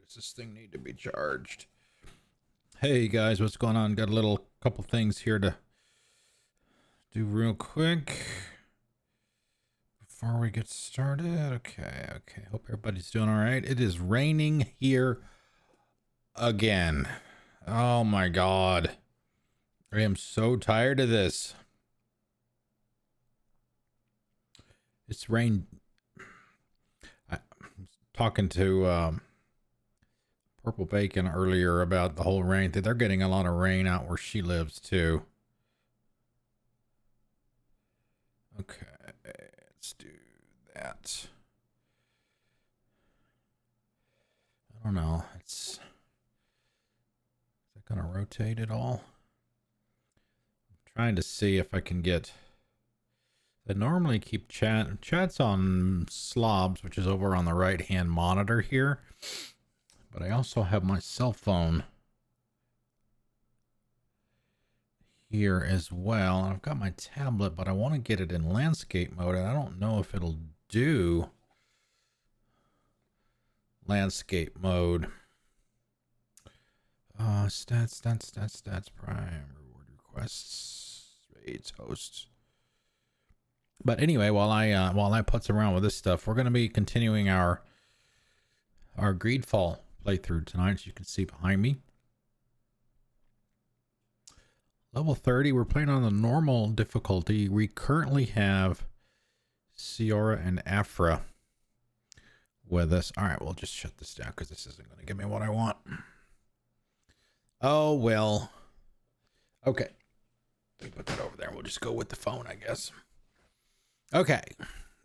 does this thing need to be charged? Hey guys, what's going on? Got a couple things here to do real quick before we get started. Okay. Hope everybody's doing all right. It is raining here again. Oh my God. I am so tired of this. It's rain. I was talking to Purple Bacon earlier about the whole rain thing. They're getting a lot of rain out where she lives too. Okay, let's do that. I don't know. Is that gonna rotate at all? I'm trying to see if I can get. I normally keep chats on slobs, which is over on the right hand monitor here. But I also have my cell phone here as well. I've got my tablet, but I want to get it in landscape mode, and I don't know if it'll do landscape mode. Stats, prime, reward requests, raids, hosts. But anyway, while I putz around with this stuff, we're going to be continuing our GreedFall playthrough tonight, as you can see behind me. Level 30, we're playing on the normal difficulty. We currently have Siora and Harh with us. All right, we'll just shut this down because this isn't going to give me what I want. Oh, well. Okay. Let me put that over there. We'll just go with the phone, I guess. Okay.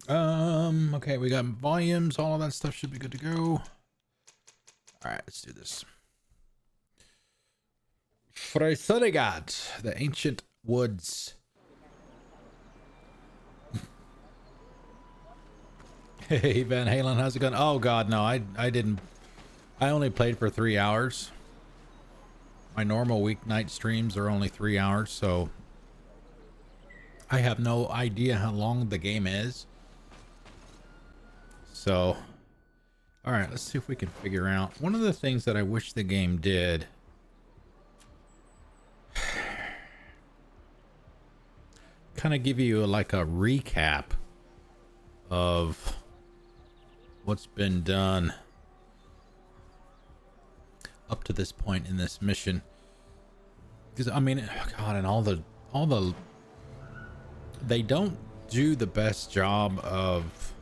Okay, we got volumes. All of that stuff should be good to go. All right, let's do this. Freiserigat, the ancient woods. Hey, Van Halen, how's it going? Oh, God, no, I didn't. I only played for 3 hours. My normal weeknight streams are only 3 hours, so I have no idea how long the game is. So, all right, let's see if we can figure out. One of the things that I wish the game did kind of give you like a recap of what's been done up to this point in this mission. Because I mean, God, and all the they don't do the best job of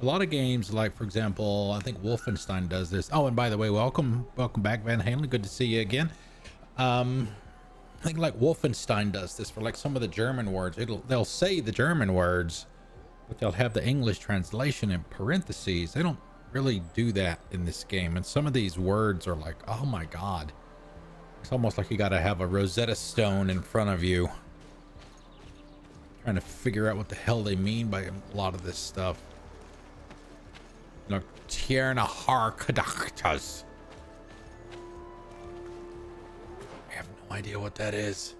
a lot of games. Like, for example, I think Wolfenstein does this. Oh, and by the way, welcome back, Van Halen. Good to see you again. I think like Wolfenstein does this for like some of the German words. They'll say the German words, but they'll have the English translation in parentheses. They don't really do that in this game. And some of these words are like, oh my God. It's almost like you got to have a Rosetta Stone in front of you, trying to figure out what the hell they mean by a lot of this stuff. Tierna, Harh, Cadachtas. I have no idea what that is.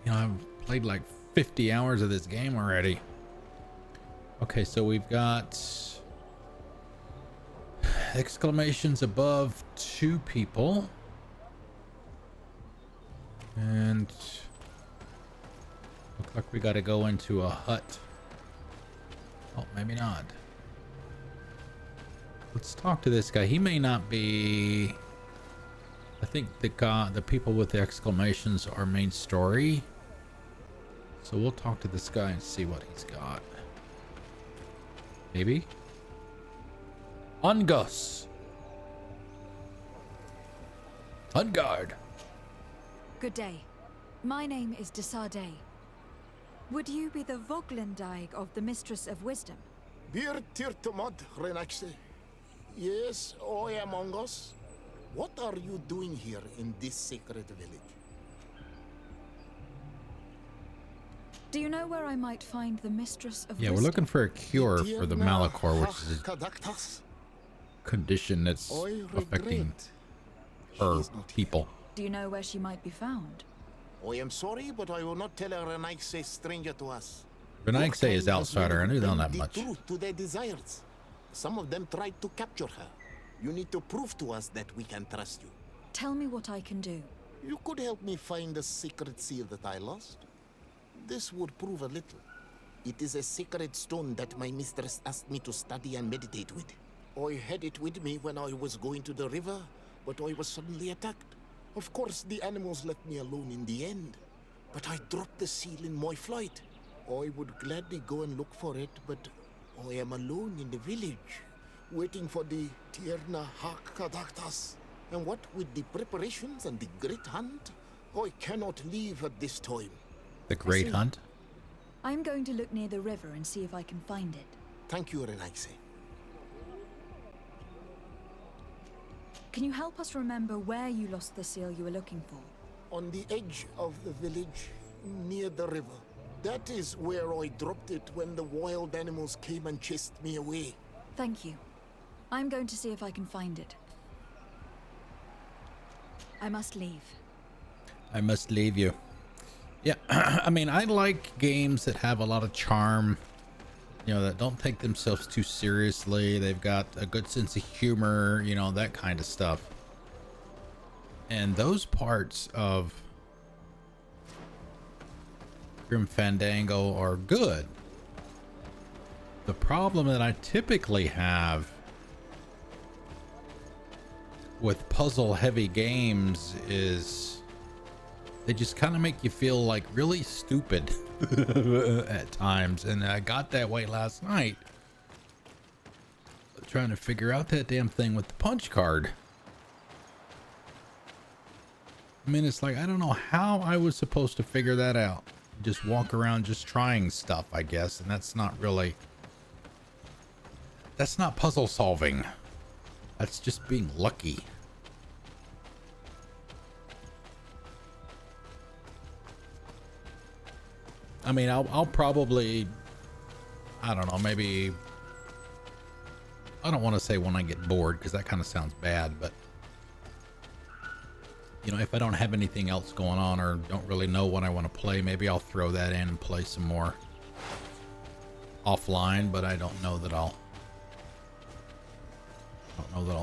You know, I've played like 50 hours of this game already. Okay, so we've got exclamations above 2 people. And looks like we got to go into a hut. Oh, maybe not. Let's talk to this guy. He may not be. I think the people with the exclamations are main story. So we'll talk to this guy and see what he's got. Maybe. Ungos. Ungard. Good day. My name is Desardet. Would you be the Voglendaig of the Mistress of Wisdom? Bir tirtumad renaxe. Yes, I am Ungos. What are you doing here in this sacred village? Do you know where I might find the Mistress of Yeah, Wisdom? we're looking for a cure for the Tierna, Malichor, which is a Cadachtas. condition that's I affecting regret her she is not people. Do you know where she might be found? I am sorry, but I will not tell a Renaxe stranger to us. Renaxe is outsider. I knew that much. Truth to their desires. Some of them tried to capture her. You need to prove to us that we can trust you. Tell me what I can do. You could help me find the secret seal that I lost. This would prove a little. It is a sacred stone that my mistress asked me to study and meditate with. I had it with me when I was going to the river, but I was suddenly attacked. Of course, the animals left me alone in the end, but I dropped the seal in my flight. I would gladly go and look for it, but I am alone in the village, waiting for the Tierna Cadachtas. And what with the preparations and the great hunt, I cannot leave at this time. The Great Hunt? I'm going to look near the river and see if I can find it. Thank you, Renaxe. Can you help us remember where you lost the seal you were looking for? On the edge of the village, near the river. That is where I dropped it when the wild animals came and chased me away. Thank you. I'm going to see if I can find it. I must leave. I must leave you. Yeah, I mean, I like games that have a lot of charm, you know, that don't take themselves too seriously. They've got a good sense of humor, you know, that kind of stuff. And those parts of Grim Fandango are good. The problem that I typically have with puzzle heavy games is they just kind of make you feel like really stupid at times. And I got that way last night trying to figure out that damn thing with the punch card. I mean, it's like, I don't know how I was supposed to figure that out. Just walk around just trying stuff, I guess. And that's not really, that's not puzzle solving. That's just being lucky. I mean, I'll probably, I don't know, maybe, I don't want to say when I get bored because that kind of sounds bad, but you know, if I don't have anything else going on or don't really know what I want to play, maybe I'll throw that in and play some more offline, but I don't know that I'll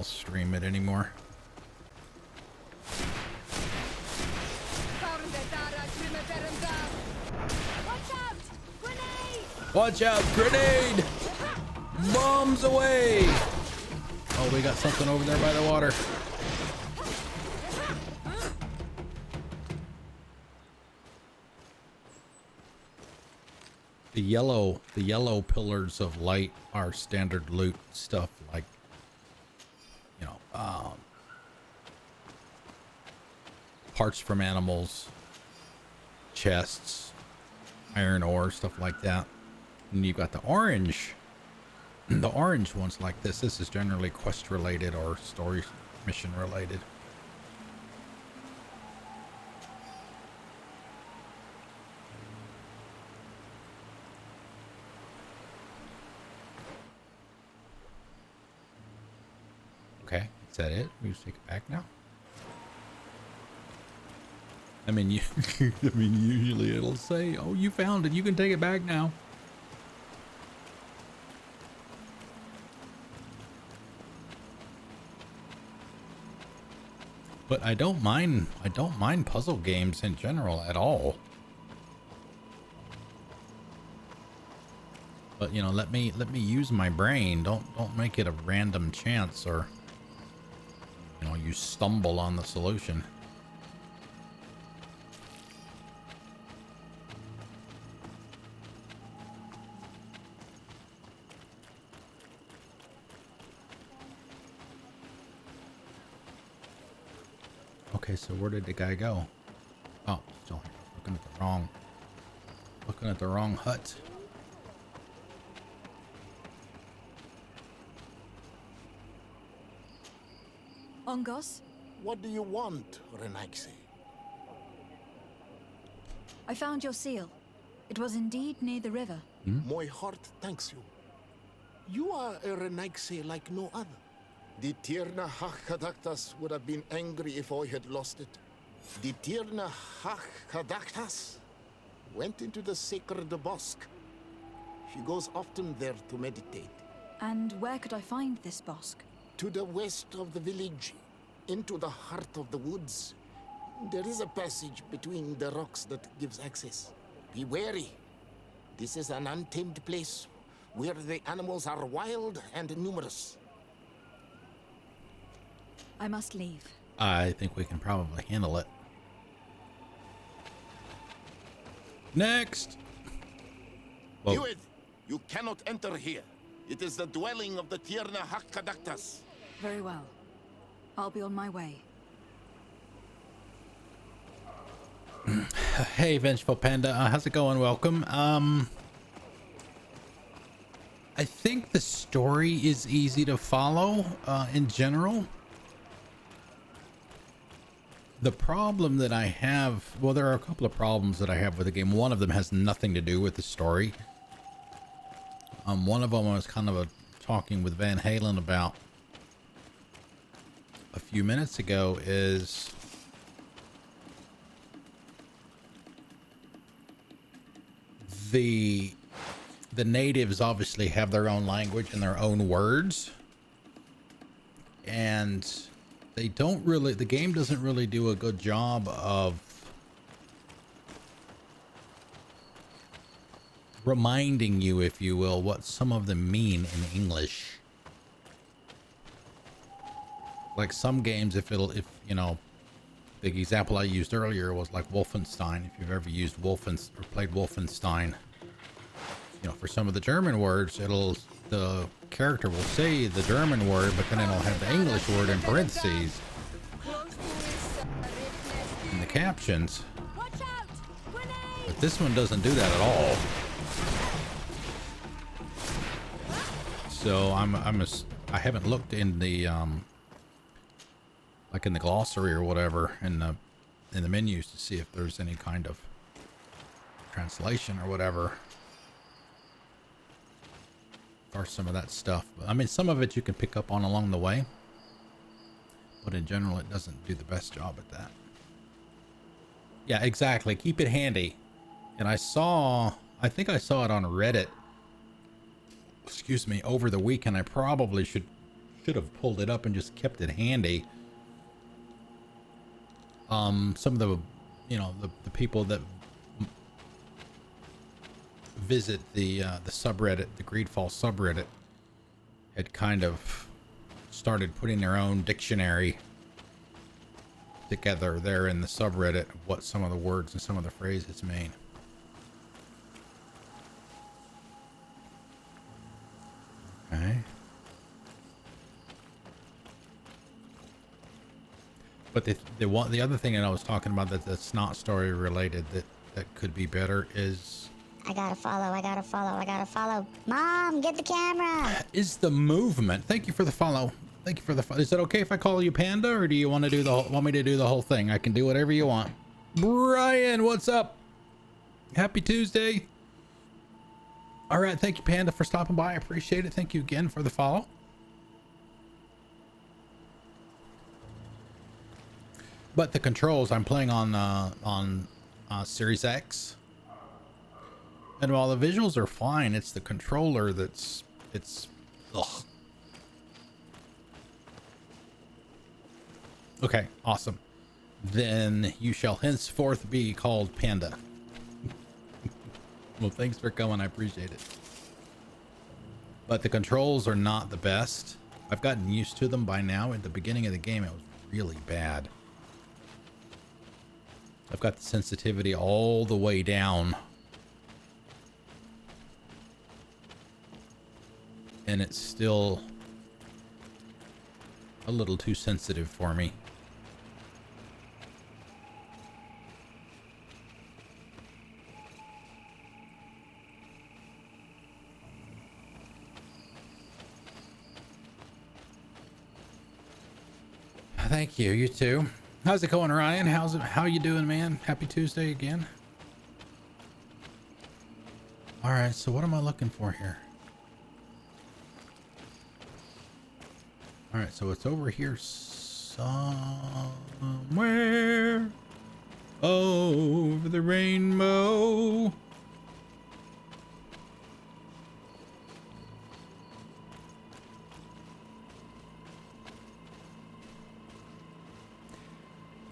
stream it anymore. Watch out, grenade! Bombs away! Oh, we got something over there by the water. The yellow pillars of light are standard loot stuff, like, you know, parts from animals, chests, iron ore, stuff like that. And you've got the orange ones like this. This is generally quest related or story mission related. Okay, is that it? We just take it back now? I mean, usually it'll say, "Oh, you found it. You can take it back now." But I don't mind puzzle games in general at all. But you know, let me use my brain. Don't make it a random chance, or you know, you stumble on the solution. Okay, so where did the guy go? Oh, still here. Looking at the wrong hut. Ongos, What do you want, Renaxe? I found your seal. It was indeed near the river. My heart thanks you. You are a Renaxe like no other. The Tierna Cadachtas would have been angry if I had lost it. The Tierna Cadachtas went into the sacred bosque. She goes often there to meditate. And where could I find this bosque? To the west of the village, into the heart of the woods, there is a passage between the rocks that gives access. Be wary. This is an untamed place where the animals are wild and numerous. I must leave. I think we can probably handle it. Next. Whoa. Hewitt, you cannot enter here. It is the dwelling of the Tierna Cadachtas. Very well. I'll be on my way. Hey, Vengeful Panda. How's it going? Welcome. I think the story is easy to follow in general. The problem that I have, well, there are a couple of problems that I have with the game. One of them has nothing to do with the story. One of them I was kind of talking with Van Halen about a few minutes ago is the natives obviously have their own language and their own words, and they don't really, the game doesn't really do a good job of reminding you, if you will, what some of them mean in English. Like some games, if you know, the example I used earlier was like Wolfenstein. If you've ever used or played Wolfenstein, you know, for some of the German words, the character will say the German word, but then it'll have the English word in parentheses in the captions. But this one doesn't do that at all. So I haven't looked in the like in the glossary or whatever in the menus to see if there's any kind of translation or whatever or some of that stuff. I mean, some of it you can pick up on along the way, but in general it doesn't do the best job at that. Yeah, exactly. Keep it handy. And I think I saw it on Reddit, excuse me, over the weekend. I probably should have pulled it up and just kept it handy. Some of the, you know, the people that visit the subreddit, the GreedFall subreddit, had kind of started putting their own dictionary together there in the subreddit of what some of the words and some of the phrases mean. Okay. But the other thing that I was talking about that's not story related that could be better is I gotta follow. Mom, get the camera. Is the movement. Thank you for the follow. Thank you for the follow. Is it okay if I call you Panda, or do you want to want me to do the whole thing? I can do whatever you want. Brian, what's up? Happy Tuesday. All right, thank you, Panda, for stopping by. I appreciate it. Thank you again for the follow. But the controls, I'm playing on Series X. And while the visuals are fine, it's the controller it's ugh. Okay, awesome. Then you shall henceforth be called Panda. Well, thanks for coming. I appreciate it. But the controls are not the best. I've gotten used to them by now. At the beginning of the game, it was really bad. I've got the sensitivity all the way down. And it's still a little too sensitive for me. Thank you. You too. How's it going, Ryan? How you doing, man? Happy Tuesday again. All right. So what am I looking for here? All right, so it's over here somewhere over the rainbow.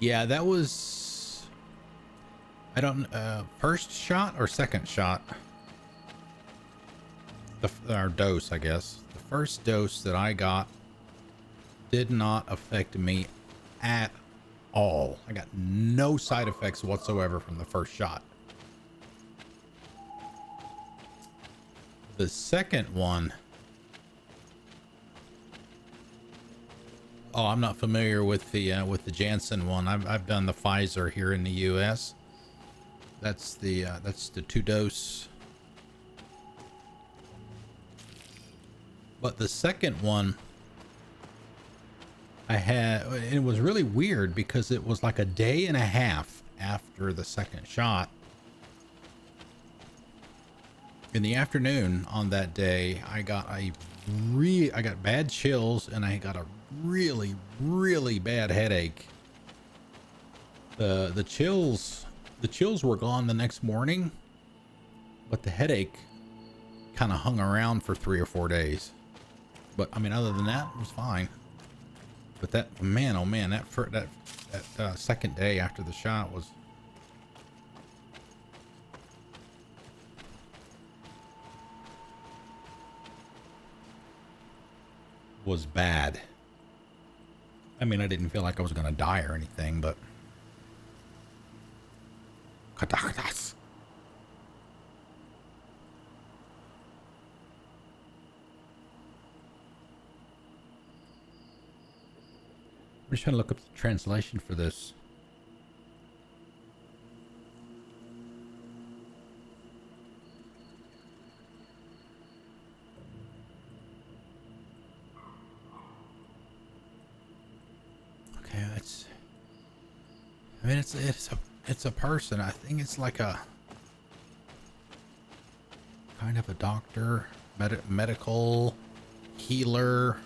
Yeah, that was, I don't, first shot or second shot? Our dose, I guess. The first dose that I got did not affect me at all. I got no side effects whatsoever from the first shot. The second one, oh, I'm not familiar with the Janssen one. I've done the Pfizer here in the U.S. That's the 2-dose. But the second one I had, it was really weird because it was like a day and a half after the second shot. In the afternoon on that day, I got bad chills and I got a really, really bad headache. The chills were gone the next morning, but the headache kind of hung around for 3 or 4 days. But I mean, other than that, it was fine. But that, man, oh man, that second day after the shot was bad. I mean, I didn't feel like I was gonna die or anything, but Cadachtas. I'm just trying to look up the translation for this. Okay, that's. I mean, it's a person. I think it's like a kind of a doctor, medical healer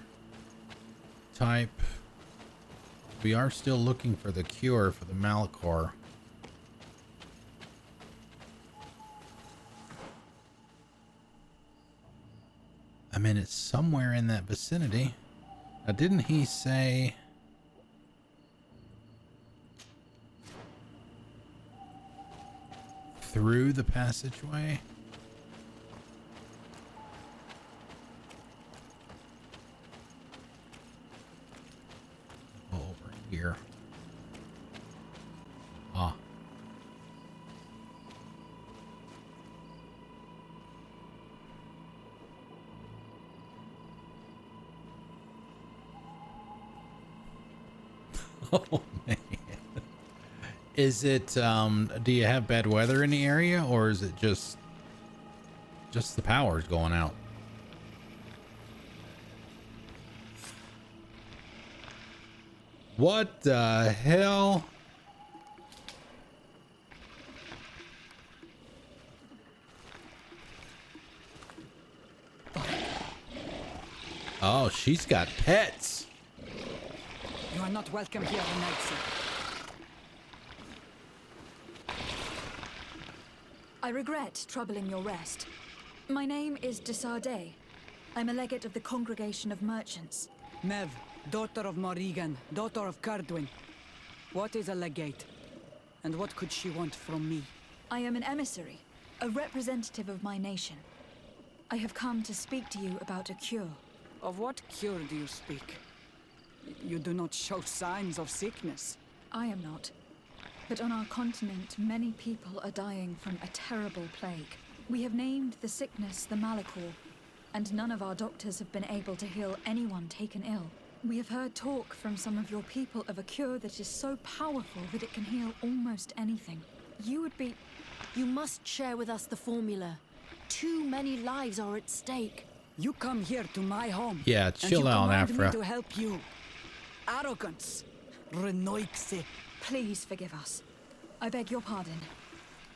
type. We are still looking for the cure for the Malichor. I mean, it's somewhere in that vicinity. Now, didn't he say... through the passageway? Here. Ah. Oh man. Is it do you have bad weather in the area, or is it just the power's going out? What the hell? Oh, she's got pets. You are not welcome here tonight, sir. I regret troubling your rest. My name is Desardet. I'm a legate of the Congregation of Merchants. Mev, daughter of Morrigan, daughter of Cardwin. What is a legate? And what could she want from me? I am an emissary, a representative of my nation. I have come to speak to you about a cure. Of what cure do you speak? You do not show signs of sickness. I am not. But on our continent, many people are dying from a terrible plague. We have named the sickness the Malichor, and none of our doctors have been able to heal anyone taken ill. We have heard talk from some of your people of a cure that is so powerful that it can heal almost anything. You must share with us the formula. Too many lives are at stake. You come here to my home. Yeah, chill out, and you command Afra. me to help you. Arrogance. Renoixe. Please forgive us. I beg your pardon.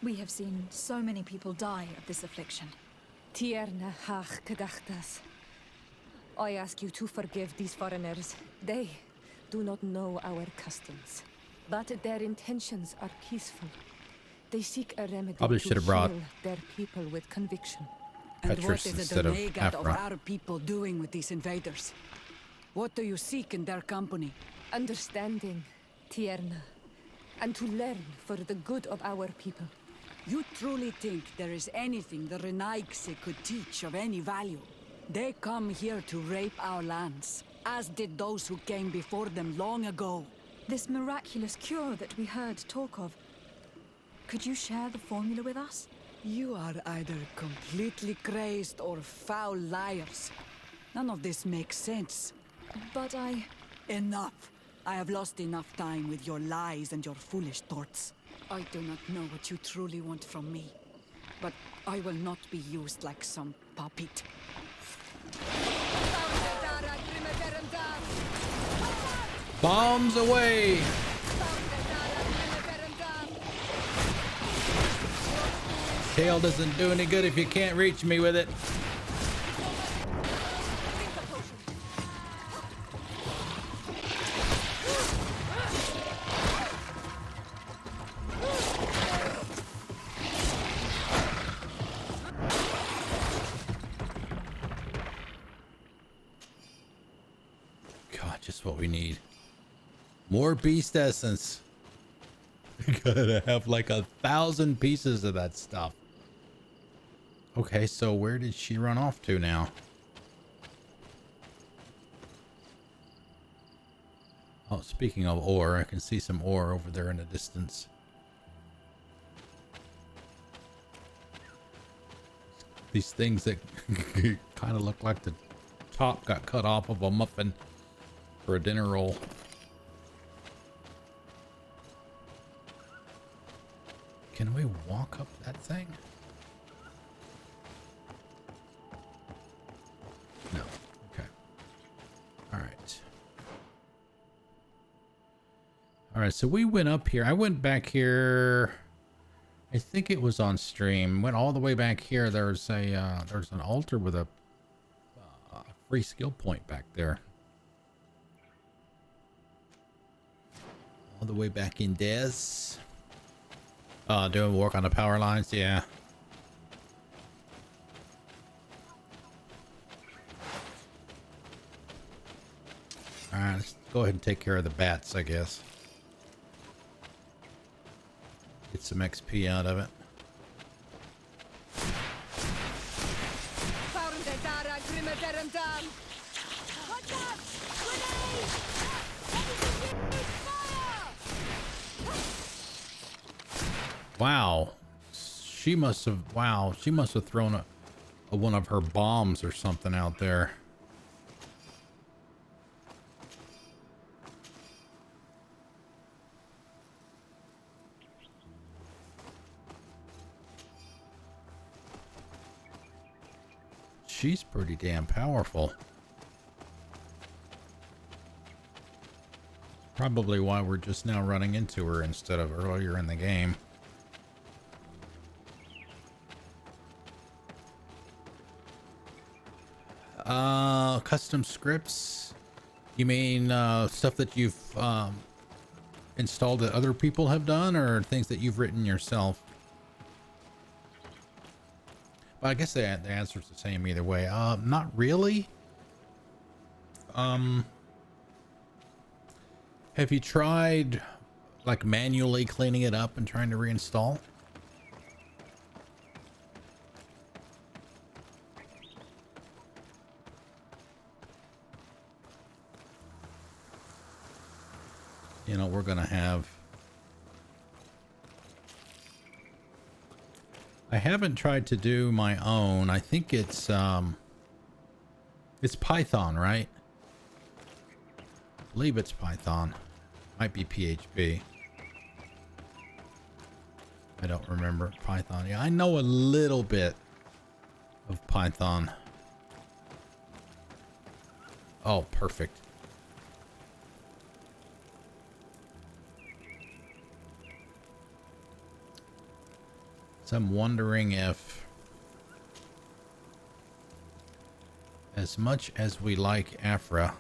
We have seen so many people die of this affliction. Tierna, Harh, Cadachtas. I ask you to forgive these foreigners. They do not know our customs. But their intentions are peaceful. They seek a remedy Probably to should have brought heal their people with conviction. And Petrus what is instead the of legate of Afra. our people doing with these invaders? What do you seek in their company? Understanding, Tierna. and to learn for the good of our people. You truly think there is anything the Renaigse could teach of any value? They come here to rape our lands, as did those who came before them long ago. This miraculous cure that we heard talk of. Could you share the formula with us? You are either completely crazed or foul liars. None of this makes sense. But Enough! I have lost enough time with your lies and your foolish thoughts. I do not know what you truly want from me, but I will not be used like some puppet. Bombs away! Tail doesn't do any good if you can't reach me with it. God, just what we need. More beast essence. We gotta have like 1,000 pieces of that stuff. Okay, so where did she run off to now? Oh, speaking of ore, I can see some ore over there in the distance. These things that kind of look like the top got cut off of a muffin for a dinner roll. Can we walk up that thing? No. Okay. All right. All right. So we went up here. I went back here. I think it was on stream. Went all the way back here. There's an altar with a free skill point back there. All the way back in Des. Doing work on the power lines. Yeah. All right, let's go ahead and take care of the bats, I guess. Get some XP out of it. Wow. She must have thrown a one of her bombs or something out there. She's pretty damn powerful. Probably why we're just now running into her instead of earlier in the game. Custom scripts? You mean stuff that you've installed that other people have done, or things that you've written yourself? But I guess the answer is the same either way. Not really. Have you tried like manually cleaning it up and trying to reinstall? You know, we're gonna have... I haven't tried to do my own. I think it's Python, right? I believe it's Python. Might be PHP. I don't remember. Python. Yeah, I know a little bit of Python. Oh, perfect. So I'm wondering if, as much as we like Afra,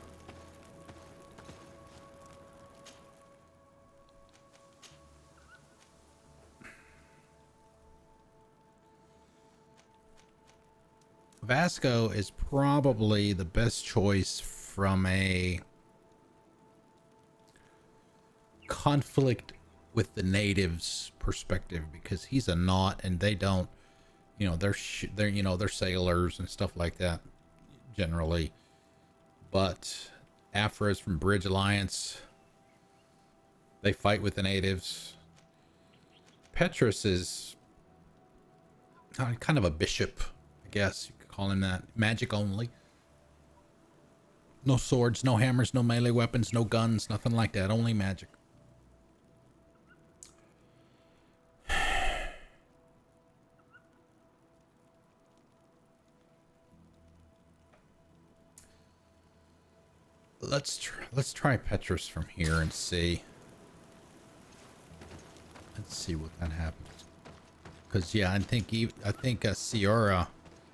Vasco is probably the best choice from a conflict with the natives' perspective, because he's a Naut and they don't, you know, they're sailors and stuff like that generally. But Afra is from Bridge Alliance. They fight with the natives. Petrus is kind of a bishop, I guess you could call him that. Magic only. No swords, no hammers, no melee weapons, no guns, nothing like that. Only magic. Let's try Petrus from here and see. Let's see what that happens. Because yeah, I think Siora.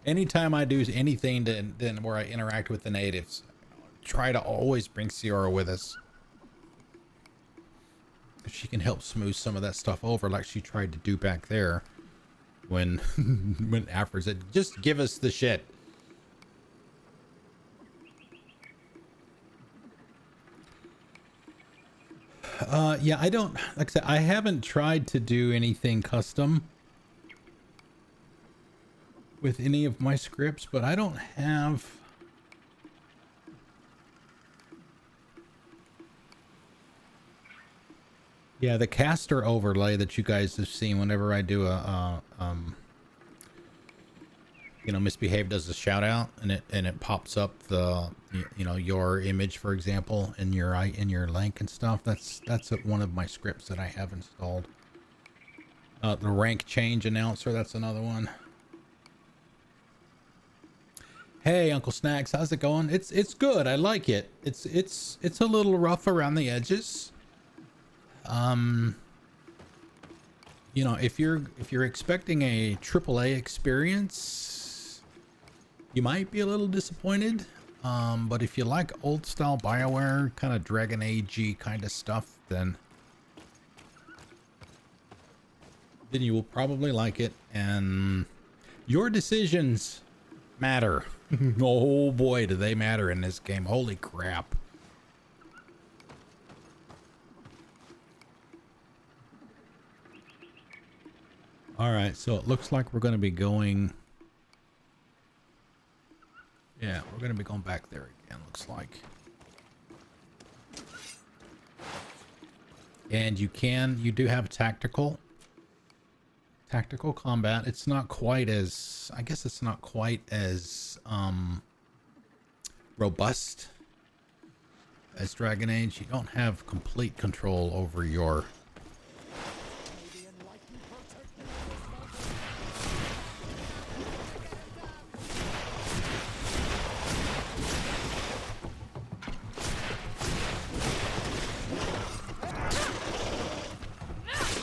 Anytime I do anything then where I interact with the natives, try to always bring Siora with us. She can help smooth some of that stuff over, like she tried to do back there when when Afra said, "Just give us the shit." Yeah, I don't, like I said, I haven't tried to do anything custom with any of my scripts, but I don't have. Yeah, the caster overlay that you guys have seen whenever I do a you know, Misbehave does a shout out and it pops up the, you know, your image, for example, in your link and stuff. That's one of my scripts that I have installed. The rank change announcer, that's another one. Hey, Uncle Snacks, how's it going? It's good. I like it. It's a little rough around the edges. You know, if you're expecting a AAA experience, you might be a little disappointed. But if you like old style BioWare, kind of Dragon Age-y kind of stuff, then you will probably like it. And your decisions matter. Oh boy, do they matter in this game. Holy crap. All right, so it looks like we're going to be going. Yeah, we're going to be going back there again, looks like. And you do have tactical combat. It's not quite as, I guess it's not quite as robust as Dragon Age. You don't have complete control over your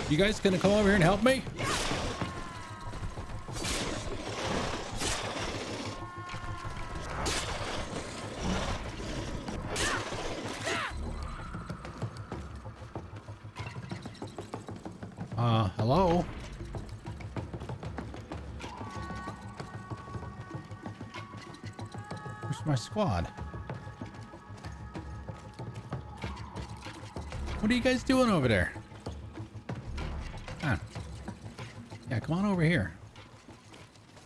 You guys gonna come over here and help me? Hello? Where's my squad? What are you guys doing over there? Yeah, come on over here.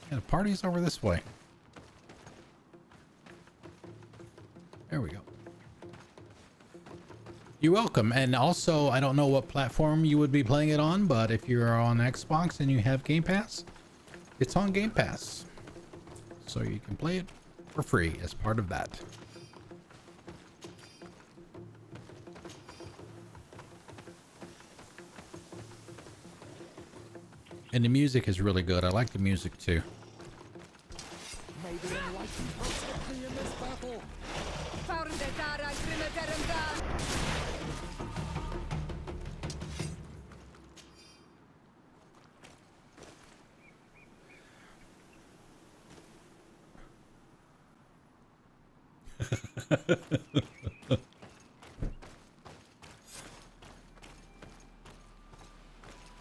Yeah, the party's over this way. There we go. You're welcome. And also, I don't know what platform you would be playing it on, but if you're on Xbox and you have Game Pass, it's on Game Pass. So you can play it for free as part of that. And the music is really good. I like the music too.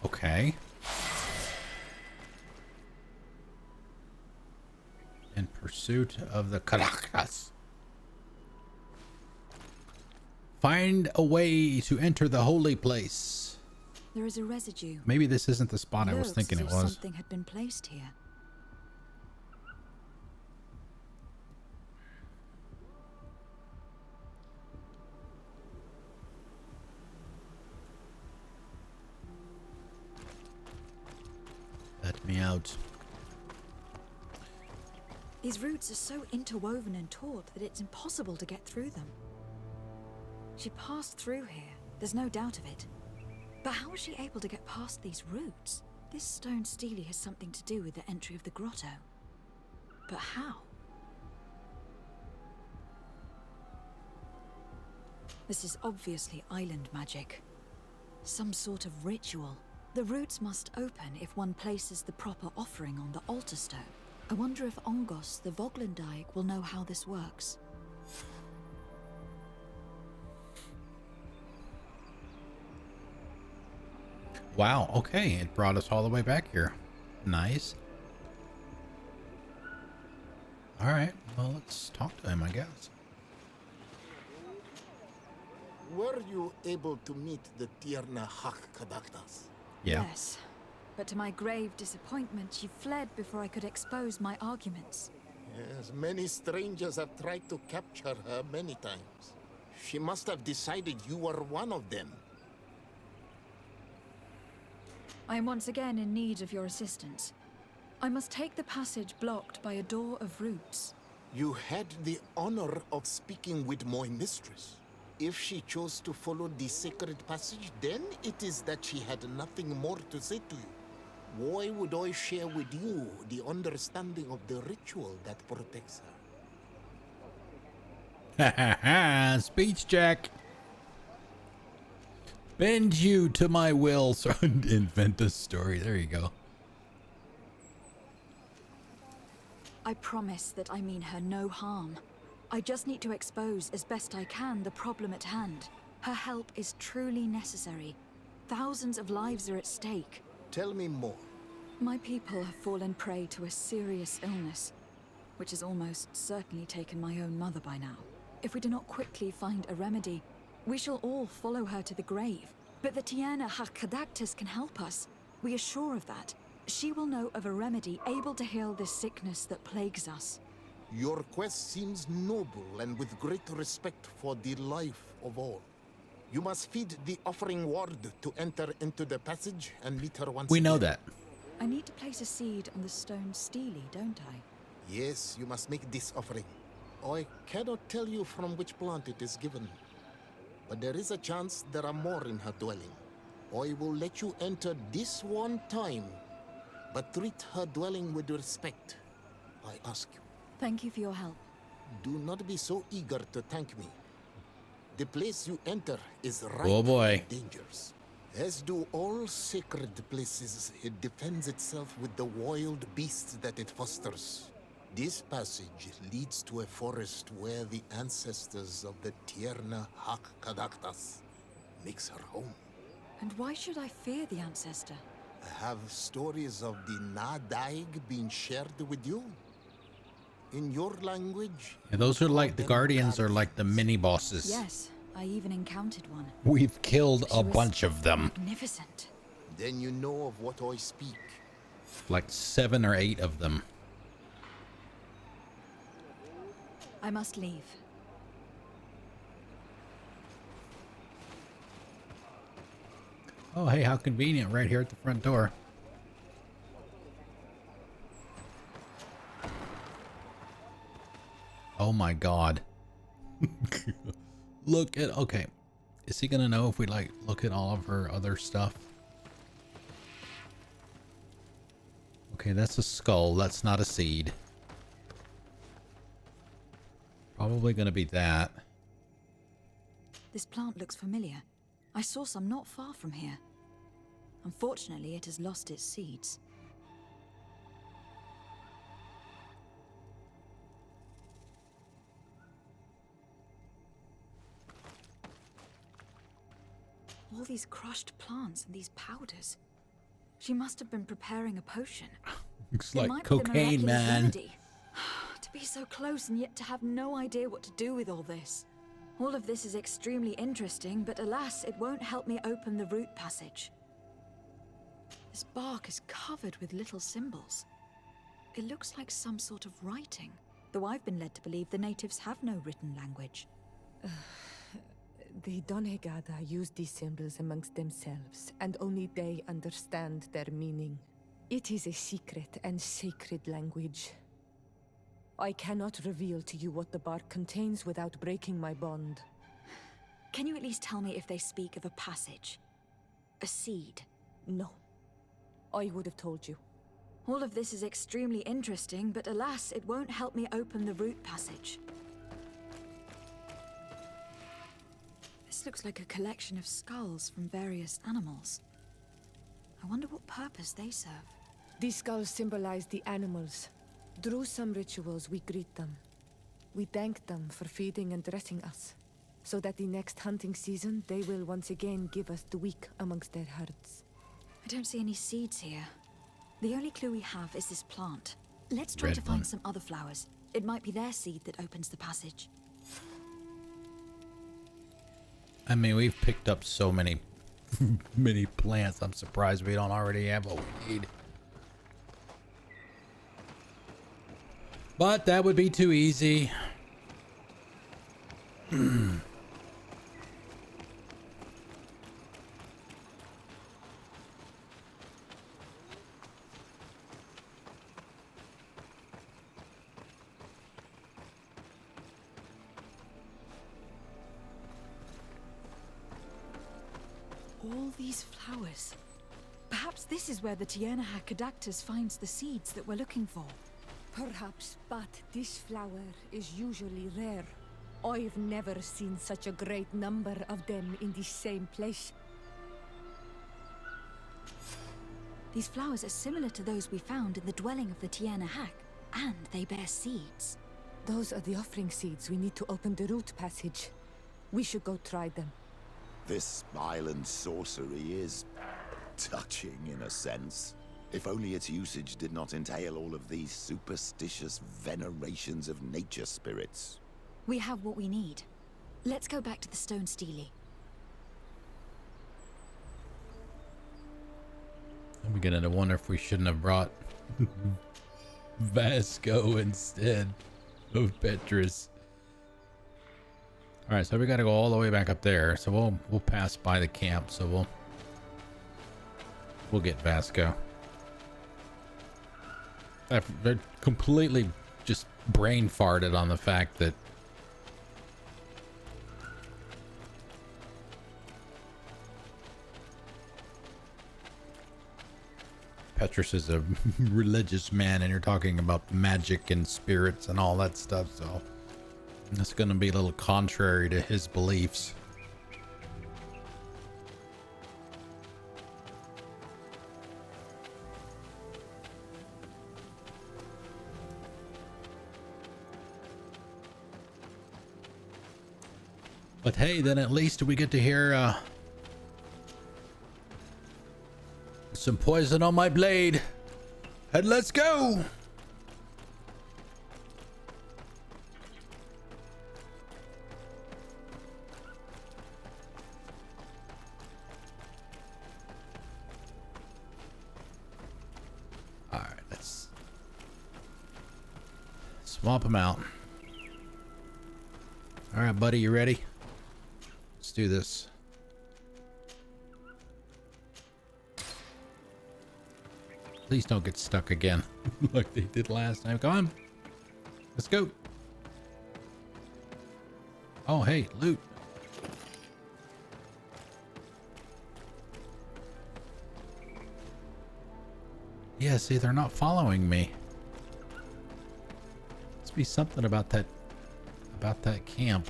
Okay. In pursuit of the Cadachtas. Find a way to enter the holy place. There is a residue. Maybe this isn't the spot I was Looks thinking as it if was. something had been placed here. Let me out. These roots are so interwoven and taut that it's impossible to get through them. She passed through here, there's no doubt of it. But how was she able to get past these roots? This stone stele has something to do with the entry of the grotto. But how? This is obviously island magic. Some sort of ritual. The roots must open if one places the proper offering on the altar stone. I wonder if Ongos, the Voglendyke, will know how this works. Wow, okay, it brought us all the way back here. Nice. Alright, well, let's talk to him, I guess. Were you able to meet the Tierna Cadachtas? Yeah. Yes, but to my grave disappointment, she fled before I could expose my arguments. Yes, many strangers have tried to capture her many times. She must have decided you were one of them. I am once again in need of your assistance. I must take the passage blocked by a door of roots. You had the honor of speaking with my mistress. If she chose to follow the sacred passage, then it is that she had nothing more to say to you. Why would I share with you the understanding of the ritual that protects her? Ha ha ha! Speech check! Bend you to my will, so invent a story. There you go. I promise that I mean her no harm. I just need to expose as best I can the problem at hand. Her help is truly necessary. Thousands of lives are at stake. Tell me more. My people have fallen prey to a serious illness, which has almost certainly taken my own mother by now. If we do not quickly find a remedy, we shall all follow her to the grave. But the Tierna Cadachtas can help us. We are sure of that. She will know of a remedy able to heal this sickness that plagues us. Your quest seems noble and with great respect for the life of all. You must feed the offering ward to enter into the passage and meet her once We know again. that. I need to place a seed on the stone stele, don't I? Yes, you must make this offering. I cannot tell you from which plant it is given, but there is a chance there are more in her dwelling. I will let you enter this one time, but treat her dwelling with respect, I ask you. Thank you for your help. Do not be so eager to thank me. The place you enter is rife Oh boy. with dangers. As do all sacred places, it defends itself with the wild beasts that it fosters. This passage leads to a forest where the ancestors of the Tierna Cadachtas makes her home. And why should I fear the ancestor? Have stories of the Nadaig been shared with you? In your language? Yeah, those are like the guardians are like the mini bosses. Yes, I even encountered one. We've killed She a was bunch of them. Magnificent. Then you know of what I speak. Like 7 or 8 of them. I must leave. Oh, hey, how convenient, right here at the front door. Oh my god. Look at, okay. Is he gonna know if we like look at all of her other stuff? Okay, that's a skull, that's not a seed. Probably gonna be that. This plant looks familiar. I saw some not far from here. Unfortunately, it has lost its seeds. All these crushed plants and these powders. She must have been preparing a potion. Looks It like might be the cocaine, miraculous man. remedy. To be so close and yet to have no idea what to do with all this. All of this is extremely interesting, but alas, it won't help me open the root passage. This bark is covered with little symbols. It looks like some sort of writing, though I've been led to believe the natives have no written language. The Donegada use these symbols amongst themselves, and only they understand their meaning. It is a secret and sacred language. I cannot reveal to you what the bark contains without breaking my bond. Can you at least tell me if they speak of a passage? A seed? No. I would have told you. All of this is extremely interesting, but alas, it won't help me open the root passage. This looks like a collection of skulls from various animals. I wonder what purpose they serve. These skulls symbolize the animals. Through some rituals, we greet them. We thank them for feeding and dressing us, so that the next hunting season, they will once again give us the weak amongst their herds. I don't see any seeds here. The only clue we have is this plant. Let's try Red to find one. some other flowers. It might be their seed that opens the passage. I mean, we've picked up so many many plants. I'm surprised we don't already have what we need. But that would be too easy. All these flowers. Perhaps this is where the Tierna Cadachtas finds the seeds that we're looking for. Perhaps, but this flower is usually rare. I've never seen such a great number of them in the same place. These flowers are similar to those we found in the dwelling of the Tierna, and they bear seeds. Those are the offering seeds we need to open the root passage. We should go try them. This island sorcery is touching in a sense. If only its usage did not entail all of these superstitious venerations of nature spirits. We have what we need. Let's go back to the stone stele. I'm beginning to wonder if we shouldn't have brought Vasco instead of Petrus. All right, so we got to go all the way back up there. So we'll pass by the camp. So we'll get Vasco. They're completely just brain farted on the fact that Petrus is a religious man, and you're talking about magic and spirits and all that stuff. So that's going to be a little contrary to his beliefs. But hey, then at least we get to hear some poison on my blade. And let's go. All right, let's swamp him out. All right, buddy, you ready? Let's do this. Please don't get stuck again like they did last time. Come on. Let's go. Oh, hey, loot. Yeah, see, they're not following me. Must be something about that camp.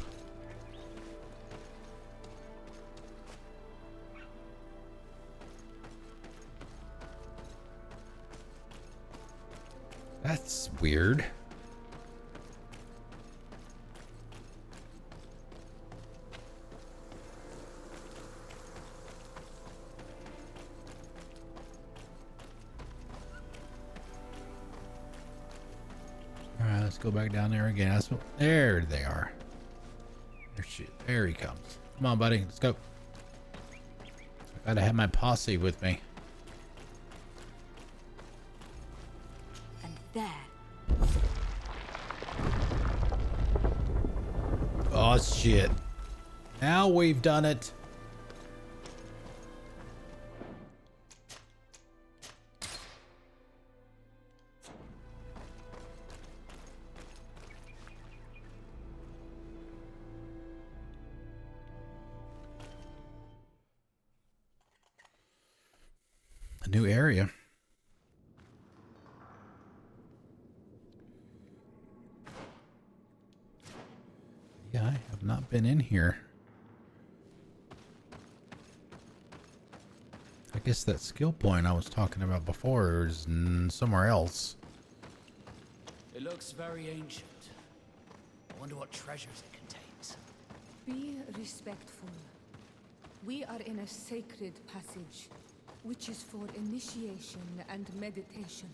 That's weird. All right, let's go back down there again. There they are. There he comes. Come on, buddy. Let's go. Gotta have my posse with me. there. Oh shit. Now we've done it. A new area. Yeah, I have not been in here. I guess that skill point I was talking about before is somewhere else. It looks very ancient. I wonder what treasures it contains. Be respectful. We are in a sacred passage, which is for initiation and meditation.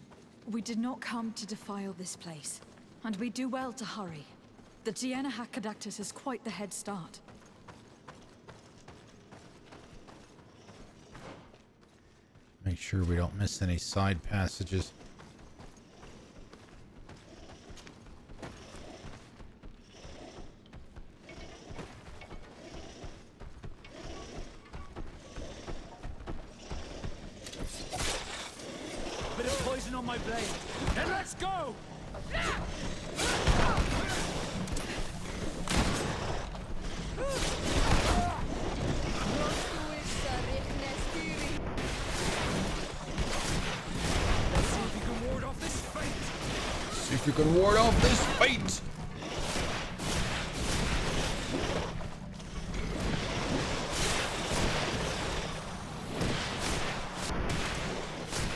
We did not come to defile this place, and we do well to hurry. The Tierna Cadachtas is quite the head start. Make sure we don't miss any side passages. Bit of poison on my blade. Then let's go! Let's see if you can ward off this fate. See if you can ward off this fate.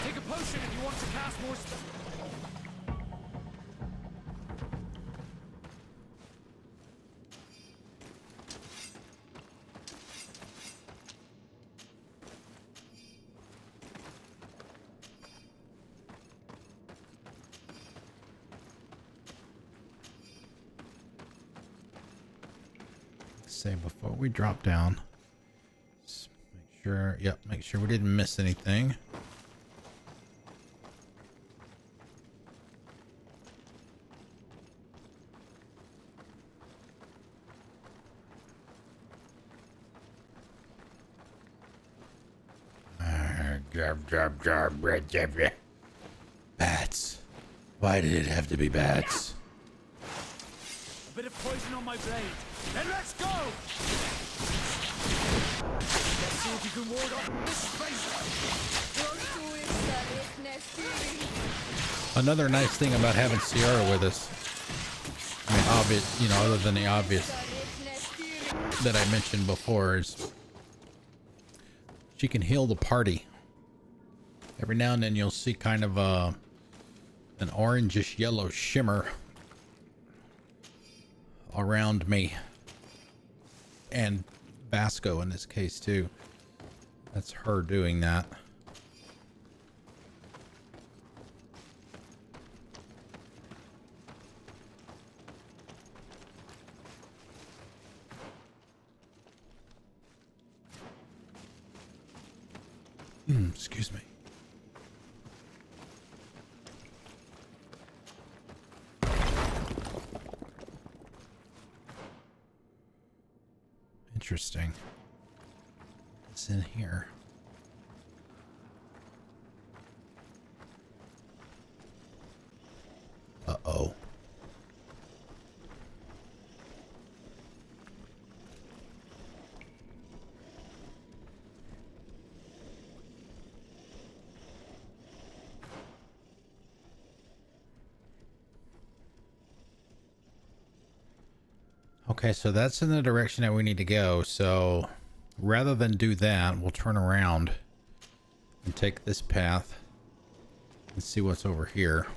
Take a potion if you want to cast more spells. Say before we drop down, just make sure, yep, make sure we didn't miss anything. Bats. Why did it have to be bats? A bit of poison on my blade. Then let's go! Let's see if you can ward off this fate. Another nice thing about having Siora with us, I mean, obvious, you know, other than the obvious that I mentioned before, is she can heal the party. Every now and then you'll see kind of an orangish yellow shimmer around me, and Basco in this case too. That's her doing that. Excuse me. Interesting. What's in here? Uh-oh. Okay, so that's in the direction that we need to go. So rather than do that, we'll turn around and take this path and see what's over here.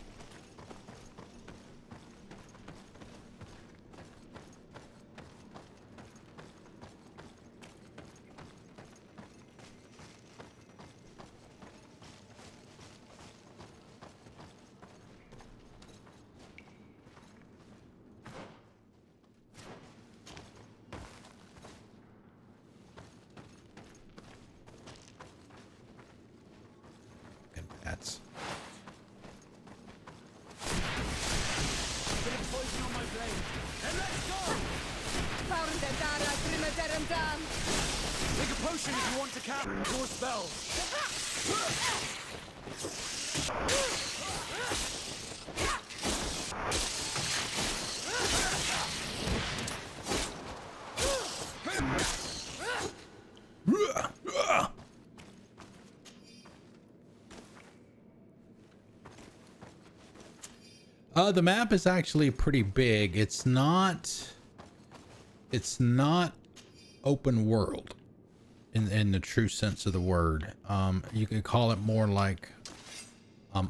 Bats. Take a potion if you want to cast more spells. The map is actually pretty big. It's not open world in the true sense of the word. You could call it more like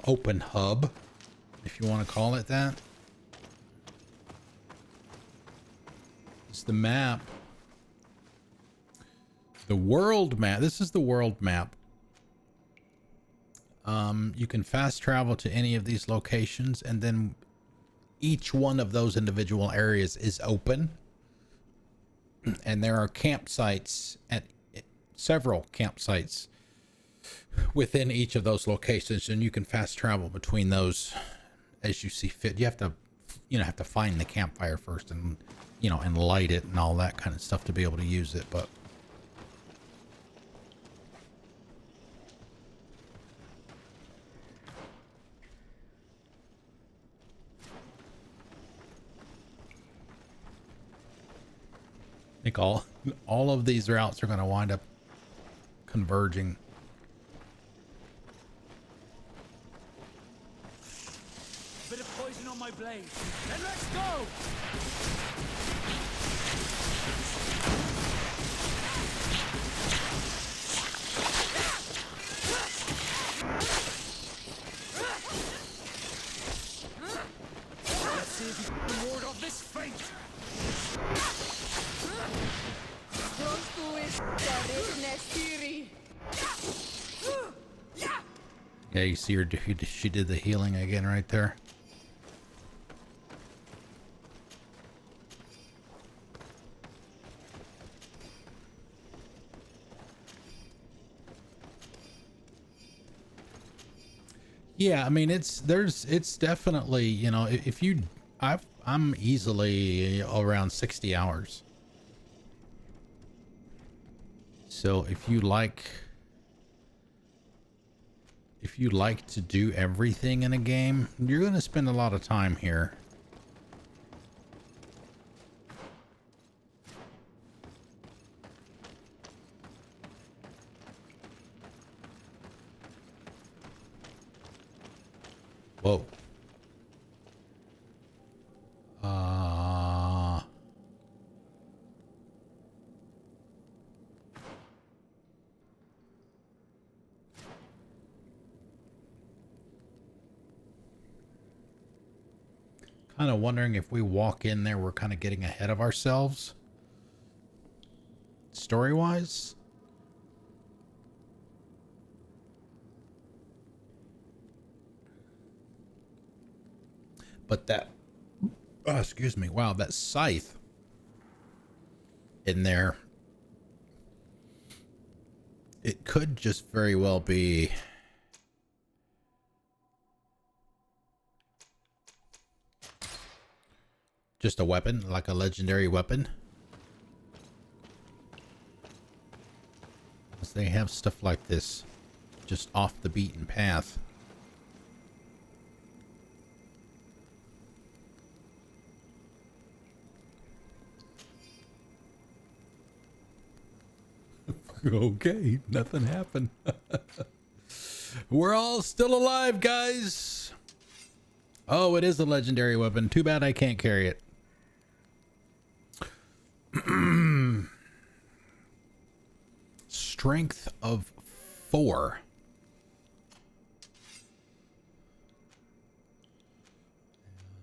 open hub, if you want to call it that. It's the map. The world map. This is the world map. You can fast travel to any of these locations, and then each one of those individual areas is open. And there are campsites at several campsites within each of those locations, and you can fast travel between those as you see fit. You have to, have to find the campfire first, and and light it and all that kind of stuff to be able to use it. But I think all of these routes are going to wind up converging. Bit of poison on my blade. Then let's go! Let's see if you can ward off this fate. Yeah, you see her, she did the healing again right there. Yeah, I mean, it's definitely, if you, I'm easily around 60 hours. So if you like to do everything in a game, you're going to spend a lot of time here. Whoa. Kind of wondering if we walk in there, we're kind of getting ahead of ourselves. Story-wise. But that, excuse me, wow, that scythe in there, it could just very well be just a weapon, like a legendary weapon. Because they have stuff like this just off the beaten path. Okay, nothing happened. We're all still alive, guys. Oh, it is a legendary weapon. Too bad I can't carry it. Strength of 4.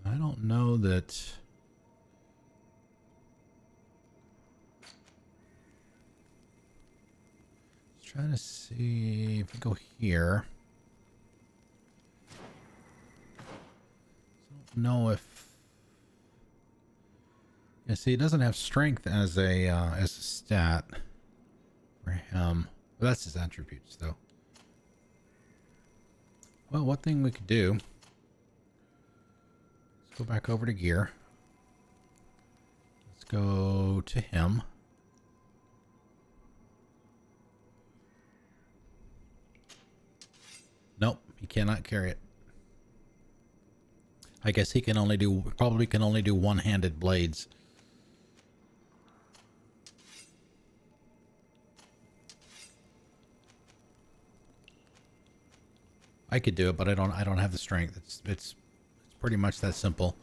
I don't know that. Trying to see if we go here. I don't know if. Yeah, see, it doesn't have strength as a stat for him. But that's his attributes, though. Well, one thing we could do. Let's go back over to gear. Let's go to him. Nope, he cannot carry it. I guess he can only do, probably can only do one-handed blades. I could do it, but I don't have the strength. It's pretty much that simple.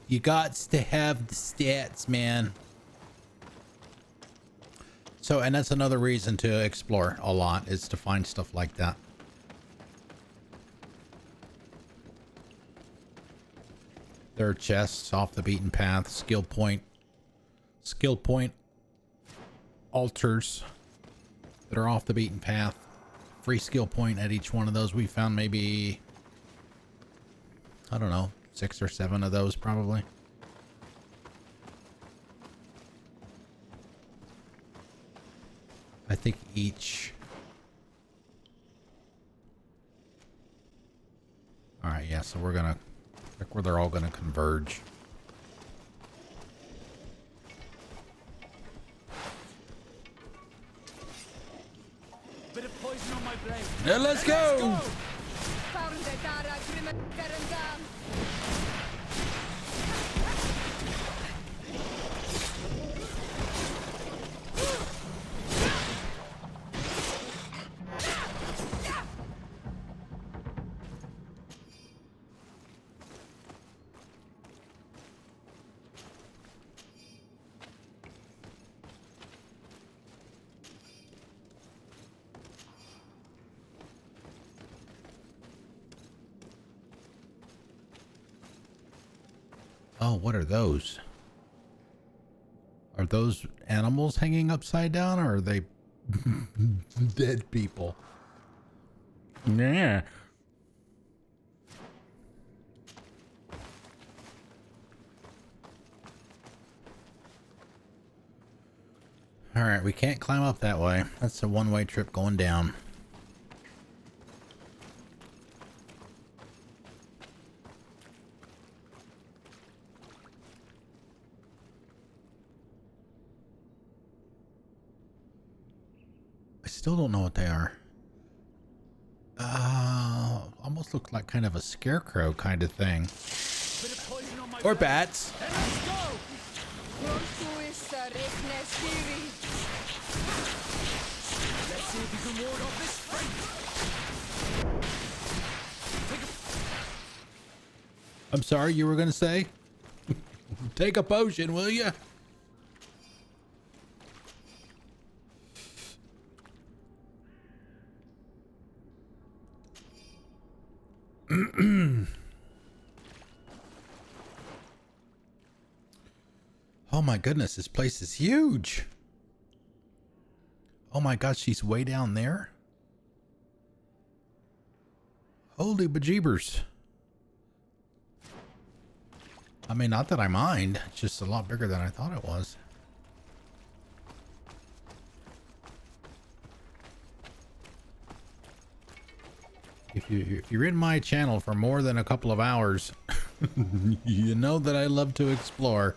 You got to have the stats, man. So, and that's another reason to explore a lot, is to find stuff like that. There are chests off the beaten path, skill point altars that are off the beaten path. Free skill point at each one of those. We found maybe, I don't know, 6 or 7 of those probably. I think each. All right, yeah, so we're gonna, like, where they're all gonna converge. Bit of poison on my blade. Now let's go! Oh, what are those? Are those animals hanging upside down, or are they dead people? Yeah. All right, we can't climb up that way. That's a one-way trip going down. Still don't know what they are. Almost looked like kind of a scarecrow kind of thing. Or bats. Let's see if you can ward off this fight. I'm sorry, you were gonna say? Take a potion, will ya? Oh my goodness, this place is huge. Oh my god, she's way down there. Holy bejeebers. I mean, not that I mind. It's just a lot bigger than I thought it was. If you're in my channel for more than a couple of hours, you know that I love to explore.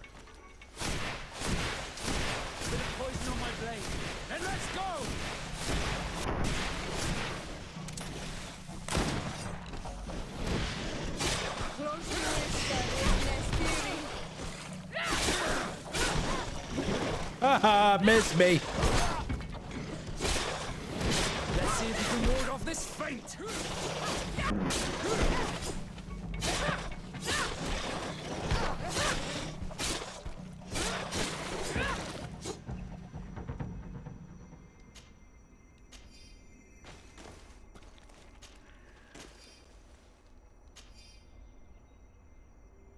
Poison on my blade. And let's go. Haha, miss me. Let's see if you can ward off this feint.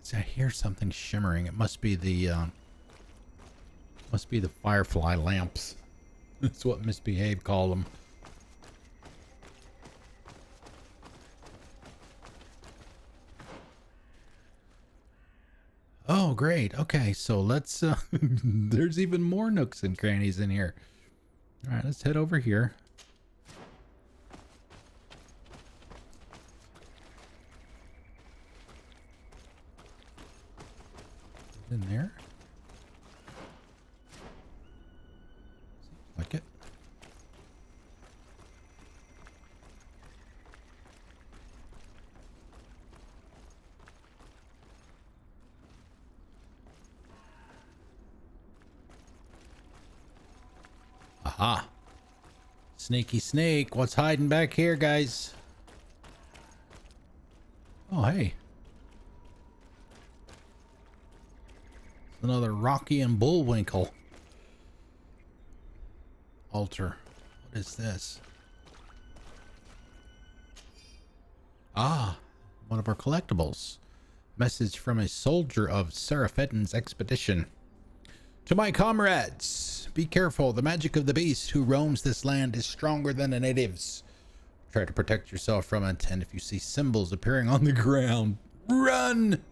See, I hear something shimmering. It must be the firefly lamps. That's what Misbehave called them. Oh, great. Okay, so let's there's even more nooks and crannies in here. All right, let's head over here. in there? Seems like it. Aha. Sneaky snake. What's hiding back here, guys? Oh, hey. Another Rocky and Bullwinkle altar. What is this? Ah, one of our collectibles. Message from a soldier of Seraphedin's expedition. To my comrades, be careful. The magic of the beast who roams this land is stronger than the natives. Try to protect yourself from it, and if you see symbols appearing on the ground, run!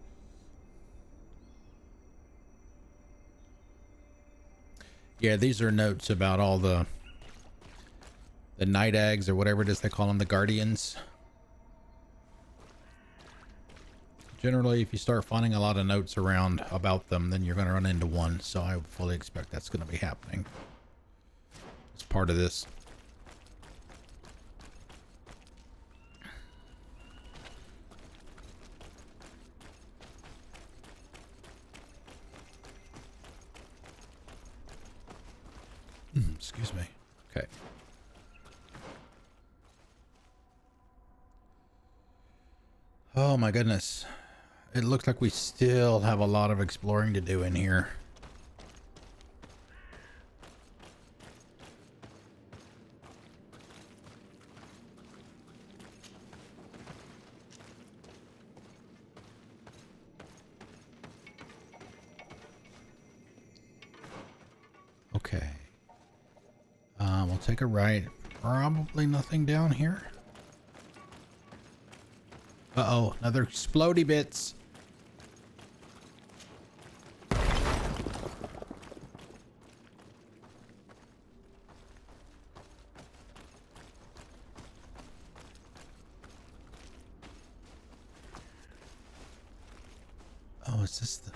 Yeah, these are notes about all the night eggs or whatever it is they call them, the guardians. Generally, if you start finding a lot of notes around about them, then you're going to run into one. So I fully expect that's going to be happening as part of this. Excuse me. Okay. Oh my goodness. It looks like we still have a lot of exploring to do in here. Okay. We'll take a right. Probably nothing down here. Uh-oh, another explodey bits. Oh, is this the...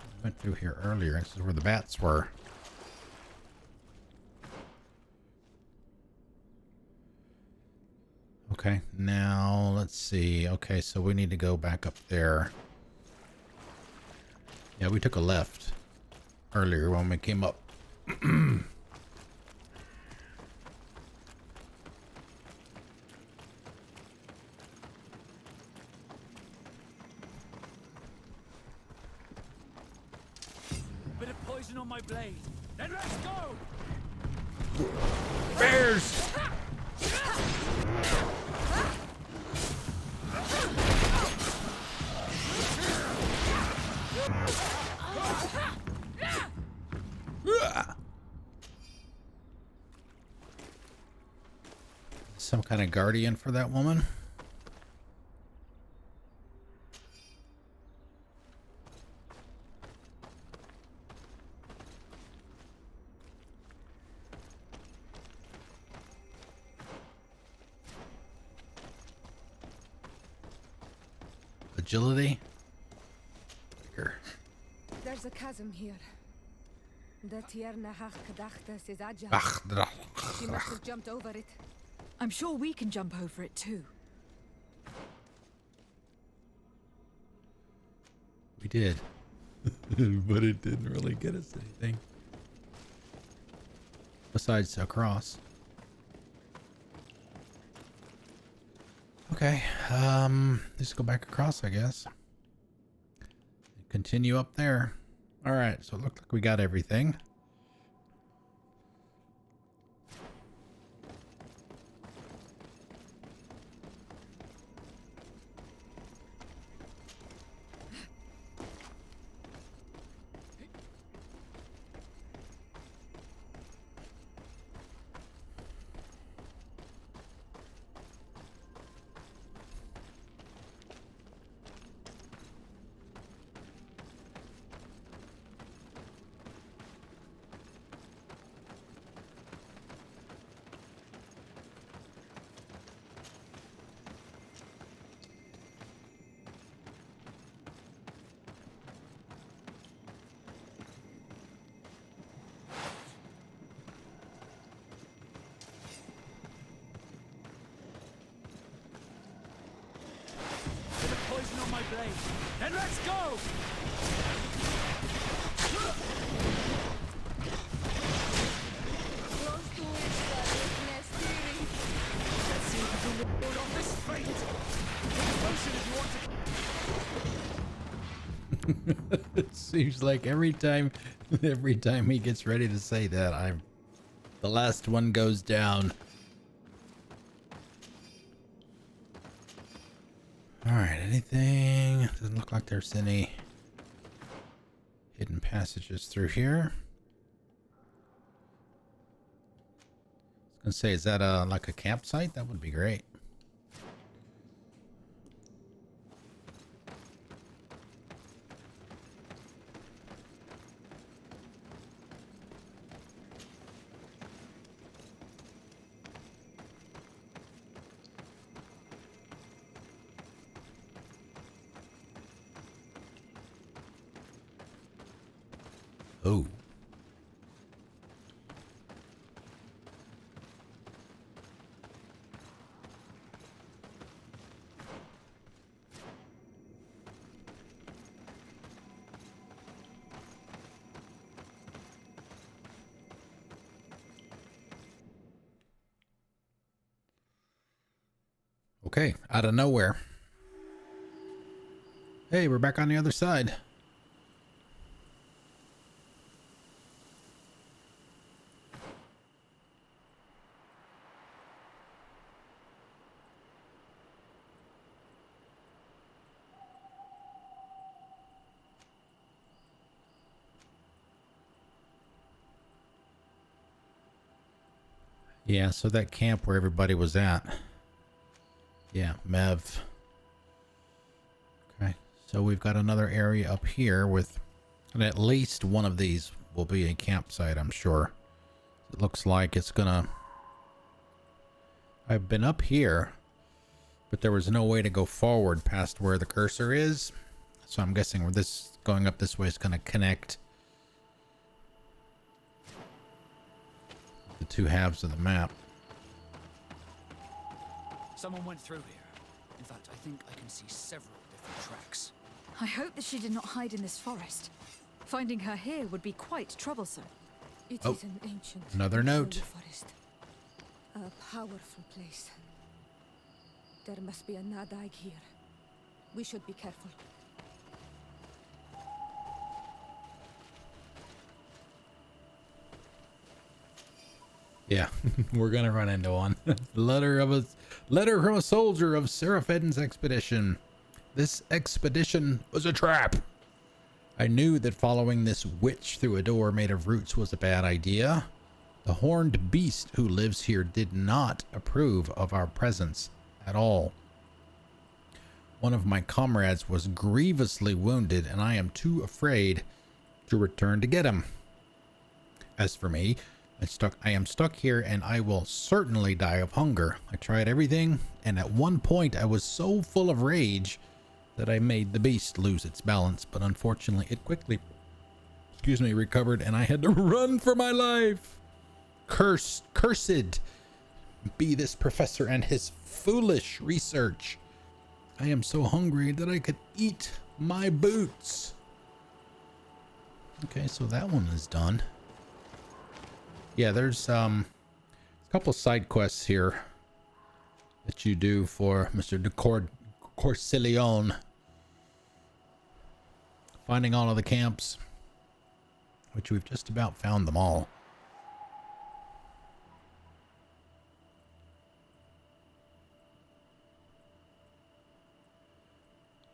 I went through here earlier. This is where the bats were. Okay, now let's see. Okay, so we need to go back up there. Yeah, we took a left earlier when we came up. Bit of poison on my blade. Then let's go! Bears! Some kind of guardian for that woman. Agility. Here. There's a chasm here. The Tierna Cadachtas is agile. She must have jumped over it. I'm sure we can jump over it too. We did. But it didn't really get us anything. Besides across. Okay. Let's go back across, I guess. Continue up there. Alright, so it looked like we got everything. blade. Then let's go! Let's see if we can ward off this fate. Take a potion if you want to. It seems like every time he gets ready to say that, the last one goes down. All right, anything? Doesn't look like there's any hidden passages through here. I was gonna say, is that like a campsite? That would be great. Oh. Okay, out of nowhere. Hey, we're back on the other side. Yeah, so that camp where everybody was at. Yeah, Mev. Okay, so we've got another area up here with, and at least one of these will be a campsite, I'm sure. It looks like it's gonna... I've been up here, but there was no way to go forward past where the cursor is. So I'm guessing where this going up this way is gonna connect the two halves of the map. Someone went through here. In fact, I think I can see several different tracks. I hope that she did not hide in this forest. Finding her here would be quite troublesome. It Oh, is an ancient another and holy note. forest. A powerful place. There must be a Nadag here. We should be careful. Yeah, we're gonna run into one. Letter from a soldier of Seraphedin's expedition. This expedition was a trap. I knew that following this witch through a door made of roots was a bad idea. The horned beast who lives here did not approve of our presence at all. One of my comrades was grievously wounded, and I am too afraid to return to get him. As for me, I am stuck here, and I will certainly die of hunger. I tried everything, and at one point I was so full of rage that I made the beast lose its balance, but unfortunately it quickly, recovered, and I had to run for my life. Cursed be this professor and his foolish research. I am so hungry that I could eat my boots. Okay, so that one is done. Yeah, there's a couple side quests here that you do for Mr. de Corsilion. Finding all of the camps, which we've just about found them all.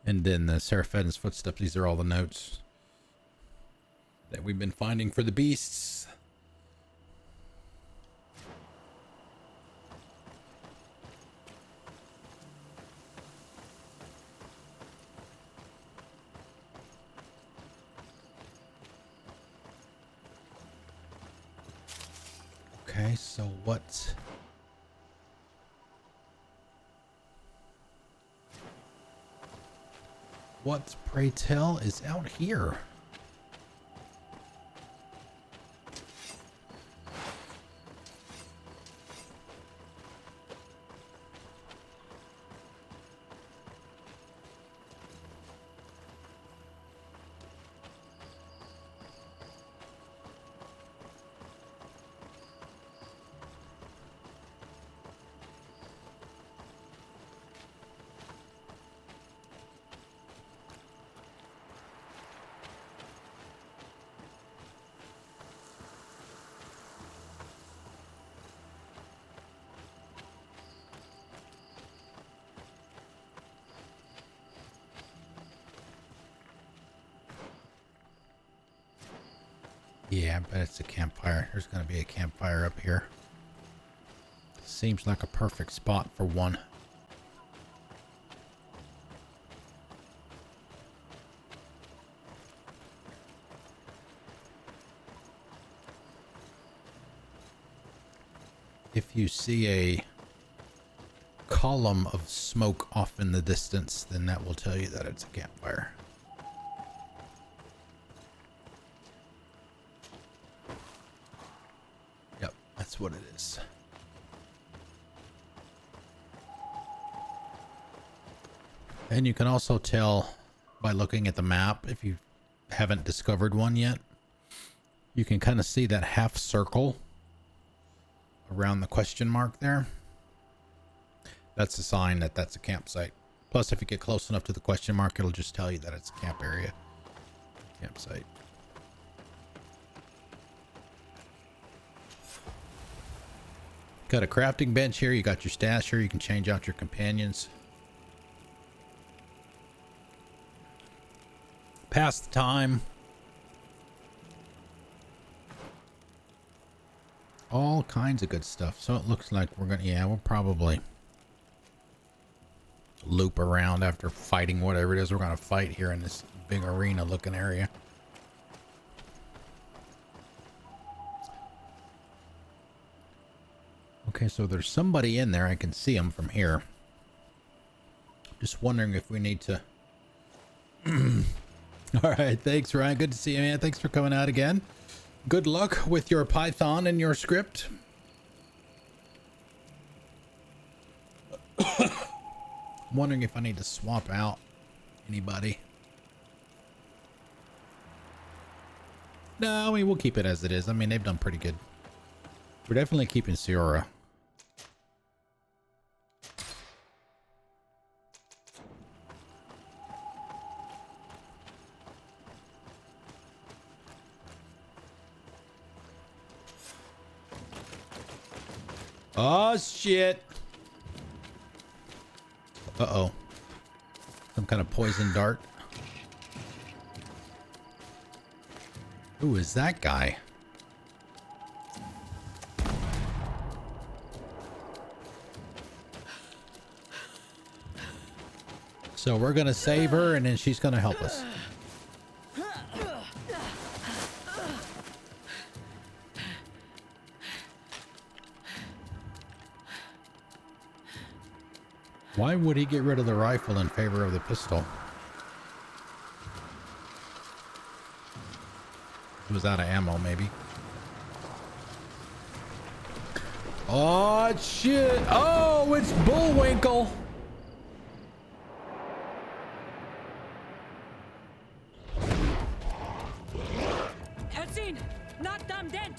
And then the Seraphedin's footsteps. These are all the notes that we've been finding for the beasts. Okay, so what? What, pray tell, is out here? Yeah, I bet it's a campfire. There's gonna be a campfire up here. Seems like a perfect spot for one. If you see a column of smoke off in the distance, then that will tell you that it's a campfire. Yep, that's what it is. And you can also tell by looking at the map, if you haven't discovered one yet, you can kind of see that half circle around the question mark there. That's a sign that that's a campsite. Plus, if you get close enough to the question mark, it'll just tell you that it's a camp area. Campsite. Got a crafting bench here. You got your stash here. You can change out your companions. Pass the time. All kinds of good stuff. So it looks like we're gonna, yeah, we'll probably loop around after fighting whatever it is we're gonna fight here in this big arena looking area. Okay, so there's somebody in there. I can see him from here. Just wondering if we need to... All right, thanks, Ryan. Good to see you, man. Thanks for coming out again. Good luck with your Python and your script. I'm wondering if I need to swap out anybody. No, I mean, we'll keep it as it is. I mean, they've done pretty good. We're definitely keeping Siora. Oh, shit. Uh-oh. Some kind of poison dart. Who is that guy? So we're gonna save her and then she's gonna help us. Why would he get rid of the rifle in favor of the pistol? He was out of ammo, maybe. Oh, shit. Oh, it's Bullwinkle. Herzin, knock them dead.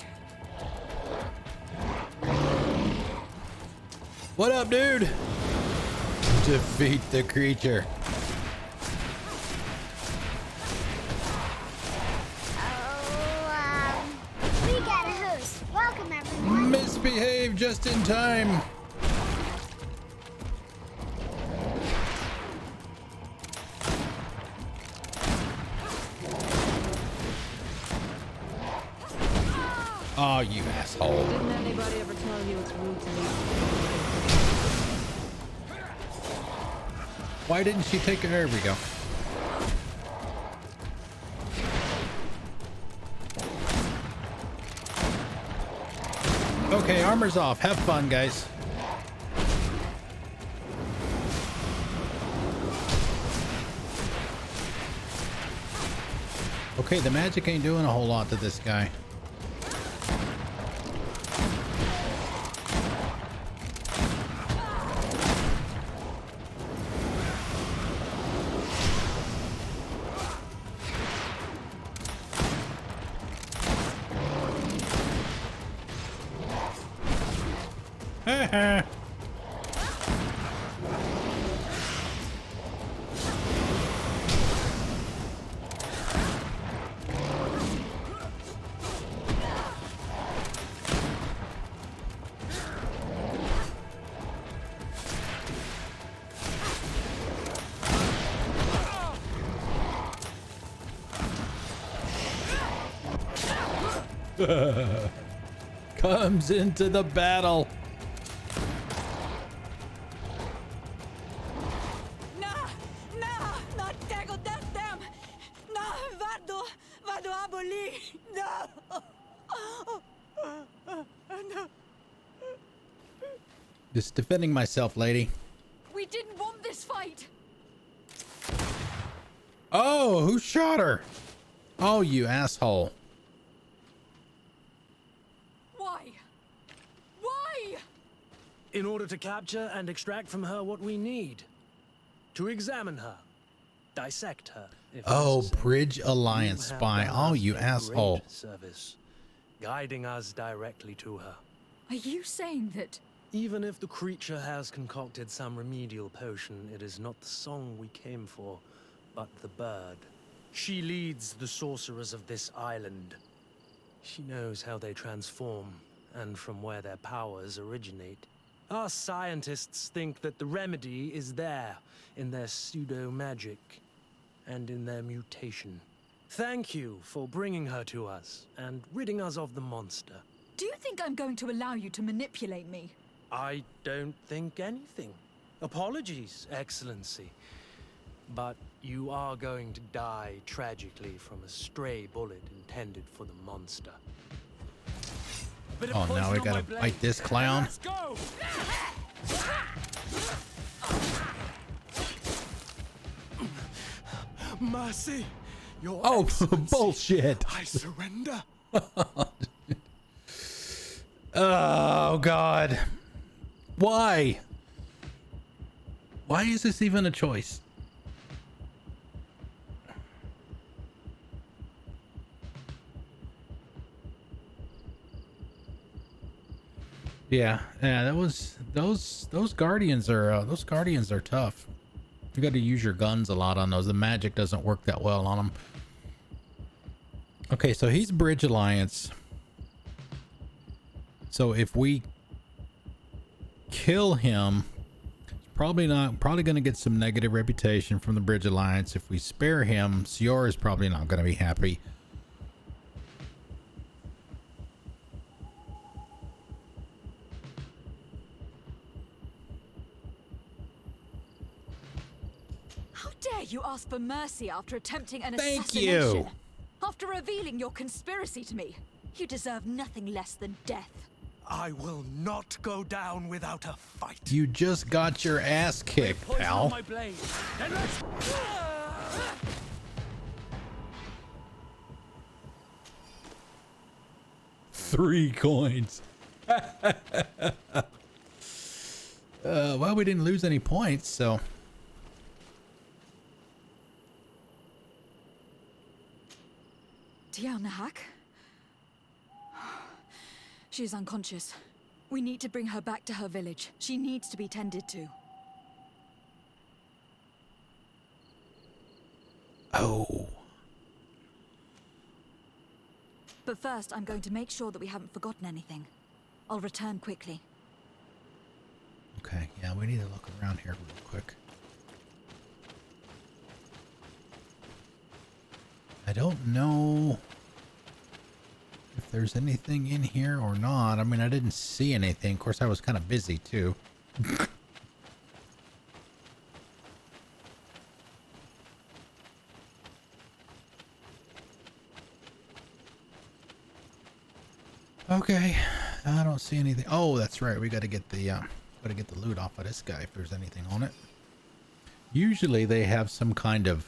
What up, dude? Defeat the creature. Oh, we got a host. Welcome, everyone. Misbehave just in time. Oh, you asshole. Didn't anybody ever tell you it's rude to leave? Why didn't she take her? There we go. Okay, armor's off. Have fun, guys. Okay, the magic ain't doing a whole lot to this guy. Comes into the battle. Nah, not tego destem. Nah, vado aboli. No. No. Just defending myself, lady. We didn't want this fight. Oh, who shot her? Oh, you asshole. Why? Why? In order to capture and extract from her what we need. To examine her. Dissect her. If Oh, necessary. Bridge Alliance You have spy. done Oh, us you a asshole. great service, guiding us directly to her. Are you saying that? Even if the creature has concocted some remedial potion, it is not the song we came for, but the bird. She leads the sorcerers of this island. She knows how they transform, and from where their powers originate. Our scientists think that the remedy is there, in their pseudo-magic, and in their mutation. Thank you for bringing her to us, and ridding us of the monster. Do you think I'm going to allow you to manipulate me? I don't think anything. Apologies, Excellency. But you are going to die tragically from a stray bullet intended for the monster. Oh, now we gotta fight this clown. Let's go! Mercy! Your Oh, Excellency, bullshit. I surrender. Oh, God. Why? Why is this even a choice? Yeah, that was those guardians are tough. You got to use your guns a lot on those. The magic doesn't work that well on them. Okay, so he's Bridge Alliance. So if we kill him, probably going to get some negative reputation from the Bridge Alliance. If we spare him, Siora is probably not going to be happy. How dare you ask for mercy after attempting an Thank assassination? you. After revealing your conspiracy to me, you deserve nothing less than death. I will not go down without a fight. You just got your ass kicked, Poison on pal. my blade. Then let's... 3 coins. Well, we didn't lose any points, so. Tierna Harh? She's unconscious. We need to bring her back to her village. She needs to be tended to. Oh. But first, I'm going to make sure that we haven't forgotten anything. I'll return quickly. Okay, yeah, we need to look around here real quick. I don't know if there's anything in here or not. I mean, I didn't see anything. Of course, I was kind of busy too. Okay, I don't see anything. Oh, that's right. We got to get the loot off of this guy if there's anything on it. Usually they have some kind of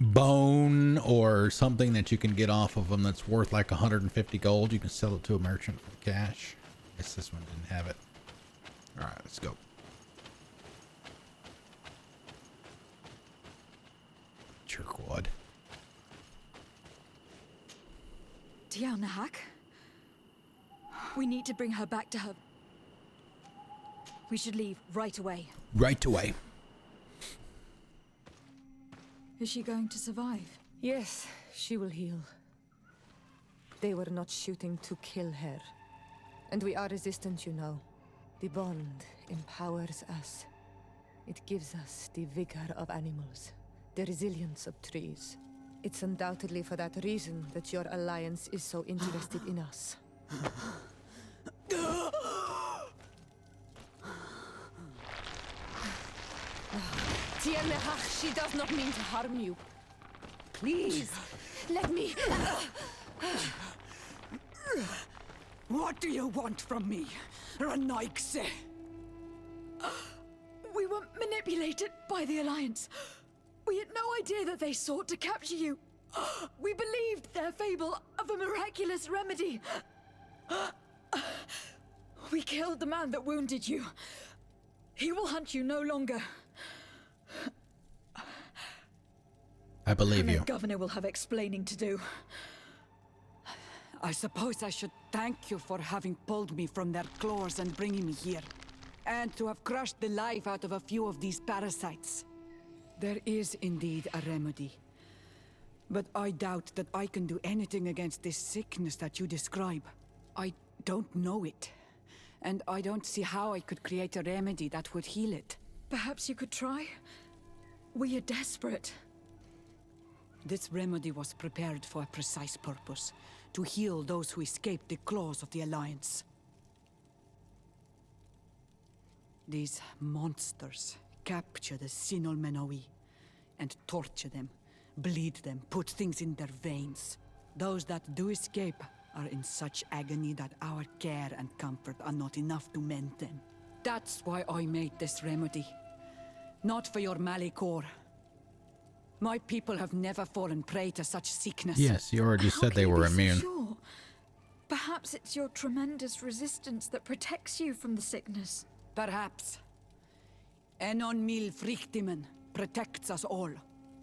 bone or something that you can get off of them that's worth like 150 gold. You can sell it to a merchant for cash. I guess this one didn't have it. All right, let's go. Jerkwad. Tierna Harh? We need to bring her back to her... We should leave right away. Right away. Is she going to survive? Yes, she will heal. They were not shooting to kill her. And we are resistant, you know. The bond empowers us. It gives us the vigor of animals, the resilience of trees. It's undoubtedly for that reason that your alliance is so interested in us. Tierna, she does not mean to harm you. Please, let me... What do you want from me, Ranaikse? We were manipulated by the Alliance. We had no idea that they sought to capture you. We believed their fable of a miraculous remedy. We killed the man that wounded you. He will hunt you no longer. I believe you. The governor will have explaining to do. I suppose I should thank you for having pulled me from their claws and bringing me here. And to have crushed the life out of a few of these parasites. There is indeed a remedy. But I doubt that I can do anything against this sickness that you describe. I don't know it. And I don't see how I could create a remedy that would heal it. Perhaps you could try? We are desperate. This remedy was prepared for a precise purpose. To heal those who escaped the claws of the Alliance. These monsters capture the Sinol Menoi and torture them, bleed them, put things in their veins. Those that do escape are in such agony that our care and comfort are not enough to mend them. That's why I made this remedy. Not for your Malichor. My people have never fallen prey to such sickness. Yes, you already said they were immune. Sure? Perhaps it's your tremendous resistance that protects you from the sickness. Perhaps. Enon mil frictimen protects us all.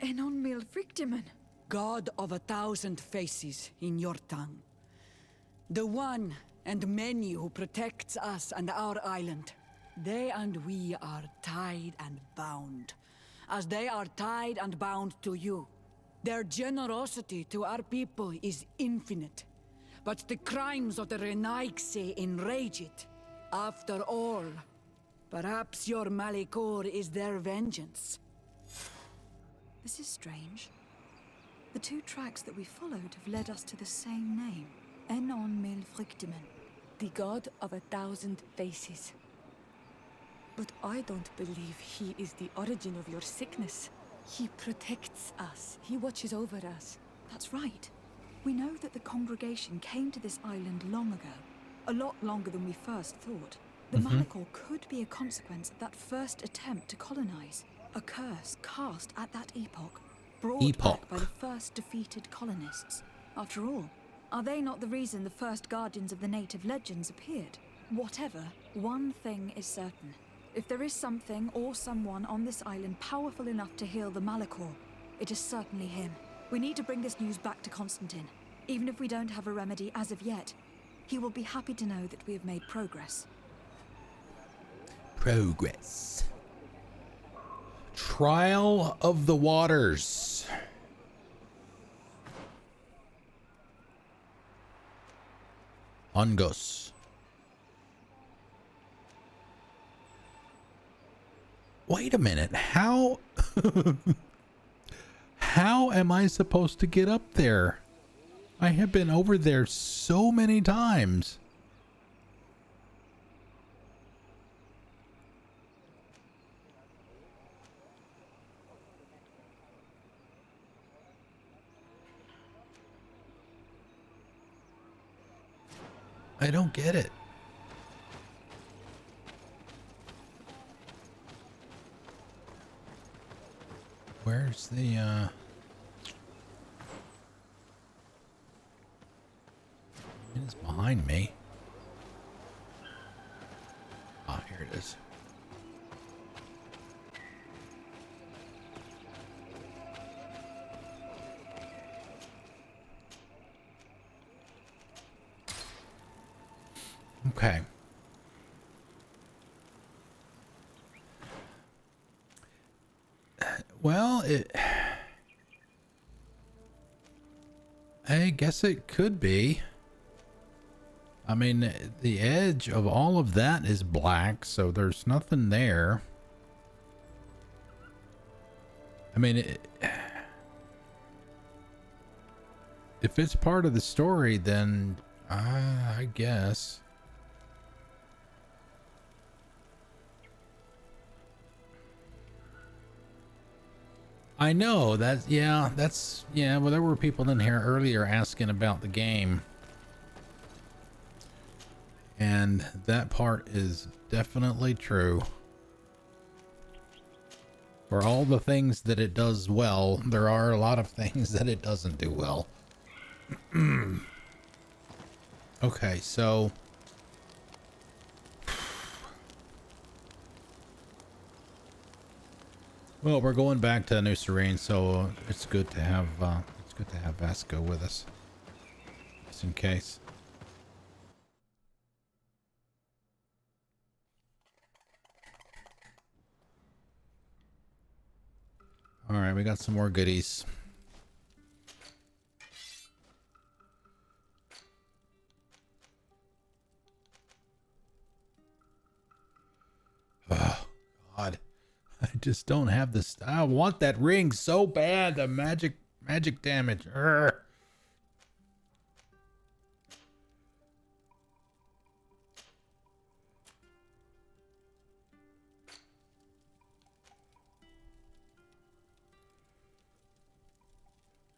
Enon mil frictimen? God of 1,000 faces in your tongue. The one and many who protects us and our island. They and we are tied and bound. As they are tied and bound to you. Their generosity to our people is infinite. But the crimes of the Renaigse enrage it. After all, perhaps your Malichor is their vengeance. This is strange. The two tracks that we followed have led us to the same name. Enon mil frictimen. The god of 1,000 faces. But I don't believe he is the origin of your sickness. He protects us. He watches over us. That's right. We know that the congregation came to this island long ago. A lot longer than we first thought. The Malichor could be a consequence of that first attempt to colonize. A curse cast at that epoch. Brought back by the first defeated colonists. After all, are they not the reason the first guardians of the native legends appeared? Whatever, one thing is certain. If there is something or someone on this island powerful enough to heal the Malichor, it is certainly him. We need to bring this news back to Constantine. Even if we don't have a remedy as of yet, he will be happy to know that we have made progress. Progress. Trial of the Waters. Ungos. Wait a minute. How how am I supposed to get up there? I have been over there so many times. I don't get it. Where's the it's behind me. Ah, here it is. Okay. Well, I guess it could be. I mean, the edge of all of that is black, so there's nothing there. I mean, If it's part of the story, then I guess. I know that, yeah, that's, yeah, well, there were people in here earlier asking about the game. And that part is definitely true. For all the things that it does well, there are a lot of things that it doesn't do well. Okay, so well, we're going back to New Serene, so it's good to have Vasco with us, just in case. All right, we got some more goodies. Oh God, I just don't have this. I want that ring so bad. The magic damage. Urgh.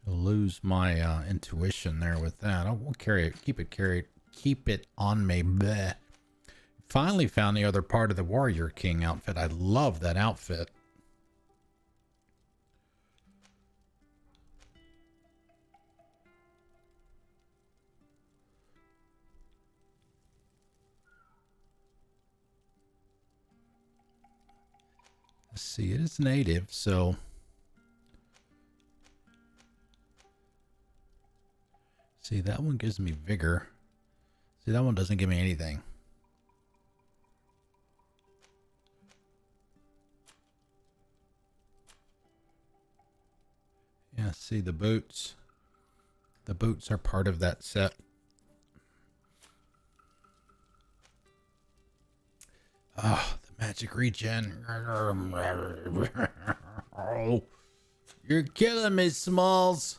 I'll lose my intuition there with that. I won't carry it. Keep it on me. Bleh. Finally found the other part of the Warrior King outfit. I love that outfit. Let's see, it is native, so see, that one gives me vigor. See, that one doesn't give me anything. Yeah, see the boots. The boots are part of that set. Ah, the magic regen. Oh, you're killing me, Smalls.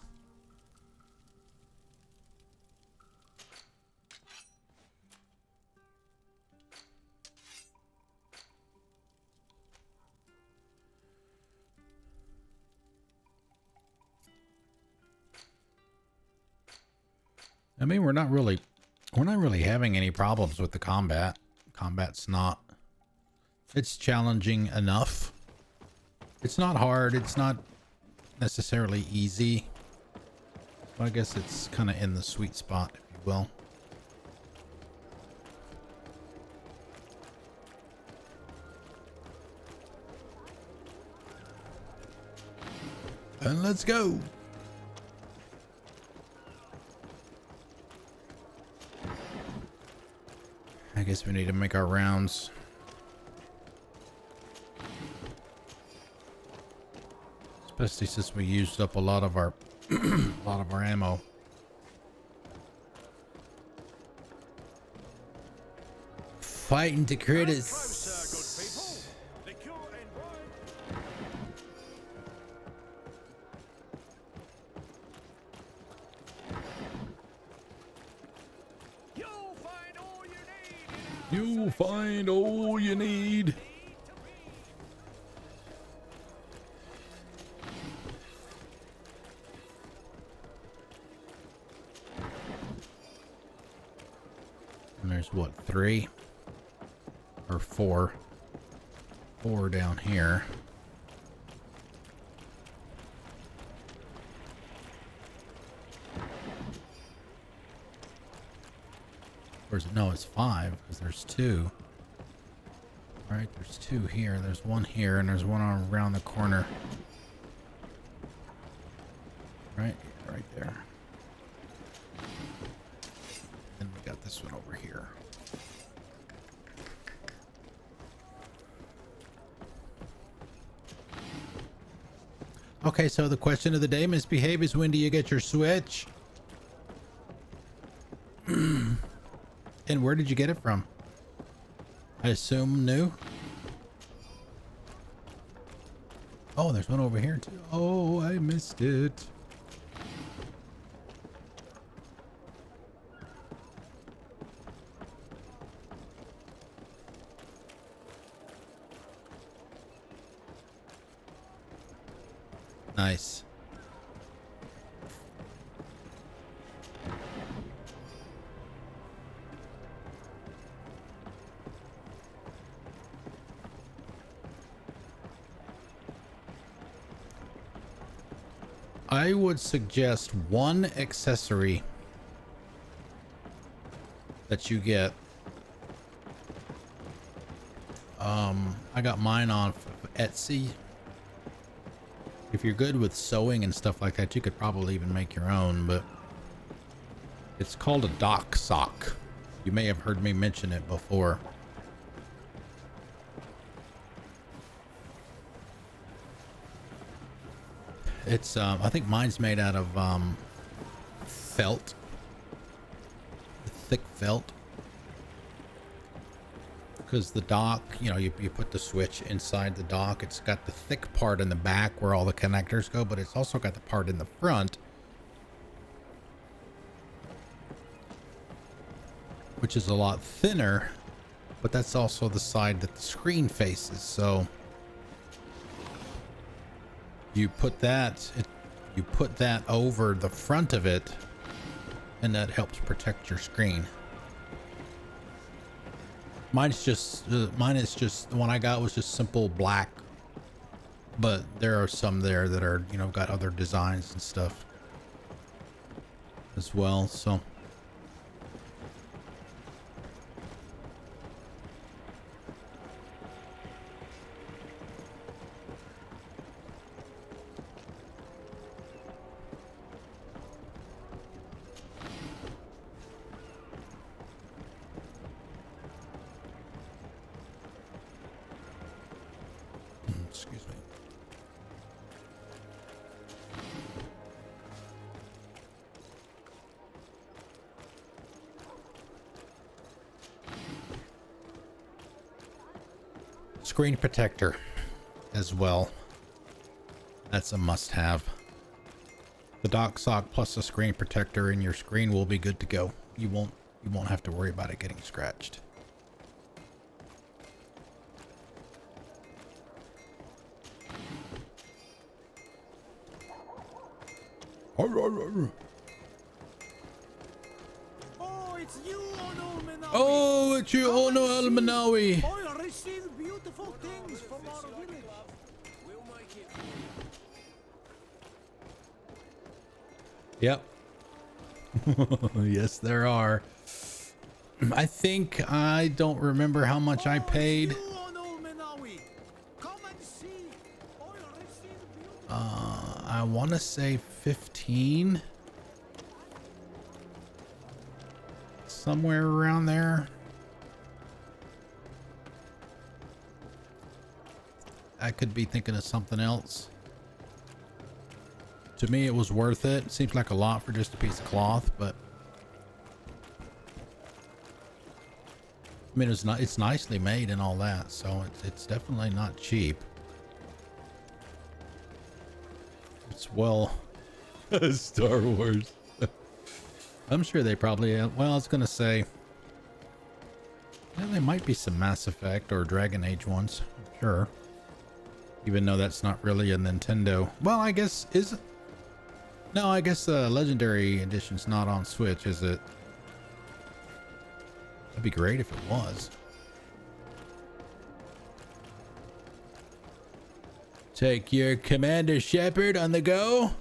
I mean, we're not really having any problems with the combat. Combat's not, it's challenging enough. It's not hard. It's not necessarily easy. But I guess it's kind of in the sweet spot, if you will. And let's go. I guess we need to make our rounds. Especially since we used up a lot of our ammo. Fighting to critters. You'll find all you need. And there's what, 3 or 4? 4 down here. Or is it? No, it's 5 because there's 2. All right, there's 2 here. There's 1 here, and there's 1 around the corner. Right there. And we got this one over here. Okay, so the question of the day, Misbehave, is when do you get your Switch? And where did you get it from? I assume new? Oh, there's one over here too. Oh, I missed it. Nice. I would suggest one accessory that you get. I got mine on Etsy. If you're good with sewing and stuff like that, you could probably even make your own, but it's called a dock sock. You may have heard me mention it before. It's I think mine's made out of felt, thick felt, because the dock, you know, you put the switch inside the dock. It's got the thick part in the back where all the connectors go, but it's also got the part in the front, which is a lot thinner, but that's also the side that the screen faces. So you put that over the front of it, and that helps protect your screen. Mine is just the one I got was just simple black, but there are some there that are, you know, got other designs and stuff as well. So excuse me. Screen protector as well. That's a must-have. The dock sock plus a screen protector, and your screen will be good to go. You won't have to worry about it getting scratched. Oh, it's you, Ono Menawi. Oh, it's you, Ono El Menawi. I received beautiful things from our village. We'll make it. Yep. Yes, there are. I think I don't remember how much I paid. I want to say 15. Somewhere around there. I could be thinking of something else. To me, it was worth it. It seems like a lot for just a piece of cloth, but I mean, it's nicely made and all that, so it's definitely not cheap. It's well, Star Wars. I'm sure they probably, well, I was gonna say, yeah, there might be some Mass Effect or Dragon Age ones, I'm sure. Even though that's not really a Nintendo. Well, I guess, is it? No, I guess the Legendary Edition's not on Switch, is it? That'd be great if it was. Take your Commander Shepard on the go.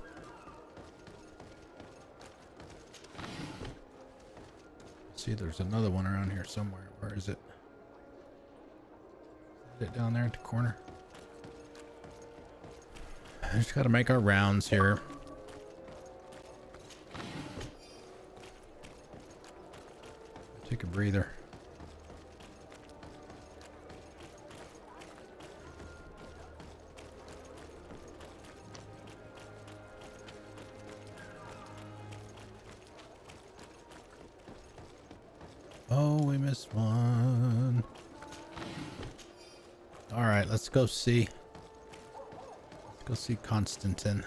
See, there's another one around here somewhere. Where is it? Is it down there at the corner? I just gotta make our rounds here. Take a breather. Oh, we missed one. All right, let's go see. Let's go see Constantine.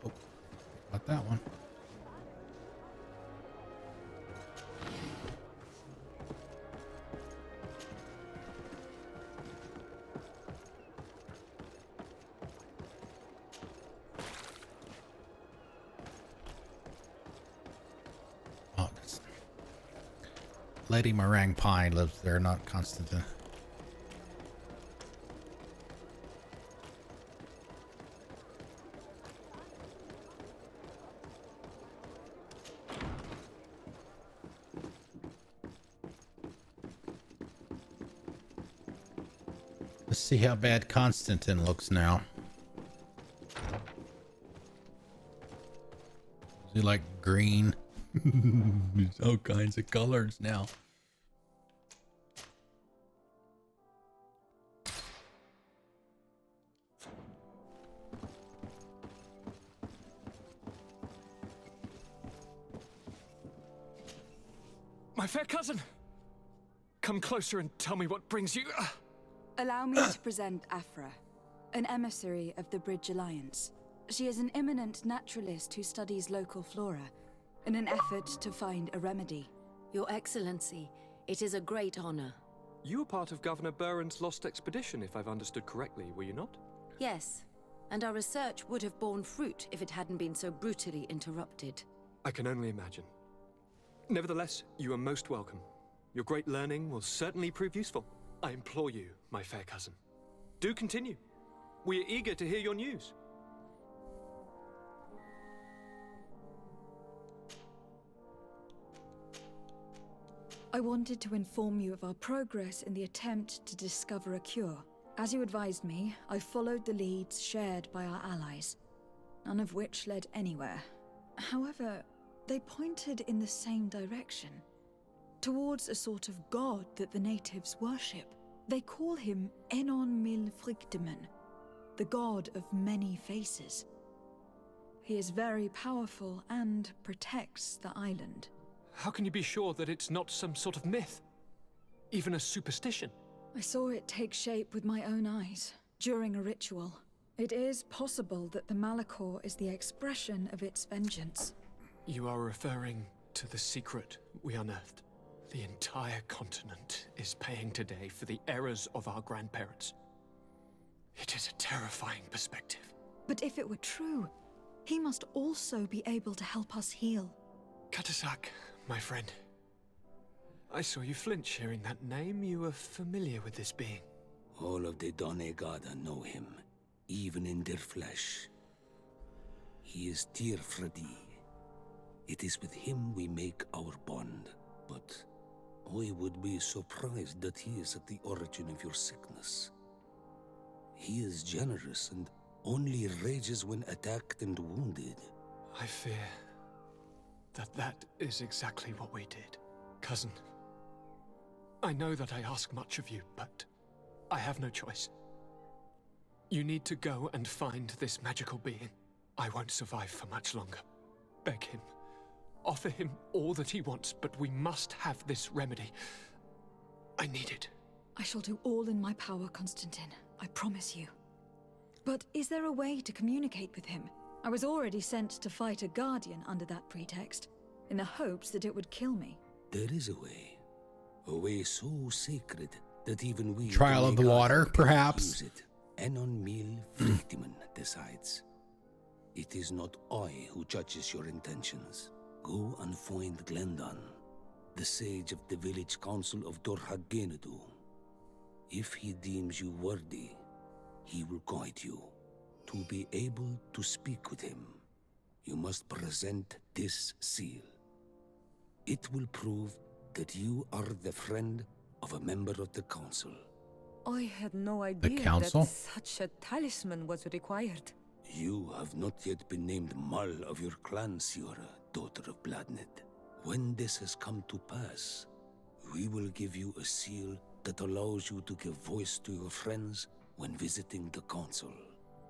Oh, got that one. Lady Meringue Pie lives there, not Constantine. Let's see how bad Constantine looks now. Is he like green? There's all kinds of colors now. My fair cousin! Come closer and tell me what brings you... Allow me to present Afra, an emissary of the Bridge Alliance. She is an eminent naturalist who studies local flora in an effort to find a remedy. Your Excellency, it is a great honor. You were part of Governor Buren's lost expedition, if I've understood correctly, were you not? Yes, and our research would have borne fruit if it hadn't been so brutally interrupted. I can only imagine. Nevertheless, you are most welcome. Your great learning will certainly prove useful. I implore you, my fair cousin. Do continue. We are eager to hear your news. I wanted to inform you of our progress in the attempt to discover a cure. As you advised me, I followed the leads shared by our allies, none of which led anywhere. However, they pointed in the same direction, towards a sort of god that the natives worship. They call him Enon Mil Frictimen, the god of many faces. He is very powerful and protects the island. How can you be sure that it's not some sort of myth? Even a superstition? I saw it take shape with my own eyes, during a ritual. It is possible that the Malichor is the expression of its vengeance. You are referring to the secret we unearthed. The entire continent is paying today for the errors of our grandparents. It is a terrifying perspective. But if it were true, he must also be able to help us heal. Cadachtas, my friend. I saw you flinch hearing that name. You were familiar with this being. All of the Donegada know him, even in their flesh. He is Tierna. It is with him we make our bond, but I would be surprised that he is at the origin of your sickness. He is generous and only rages when attacked and wounded. I fear that is exactly what we did. Cousin, I know that I ask much of you, but I have no choice. You need to go and find this magical being. I won't survive for much longer. Beg him. Offer him all that he wants, but we must have this remedy. I need it. I shall do all in my power, Constantine. I promise you. But is there a way to communicate with him? I was already sent to fight a guardian under that pretext, in the hopes that it would kill me. There is a way so sacred that even we... Trial of the water, perhaps? Use it. Enon Mil Frictimen decides. It is not I who judges your intentions. Go and find Glendan, the sage of the village council of Dorhagenedu. If he deems you worthy, he will guide you. To be able to speak with him, you must present this seal. It will prove that you are the friend of a member of the council. I had no idea that such a talisman was required. You have not yet been named Mal of your clan, Siora, daughter of Bladnet. When this has come to pass, we will give you a seal that allows you to give voice to your friends when visiting the council.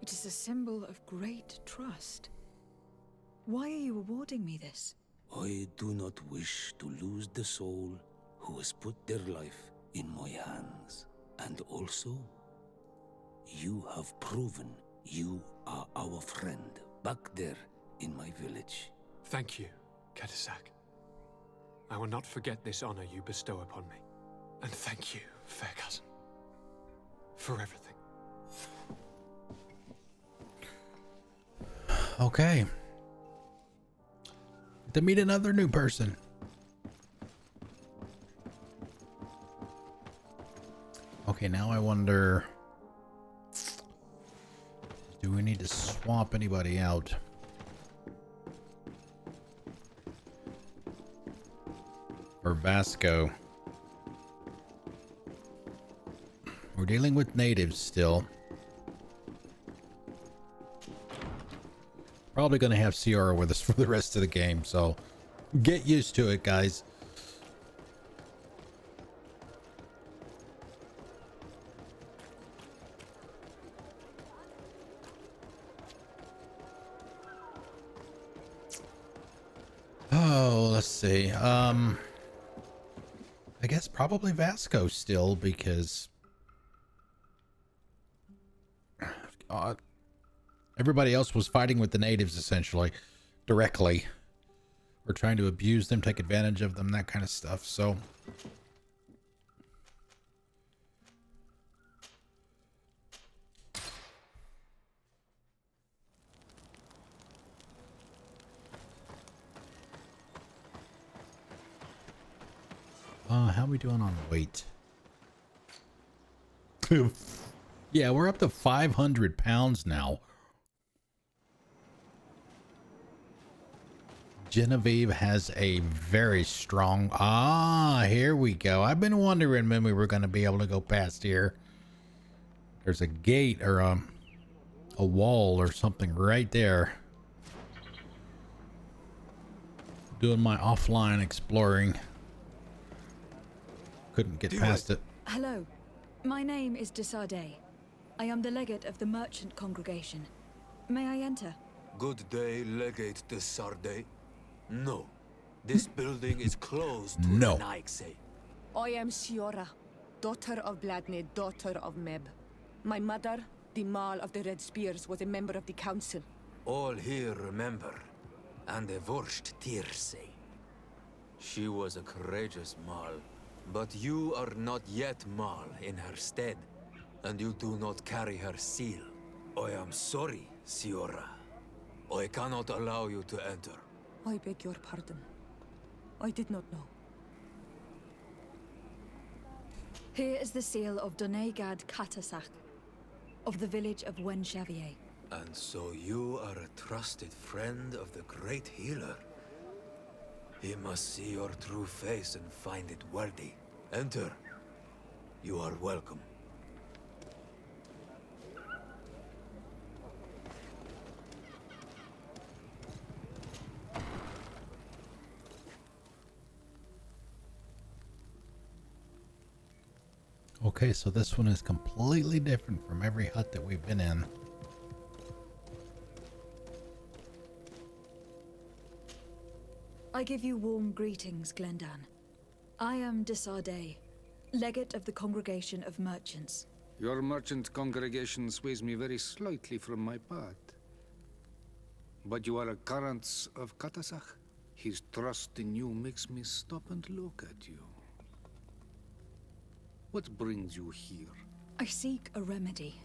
It is a symbol of great trust. Why are you awarding me this? I do not wish to lose the soul who has put their life in my hands. And also, you have proven you are our friend back there in my village. Thank you, Cadachtas. I will not forget this honor you bestow upon me. And thank you, fair cousin, for everything. Okay. To meet another new person. Okay, now I wonder, do we need to swap anybody out? Or Vasco? We're dealing with natives still. Probably going to have Siora with us for the rest of the game, so get used to it, guys. Oh, let's see. I guess probably Vasco still, because everybody else was fighting with the natives essentially directly. We're trying to abuse them, take advantage of them, that kind of stuff. So how are we doing on weight? Yeah, we're up to 500 pounds now. Genevieve has a very strong... here we go. I've been wondering when we were going to be able to go past here. There's a gate or a wall or something right there. Doing my offline exploring. Couldn't get past it. Hello. My name is Desardet. I am the legate of the merchant congregation. May I enter? Good day, Legate Desardet. No. This building is closed to No. an Ixay. I am Siora, daughter of Bladne, daughter of Meb. My mother, the Mal of the Red Spears, was a member of the council. All here remember, and a Vorsht Tirse. She was a courageous Mal, but you are not yet Mal in her stead, and you do not carry her seal. I am sorry, Siora. I cannot allow you to enter. I beg your pardon. I did not know. Here is the seal of Donegad Cadachtas, of the village of Wenxavier. And so you are a trusted friend of the great healer. He must see your true face and find it worthy. Enter. You are welcome. Okay, so this one is completely different from every hut that we've been in. I give you warm greetings, Glendan. I am Desardet, legate of the congregation of merchants. Your merchant congregation sways me very slightly from my path. But you are a current of Cadachtas. His trust in you makes me stop and look at you. What brings you here? I seek a remedy.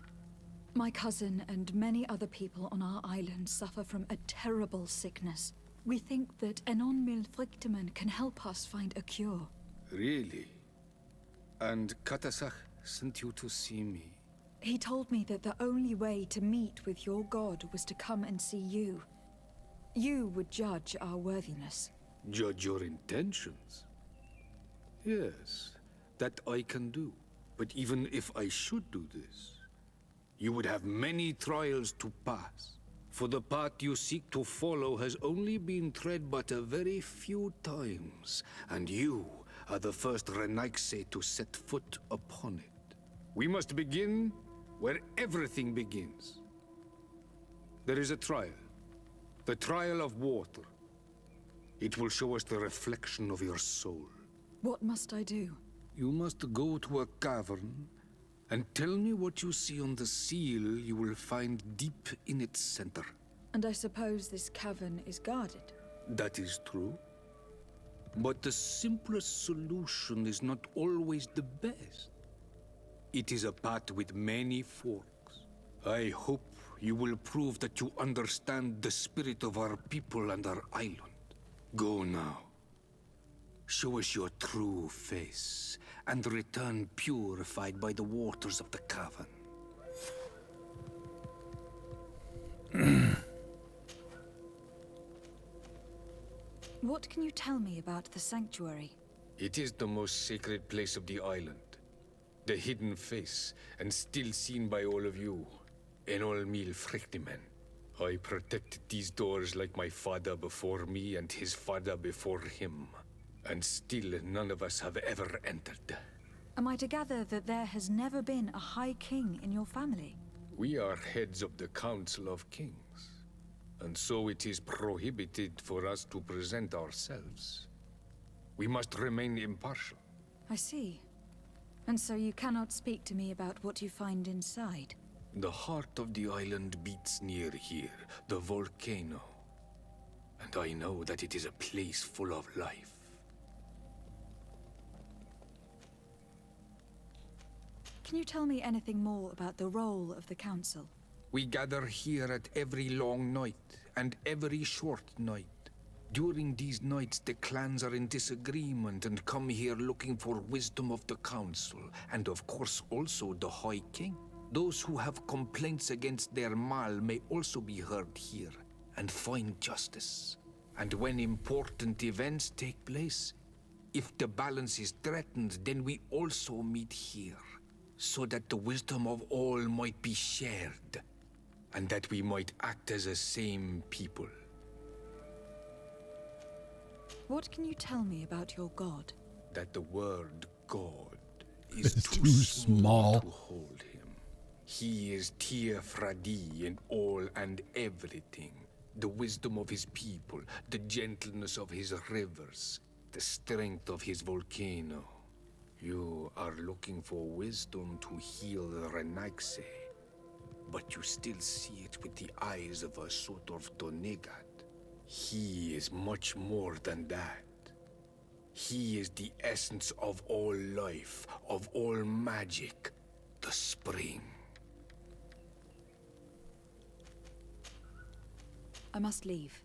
My cousin and many other people on our island suffer from a terrible sickness. We think that Enon Milfrichteman can help us find a cure. Really? And Cadachtas sent you to see me? He told me that the only way to meet with your god was to come and see you. You would judge our worthiness. Judge your intentions? Yes, that I can do. But even if I should do this, you would have many trials to pass. For the path you seek to follow has only been tread but a very few times, and you are the first Renaigse to set foot upon it. We must begin where everything begins. There is a trial. The trial of water. It will show us the reflection of your soul. What must I do? You must go to a cavern and tell me what you see on the seal you will find deep in its center. And I suppose this cavern is guarded? That is true. But the simplest solution is not always the best. It is a path with many forks. I hope you will prove that you understand the spirit of our people and our island. Go now. Show us your true face, and return purified by the waters of the cavern. What can you tell me about the sanctuary? It is the most sacred place of the island. The hidden face, and still seen by all of you. Enol mil frictimen. I protected these doors like my father before me and his father before him. And still none of us have ever entered. Am I to gather that there has never been a High King in your family? We are heads of the Council of Kings. And so it is prohibited for us to present ourselves. We must remain impartial. I see. And so you cannot speak to me about what you find inside? The heart of the island beats near here, the volcano. And I know that it is a place full of life. Can you tell me anything more about the role of the Council? We gather here at every long night and every short night. During these nights, the clans are in disagreement and come here looking for wisdom of the Council, and of course also the High King. Those who have complaints against their Mal may also be heard here and find justice. And when important events take place, if the balance is threatened, then we also meet here, so that the wisdom of all might be shared, and that we might act as a same people. What can you tell me about your god? That the word God is too small to hold him. He is Tierfradi in all and everything. The wisdom of his people, the gentleness of his rivers, the strength of his volcano. You are looking for wisdom to heal the Renaigse, but you still see it with the eyes of a sort of Donegat. He is much more than that. He is the essence of all life, of all magic, the spring. I must leave.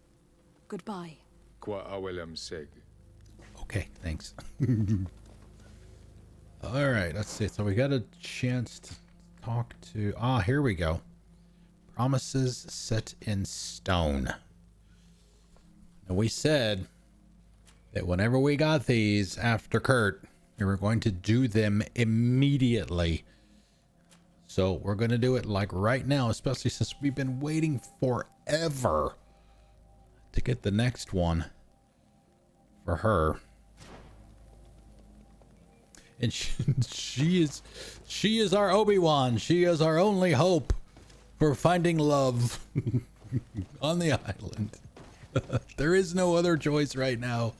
Goodbye. Qua awelam seg. Okay, thanks. All right, let's see. So we got a chance to talk to... here we go. Promises set in stone. And we said that whenever we got these after Kurt, we were going to do them immediately. So we're going to do it like right now, especially since we've been waiting forever to get the next one for her. And she is our Obi-Wan. She is our only hope for finding love on the island. There is no other choice right now.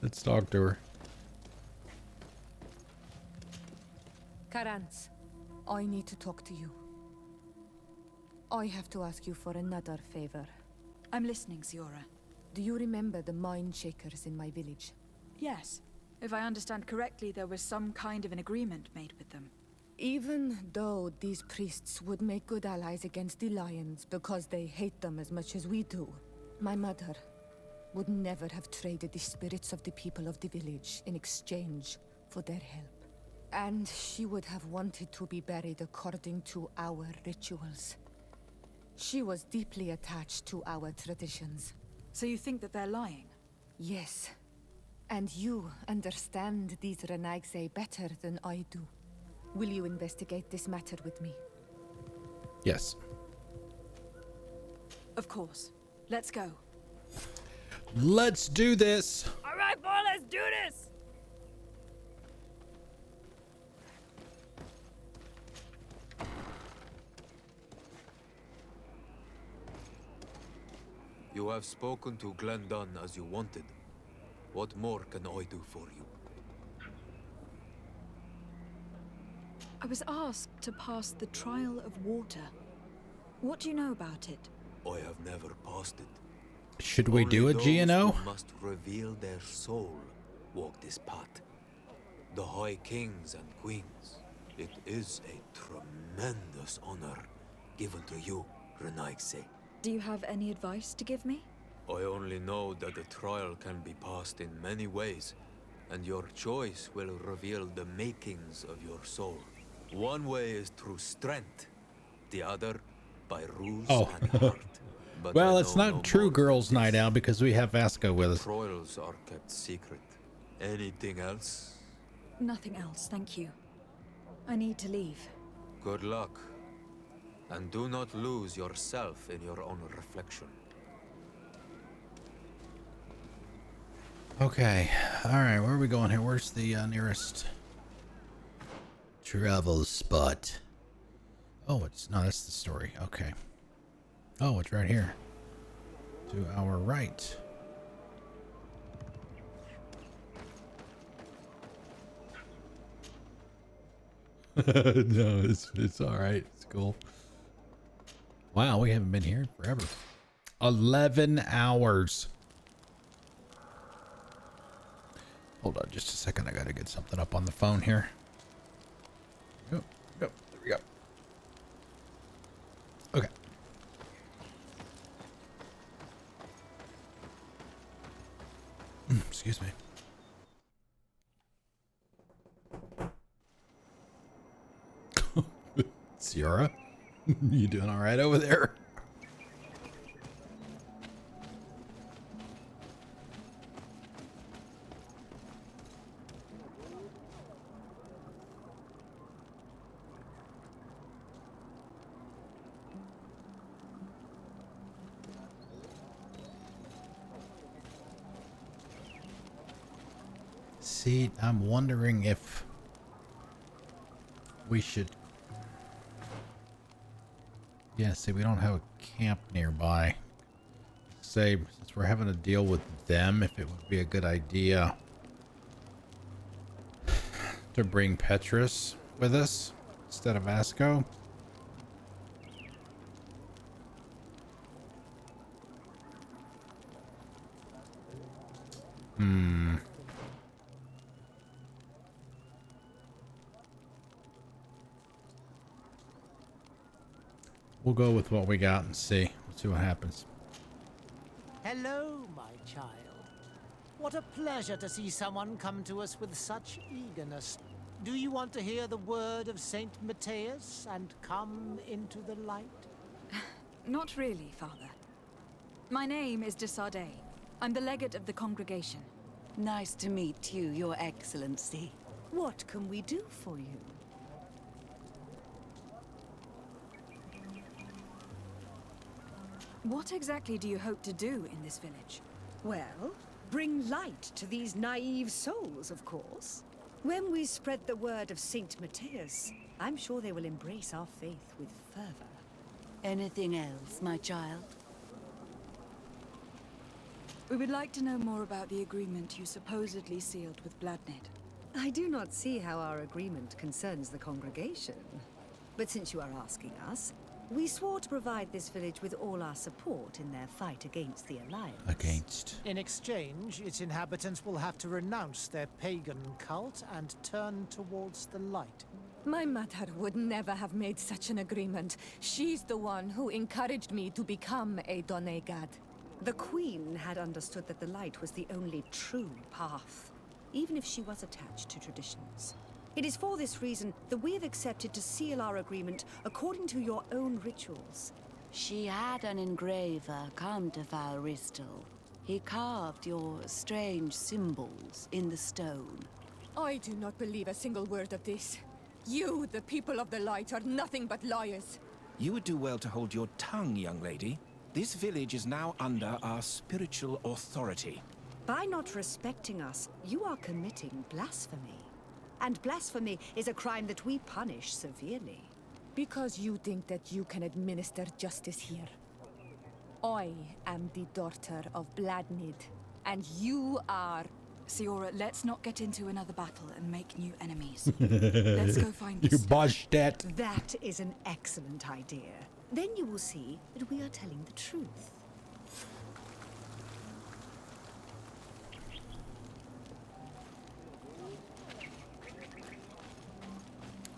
Let's talk to her. Karans, I need to talk to you. I have to ask you for another favor. I'm listening, Siora. Do you remember the mine shakers in my village? Yes. If I understand correctly, there was some kind of an agreement made with them. Even though these priests would make good allies against the Lions because they hate them as much as we do, my mother would never have traded the spirits of the people of the village in exchange for their help. And she would have wanted to be buried according to our rituals. She was deeply attached to our traditions. So you think that they're lying? Yes. And you understand these Renaigse better than I do. Will you investigate this matter with me? Yes. Of course. Let's go. Let's do this. All right, boy, let's do this! You have spoken to Glendon as you wanted. What more can I do for you? I was asked to pass the trial of water. What do you know about it? I have never passed it. Should we do a Only GNO? those who must reveal their soul walk this path. The High Kings and Queens. It is a tremendous honor given to you, Renaigse. Do you have any advice to give me? I only know that the trial can be passed in many ways, and your choice will reveal the makings of your soul. One way is through strength, the other by ruse and heart. But well, I it's know not no true more girls' than night this. out because we have Vasco with us. Trials are kept secret. Anything else? Nothing else, thank you. I need to leave. Good luck. And do not lose yourself in your own reflection. Okay, all right, where are we going here? Where's the nearest travel spot? Oh, it's no, that's the story. Okay. Oh, it's right here. To our right. No, it's all right. It's cool. Wow, we haven't been here forever. 11 hours. Hold on just a second. I gotta get something up on the phone here. Yep, there we go. Okay. Excuse me. Siora, you doing all right over there? See, I'm wondering if we should... Yeah, see, we don't have a camp nearby. Say, since we're having to deal with them, if it would be a good idea to bring Petrus with us instead of Vasco. We'll go with what we got and see. We'll see what happens. Hello, my child. What a pleasure to see someone come to us with such eagerness. Do you want to hear the word of Saint Matthias and come into the light? Not really, Father. My name is de Sardet. I'm the legate of the congregation. Nice to meet you, Your Excellency. What can we do for you? What exactly do you hope to do in this village? Well, bring light to these naive souls, of course. When we spread the word of Saint Matthias, I'm sure they will embrace our faith with fervor. Anything else, my child? We would like to know more about the agreement you supposedly sealed with Bladnid. I do not see how our agreement concerns the congregation. But since you are asking us, we swore to provide this village with all our support in their fight against the Alliance. In exchange, its inhabitants will have to renounce their pagan cult and turn towards the light. My mother would never have made such an agreement. She's the one who encouraged me to become a Donegad. The Queen had understood that the light was the only true path, even if she was attached to traditions. It is for this reason that we have accepted to seal our agreement according to your own rituals. She had an engraver come to Valristel. He carved your strange symbols in the stone. I do not believe a single word of this. You, the people of the light, are nothing but liars. You would do well to hold your tongue, young lady. This village is now under our spiritual authority. By not respecting us, you are committing blasphemy. And blasphemy is a crime that we punish severely. Because you think that you can administer justice here. I am the daughter of Bladnid, and you are... Siora, let's not get into another battle and make new enemies. Let's go find You botched that. That is an excellent idea. Then you will see that we are telling the truth.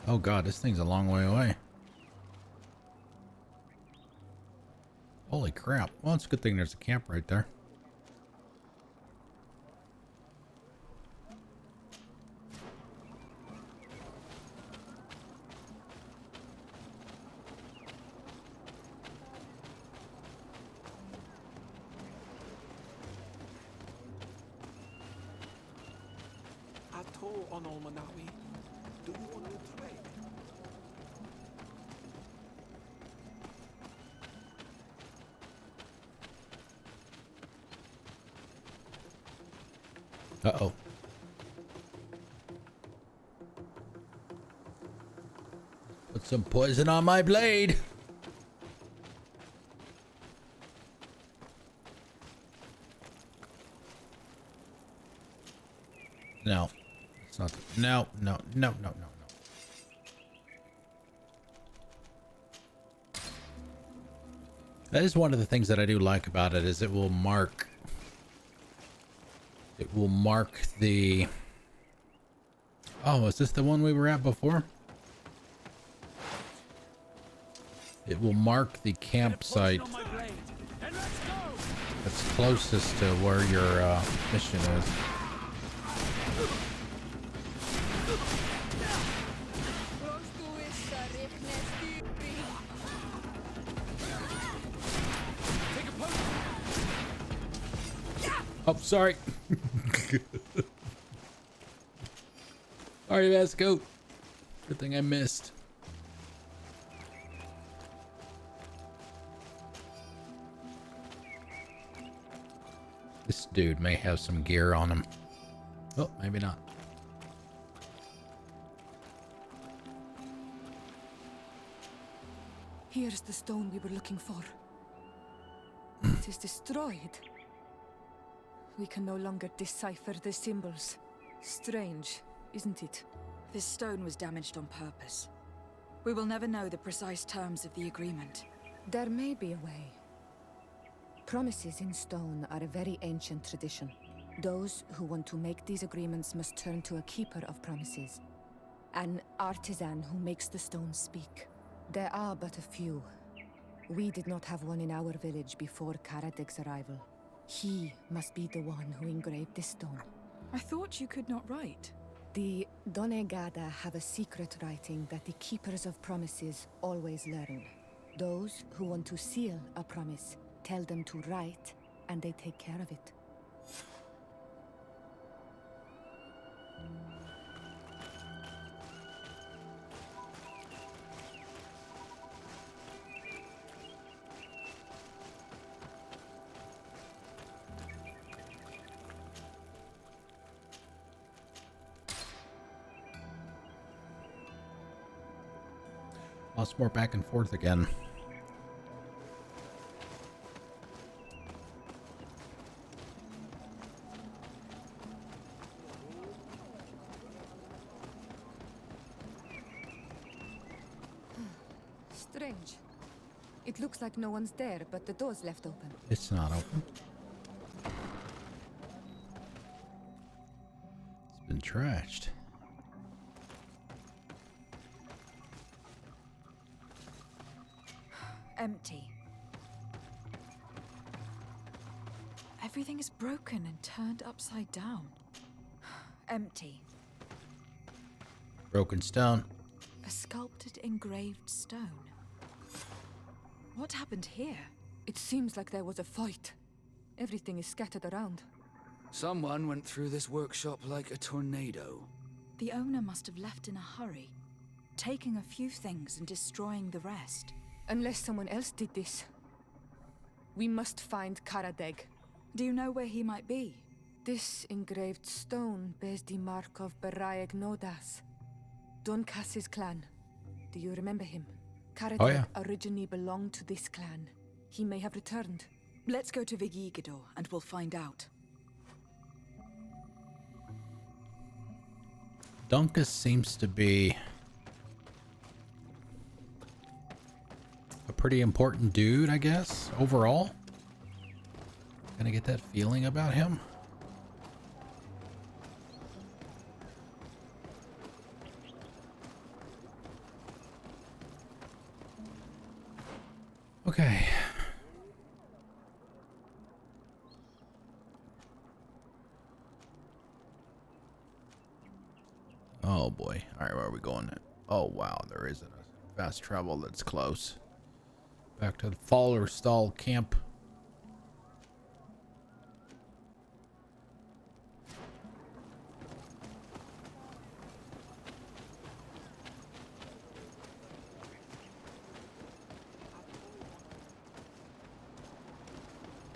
Oh god, this thing's a long way away. Holy crap. Well, it's a good thing there's a camp right there. call on Almanawi. Do you want to trade? Uh-oh. Put some poison on my blade. No. It's not. No, no, no, no, no, no. That is one of the things that I do like about it, is it will mark the... Oh, is this the one we were at before? It will mark the campsite that's closest to where your mission is. Oh, sorry. Sorry, Vasco. Good thing I missed. This dude may have some gear on him. Oh, maybe not. Here's the stone we were looking for. It is destroyed. We can no longer decipher the symbols. Strange, isn't it? This stone was damaged on purpose. We will never know the precise terms of the agreement. There may be a way. Promises in stone are a very ancient tradition. Those who want to make these agreements must turn to a keeper of promises. An artisan who makes the stones speak. There are but a few. We did not have one in our village before Karadeg's arrival. He must be the one who engraved this stone. I thought you could not write. The Donegada have a secret writing that the keepers of promises always learn. Those who want to seal a promise tell them to write, and they take care of it. Lots more back and forth again. Strange. It looks like no one's there, but the door's left open. It's not open. It's been trashed. Empty. Everything is broken and turned upside down. Empty. Broken stone. A sculpted, engraved stone. What happened here? It seems like there was a fight. Everything is scattered around. Someone went through this workshop like a tornado. The owner must have left in a hurry, taking a few things and destroying the rest. Unless someone else did this. We must find Karadeg. Do you know where he might be? This engraved stone bears the mark of Baraeg Nodas, Donkas's clan. Do you remember him? Karadeg originally belonged to this clan. He may have returned. Let's go to Vigigado and we'll find out. Donkas seems to be a pretty important dude, I guess, overall. Gonna get that feeling about him. Okay. Oh boy. All right, where are we going? Oh wow, there isn't a fast travel that's close. Back to the Fallerstall camp.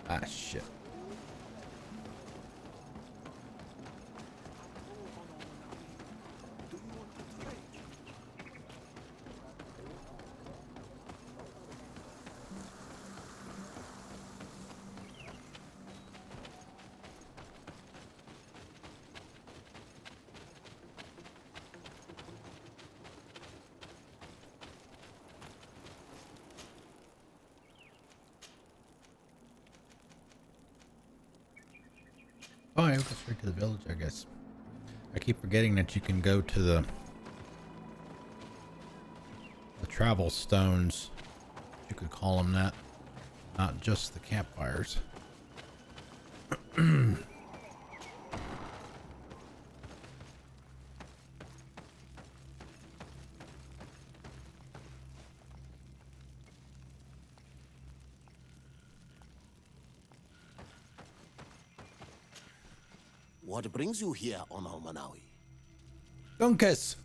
Ah, shit. Oh, I go straight to the village, I guess. I keep forgetting that you can go to the travel stones. You could call them that, not just the campfires. What brings you here on Almanawi? Dunkus!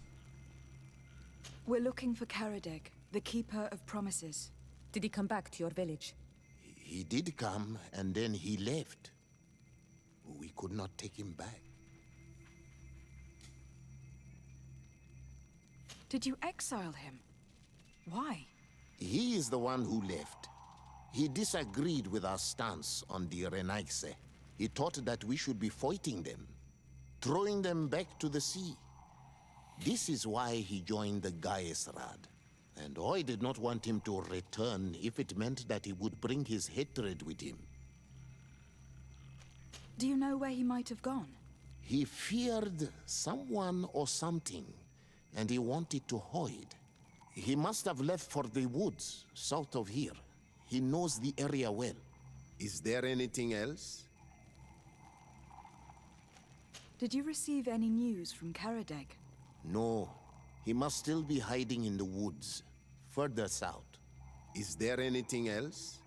We're looking for Karadeg, the Keeper of Promises. Did he come back to your village? He did come, and then he left. We could not take him back. Did you exile him? Why? He is the one who left. He disagreed with our stance on the Renaise. He thought that we should be fighting them, throwing them back to the sea. This is why he joined the Gaesrad. And I did not want him to return if it meant that he would bring his hatred with him. Do you know where he might have gone? He feared someone or something, and he wanted to hide. He must have left for the woods, south of here. He knows the area well. Is there anything else? Did you receive any news from Karadeg? No. He must still be hiding in the woods, further south. Is there anything else?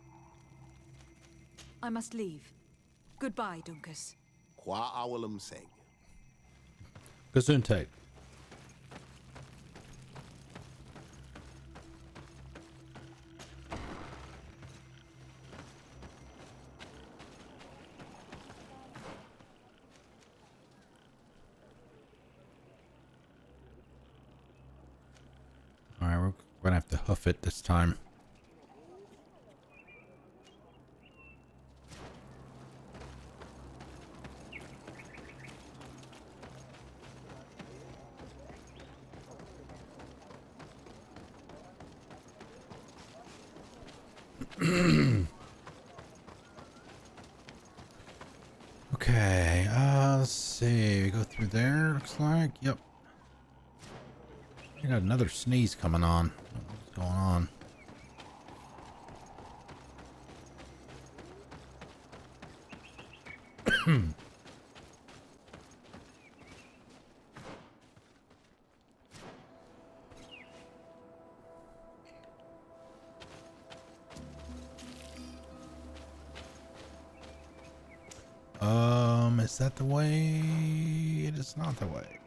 I must leave. Goodbye, Dunkus. Qua awalum seg. Gesundheit. Alright, we're gonna have to hoof it this time. Okay, let's see. We go through there, looks like. Yep. I got another sneeze coming on. What's going on? Is that the way? It is not the way.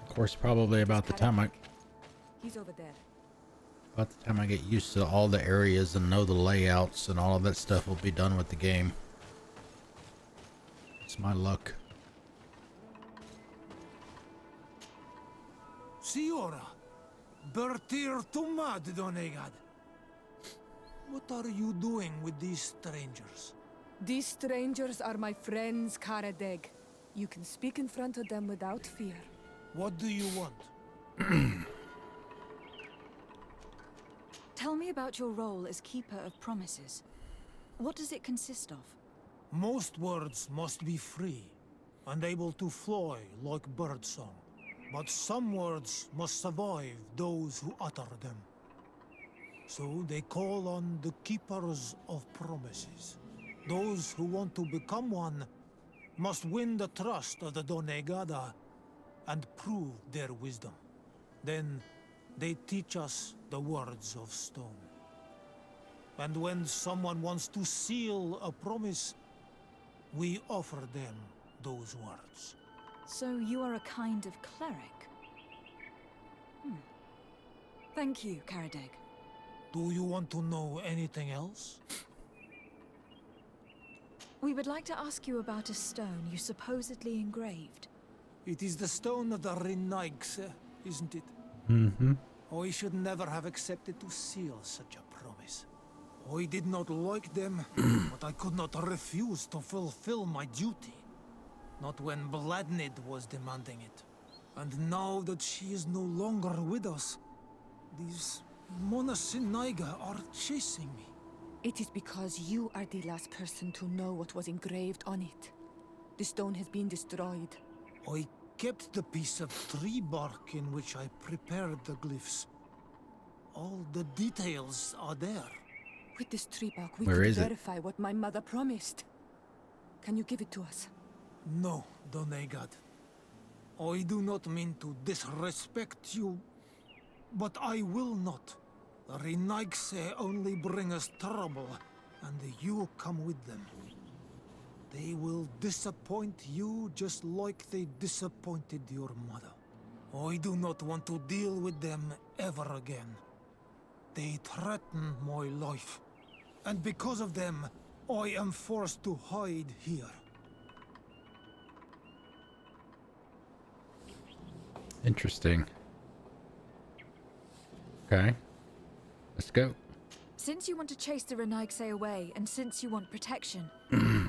Of course, probably about the time He's over there. About the time I get used to all the areas and know the layouts and all of that stuff will be done with the game. It's my luck. Siora, Bertir Tumad Donegad. What are you doing with these strangers? These strangers are my friends, Karadeg. You can speak in front of them without fear. What do you want? Tell me about your role as Keeper of Promises. What does it consist of? Most words must be free and able to fly like birdsong. But some words must survive those who utter them. So they call on the keepers of promises. Those who want to become one must win the trust of the Donegada and prove their wisdom. Then they teach us the words of stone. And when someone wants to seal a promise, we offer them those words. So you are a kind of cleric? Thank you, Caradeg. Do you want to know anything else? We would like to ask you about a stone you supposedly engraved. It is the stone of the Renaigse, isn't it? Mm-hmm. I should never have accepted to seal such a promise. I did not like them, but I could not refuse to fulfill my duty. Not when Bladnid was demanding it. And now that she is no longer with us, these Monasinaiga are chasing me. It is because you are the last person to know what was engraved on it. The stone has been destroyed. I kept the piece of tree bark in which I prepared the glyphs. All the details are there. With this tree bark, we Where could is it? verify what my mother promised. Can you give it to us? No, Donegad. I do not mean to disrespect you, but I will not. The Renaigse only bring us trouble, and you come with them. They will disappoint you just like they disappointed your mother. I do not want to deal with them ever again. They threaten my life, and because of them, I am forced to hide here. Interesting. Okay. Let's go. Since you want to chase the Renaigse away, and since you want protection,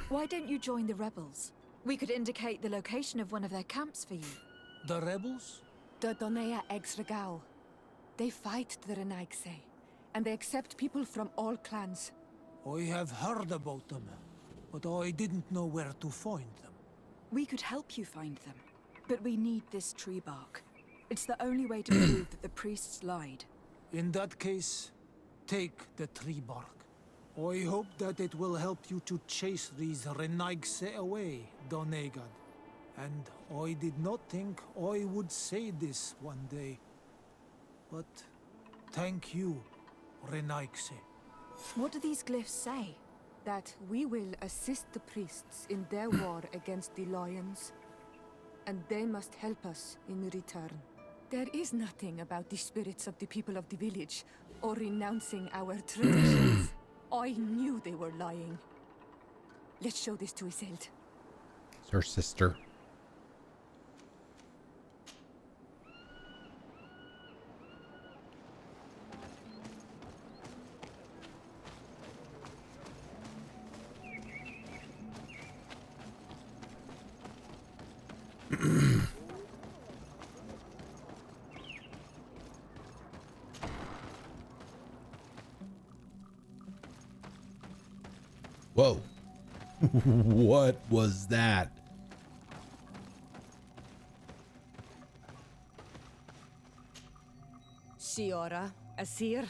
why don't you join the rebels? We could indicate the location of one of their camps for you. The rebels? The Donea Exregao. They fight the Renaigse, and they accept people from all clans. I have heard about them, but I didn't know where to find them. We could help you find them, but we need this tree bark. It's the only way to prove that the priests lied. In that case, take the tree bark. I hope that it will help you to chase these Renaigse away, Donegad. And I did not think I would say this one day. But thank you, Renaigse. What do these glyphs say? That we will assist the priests in their war against the lions, and they must help us in return. There is nothing about the spirits of the people of the village, or renouncing our traditions. I knew they were lying. Let's show this to Isolde. It's her sister. Whoa. What was that? Siora, Asir,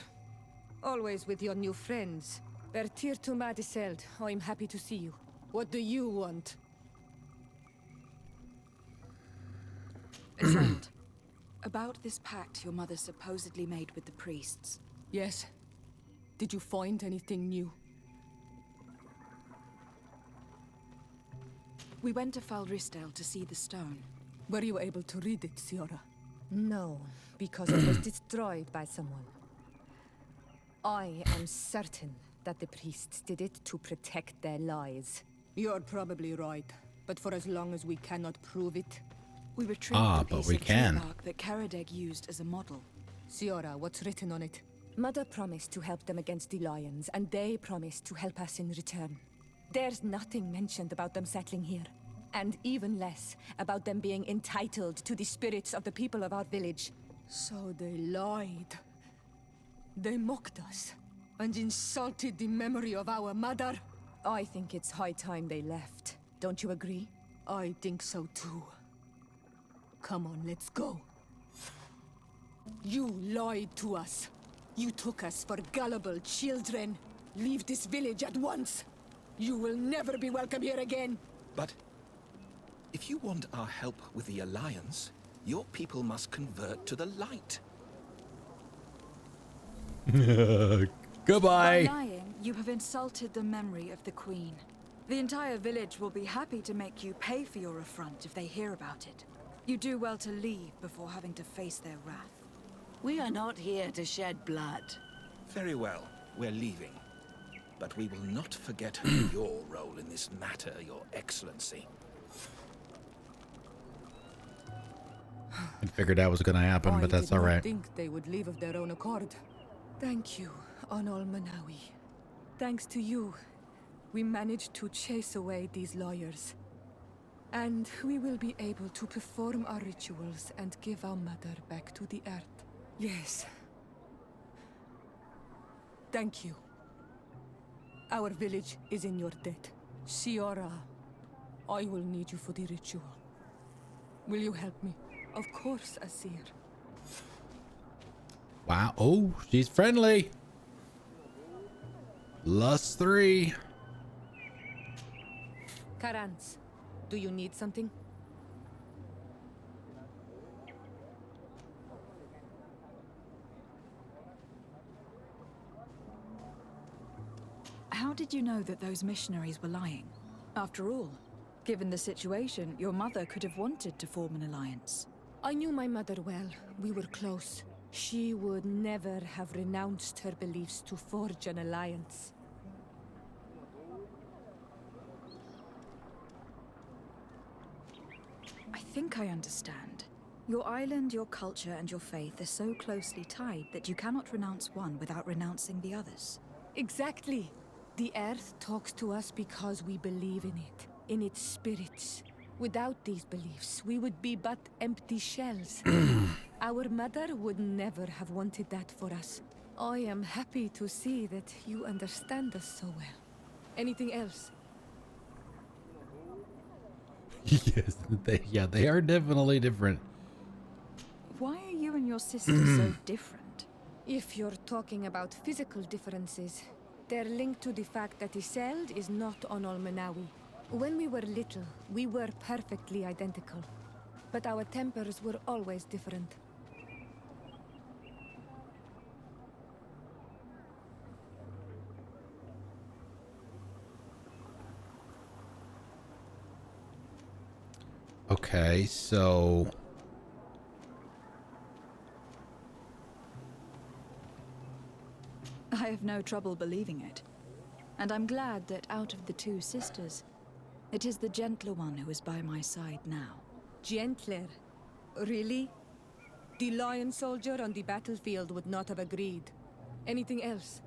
always with your new friends. Bertir to Madiseld, I'm happy to see you. What do you want? Isolde, about this pact your mother supposedly made with the priests. Yes. Did you find anything new? We went to Falristel to see the stone. Were you able to read it, Siora? No, because it was destroyed by someone. I am certain that the priests did it to protect their lies. You're probably right, but for as long as we cannot prove it... We retrieved the piece we of can. tree bark that Caradeg used as a model. Siora, what's written on it? Mother promised to help them against the lions, and they promised to help us in return. There's nothing mentioned about them settling here. And even less about them being entitled to the spirits of the people of our village. So they lied. They mocked us and insulted the memory of our mother. I think it's high time they left. Don't you agree? I think so too. Come on, let's go. You lied to us. You took us for gullible children. Leave this village at once. You will never be welcome here again. But if you want our help with the Alliance, your people must convert to the light. Goodbye. By lying, you have insulted the memory of the Queen. The entire village will be happy to make you pay for your affront if they hear about it. You do well to leave before having to face their wrath. We are not here to shed blood. Very well, we're leaving. But we will not forget your role in this matter, Your Excellency. I figured that was gonna happen, but that's all right. I think they would leave of their own accord. Thank you, Onol Manawi. Thanks to you, we managed to chase away these lawyers. And we will be able to perform our rituals and give our mother back to the earth. Yes. Thank you. Our village is in your debt. Siora, I will need you for the ritual. Will you help me? Of course, Asir. Wow. Oh, she's friendly. Lust 3. Karans, do you need something? How did you know that those missionaries were lying? After all, given the situation, your mother could have wanted to form an alliance. I knew my mother well. We were close. She would never have renounced her beliefs to forge an alliance. I think I understand. Your island, your culture, and your faith are so closely tied that you cannot renounce one without renouncing the others. Exactly. The earth talks to us because we believe in it, in its spirits. Without these beliefs, we would be but empty shells. Our mother would never have wanted that for us. I am happy to see that you understand us so well. Anything else? Yes, they are definitely different. Why are you and your sister so different? If you're talking about physical differences, they're linked to the fact that Iseld is not Onol Manawi. When we were little, we were perfectly identical. But our tempers were always different. Okay, so I have no trouble believing it. And I'm glad that out of the two sisters, it is the gentler one who is by my side now. Gentler? Really? The lion soldier on the battlefield would not have agreed. Anything else?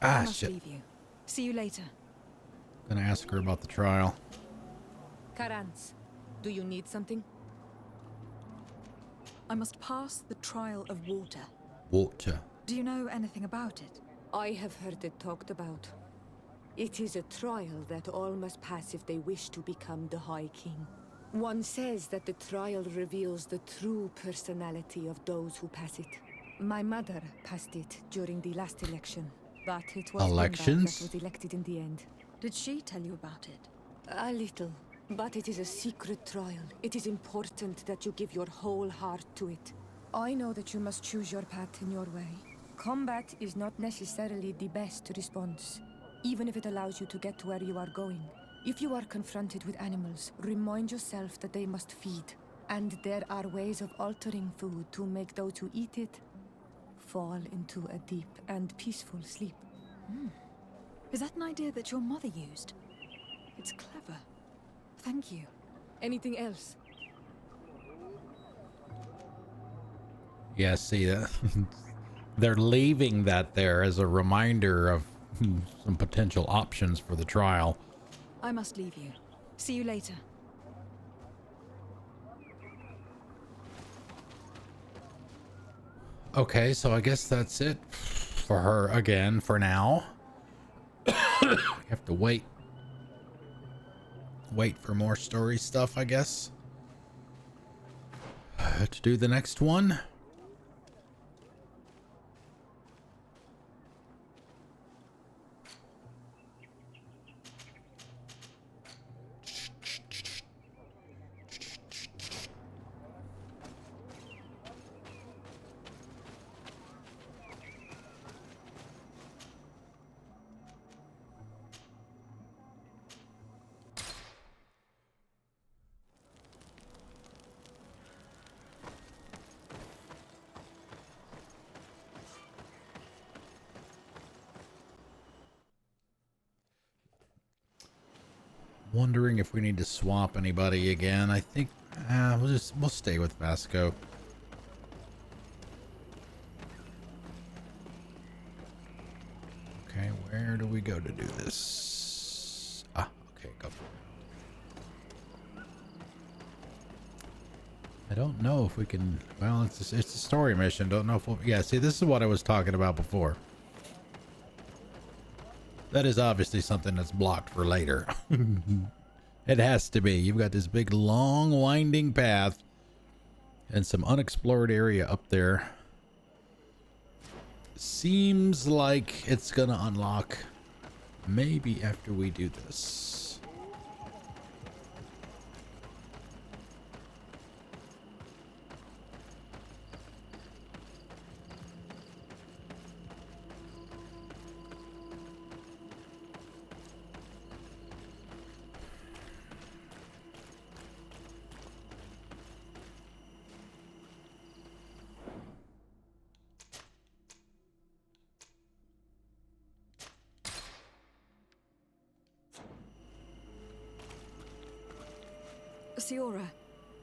I must shit. leave you. See you later. Gonna ask her about the trial. Karans, do you need something? I must pass the trial of water. Water. Do you know anything about it? I have heard it talked about. It is a trial that all must pass if they wish to become the High King. One says that the trial reveals the true personality of those who pass it. My mother passed it during the last election, but it was Elections? that was elected in the end. Did she tell you about it? A little, but it is a secret trial. It is important that you give your whole heart to it. I know that you must choose your path in your way. Combat is not necessarily the best response, even if it allows you to get to where you are going. If you are confronted with animals, remind yourself that they must feed, and there are ways of altering food to make those who eat it fall into a deep and peaceful sleep. Is that an idea that your mother used? It's clever. Thank you. Anything else? Yeah, see that. They're leaving that there as a reminder of some potential options for the trial. I must leave you. See you later. Okay, so I guess that's it for her again for now. I have to wait for more story stuff, I guess. To do the next one. Wondering if we need to swap anybody again. I think we'll stay with Vasco. Okay, where do we go to do this? Ah, okay, go for it. I don't know if we can. Well, it's a story mission. Don't know if we'll, yeah. See, this is what I was talking about before. That is obviously something that's blocked for later. It has to be. You've got this big, long, winding path and some unexplored area up there. Seems like it's gonna unlock maybe after we do this. Siora,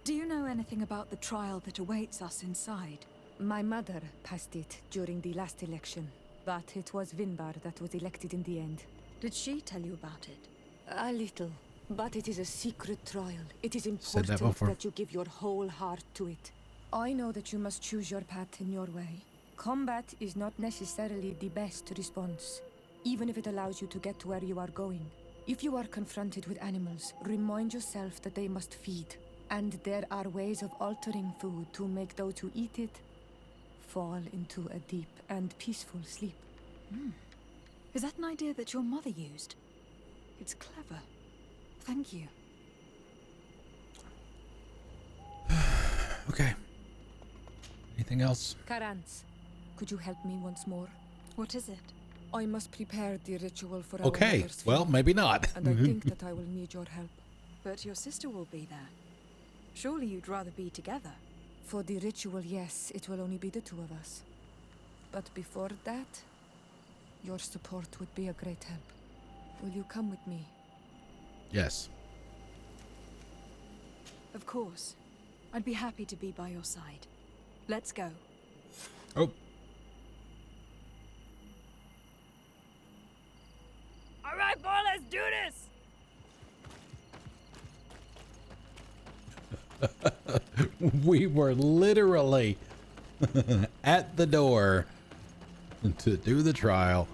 do you know anything about the trial that awaits us inside? My mother passed it during the last election, but it was Vinbar that was elected in the end. Did she tell you about it? A little, but it is a secret trial. It is Said that important before. that you give your whole heart to it. I know that you must choose your path in your way. Combat is not necessarily the best response, even if it allows you to get to where you are going. If you are confronted with animals, remind yourself that they must feed, and there are ways of altering food to make those who eat it fall into a deep and peaceful sleep. Is that an idea that your mother used? It's clever. Thank you. Okay. Anything else? Karans, could you help me once more? What is it? I must prepare the ritual for our Okay, mother's well, funeral, maybe not. and I think that I will need your help. But your sister will be there. Surely you'd rather be together. For the ritual, yes, it will only be the two of us. But before that, your support would be a great help. Will you come with me? Yes. Of course. I'd be happy to be by your side. Let's go. Oh. All right, boy, let's do this! We were literally at the door to do the trial.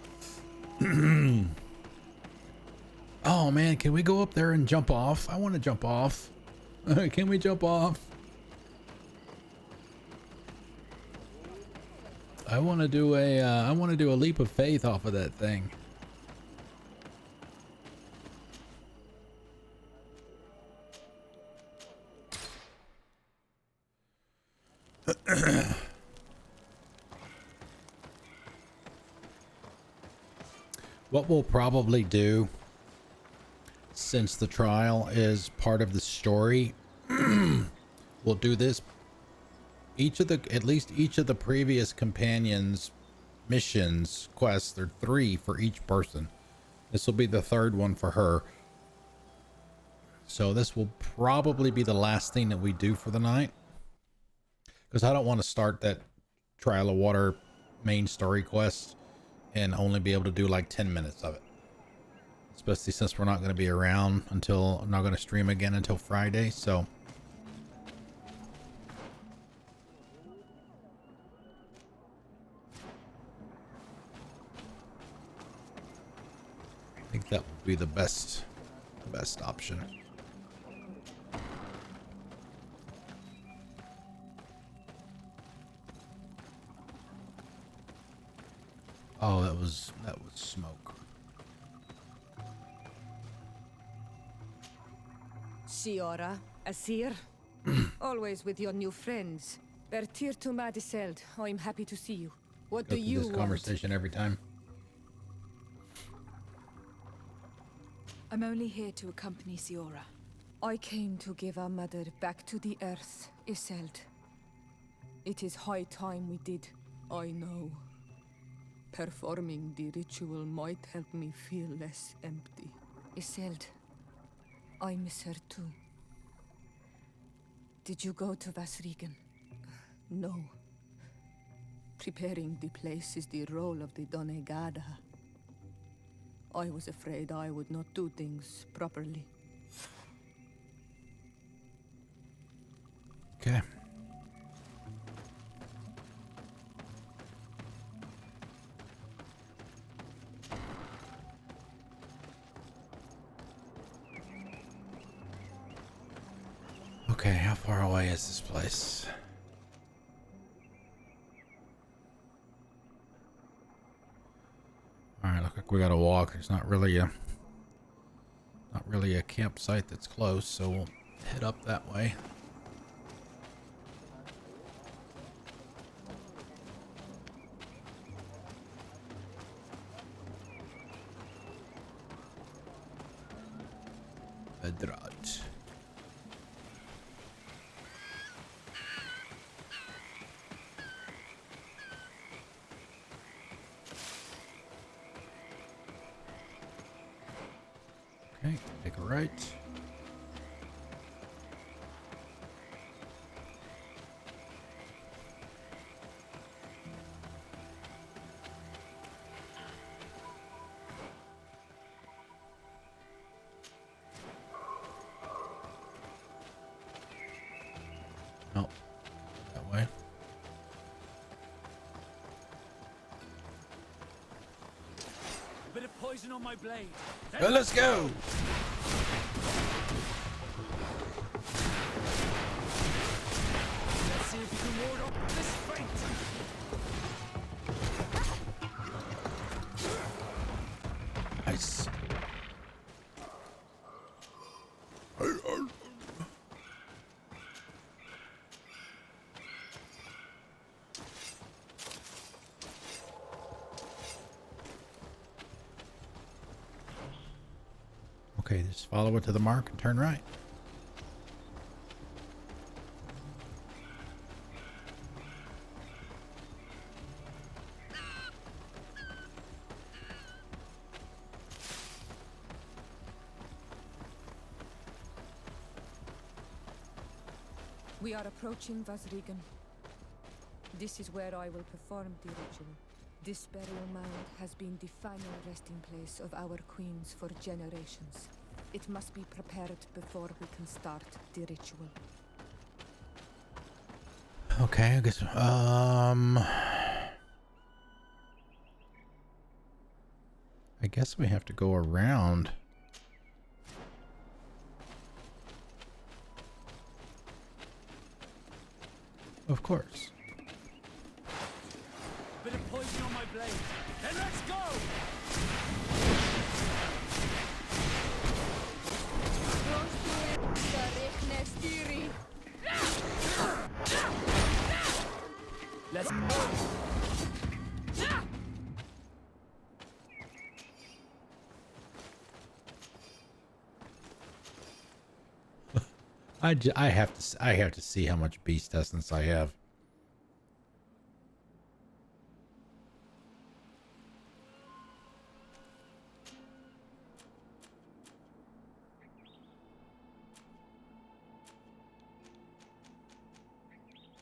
Oh man, can we go up there and jump off? I want to jump off. Can we jump off? I want to do a leap of faith off of that thing. What we'll probably do, since the trial is part of the story, we'll do this. At least each of the previous companions' missions, quests, there are 3 for each person. This will be the 3rd one for her. So this will probably be the last thing that we do for the night, because I don't want to start that Trial of Water main story quest and only be able to do like 10 minutes of it, especially since we're not going to be around until, I'm not going to stream again until Friday. So I think that would be the best option. Oh, that was smoke. Siora, Asir, always with your new friends. Bertir to Madiseld, I'm happy to see you. What Go do through you this want? conversation every time. I'm only here to accompany Siora. I came to give our mother back to the earth, Iseld. It is high time we did, I know. Performing the ritual might help me feel less empty. Iseld, I miss her too. Did you go to Vasrigan? No. Preparing the place is the role of the Donegada. I was afraid I would not do things properly. Okay. Okay, how far away is this place? Alright, look like we gotta walk. There's not really a campsite that's close, so we'll head up that way. Adrat. Okay, take a right. No, that way. Bit of poison on my blade. Well, let's go. Let's see if you can ward off this fate. Nice. Okay, just follow it to the mark and turn right. We are approaching Vasrigan. This is where I will perform the ritual. This burial mound has been the final resting place of our queens for generations. It must be prepared before we can start the ritual. Okay, I guess I guess we have to go around. Of course. Bit of poison on my blade. Then let's go! Let's go! I have to see how much beast essence I have.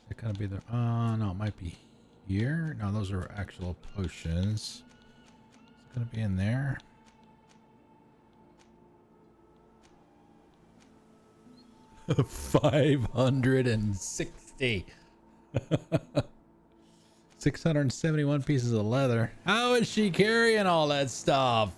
Is it gonna be there? No, it might be here. No, those are actual potions. Is it gonna be in there? $560. 671 pieces of leather. How is she carrying all that stuff?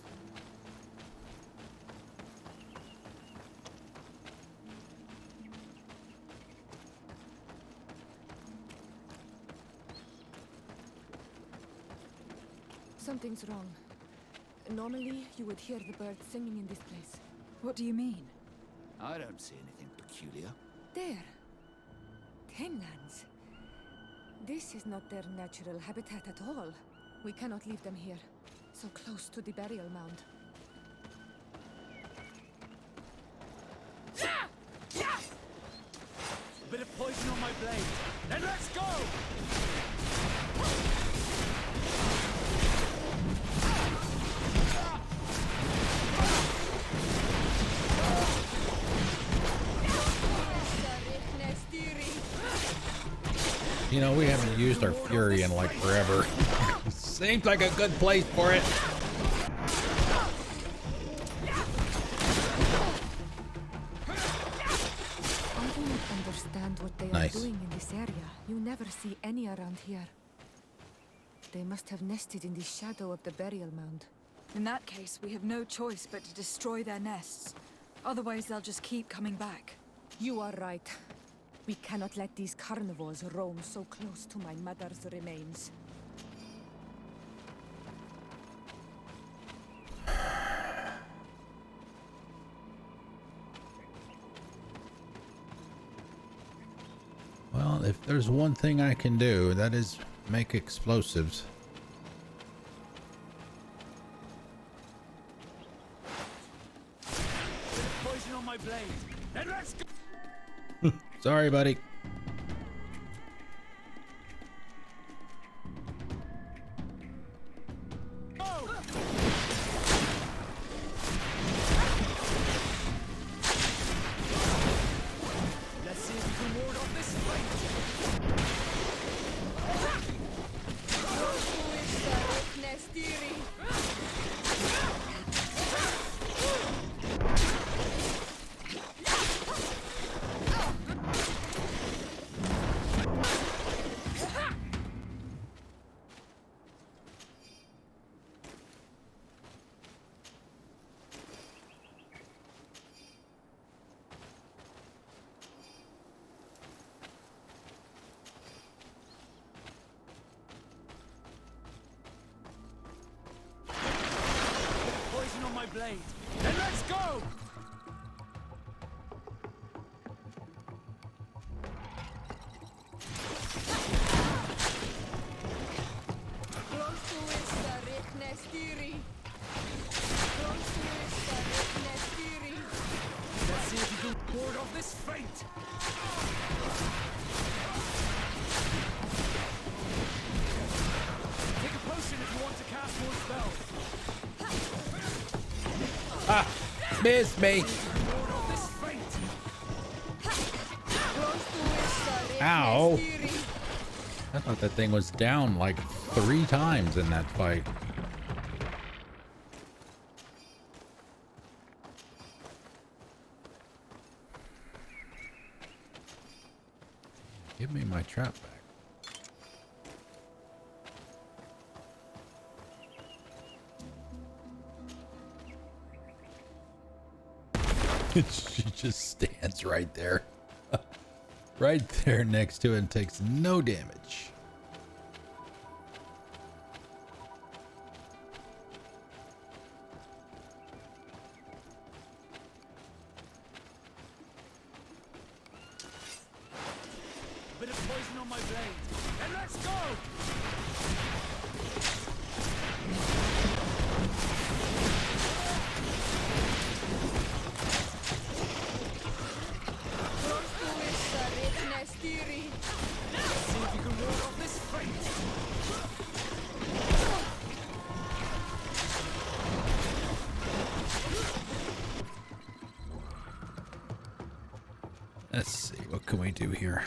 Something's wrong. Normally, you would hear the birds singing in this place. What do you mean? I don't see anything peculiar. There. Tenlands. This is not their natural habitat at all. We cannot leave them here, so close to the burial mound. A bit of poison on my blade. Then let's go! You know, we haven't used our fury in like forever. Seems like a good place for it. I don't understand what they are doing in this area. You never see any around here. They must have nested in the shadow of the burial mound. In that case, we have no choice but to destroy their nests. Otherwise, they'll just keep coming back. You are right. We cannot let these carnivores roam so close to my mother's remains. Well, if there's one thing I can do, that is make explosives. Poison on my blade. Then let's go! Sorry, buddy. Let's see if we can ward off this fight. My blade. Then let's go! Let's see if you can ward off this fate. Take a potion if you want to cast more spells. Ah, missed me. Ow. I thought that thing was down like 3 times in that fight. Give me my trap back. She just stands right there. Right there next to it and takes no damage. A bit of poison on my blade. And let's go! See if you can ward off this fate. Let's see, what can we do here?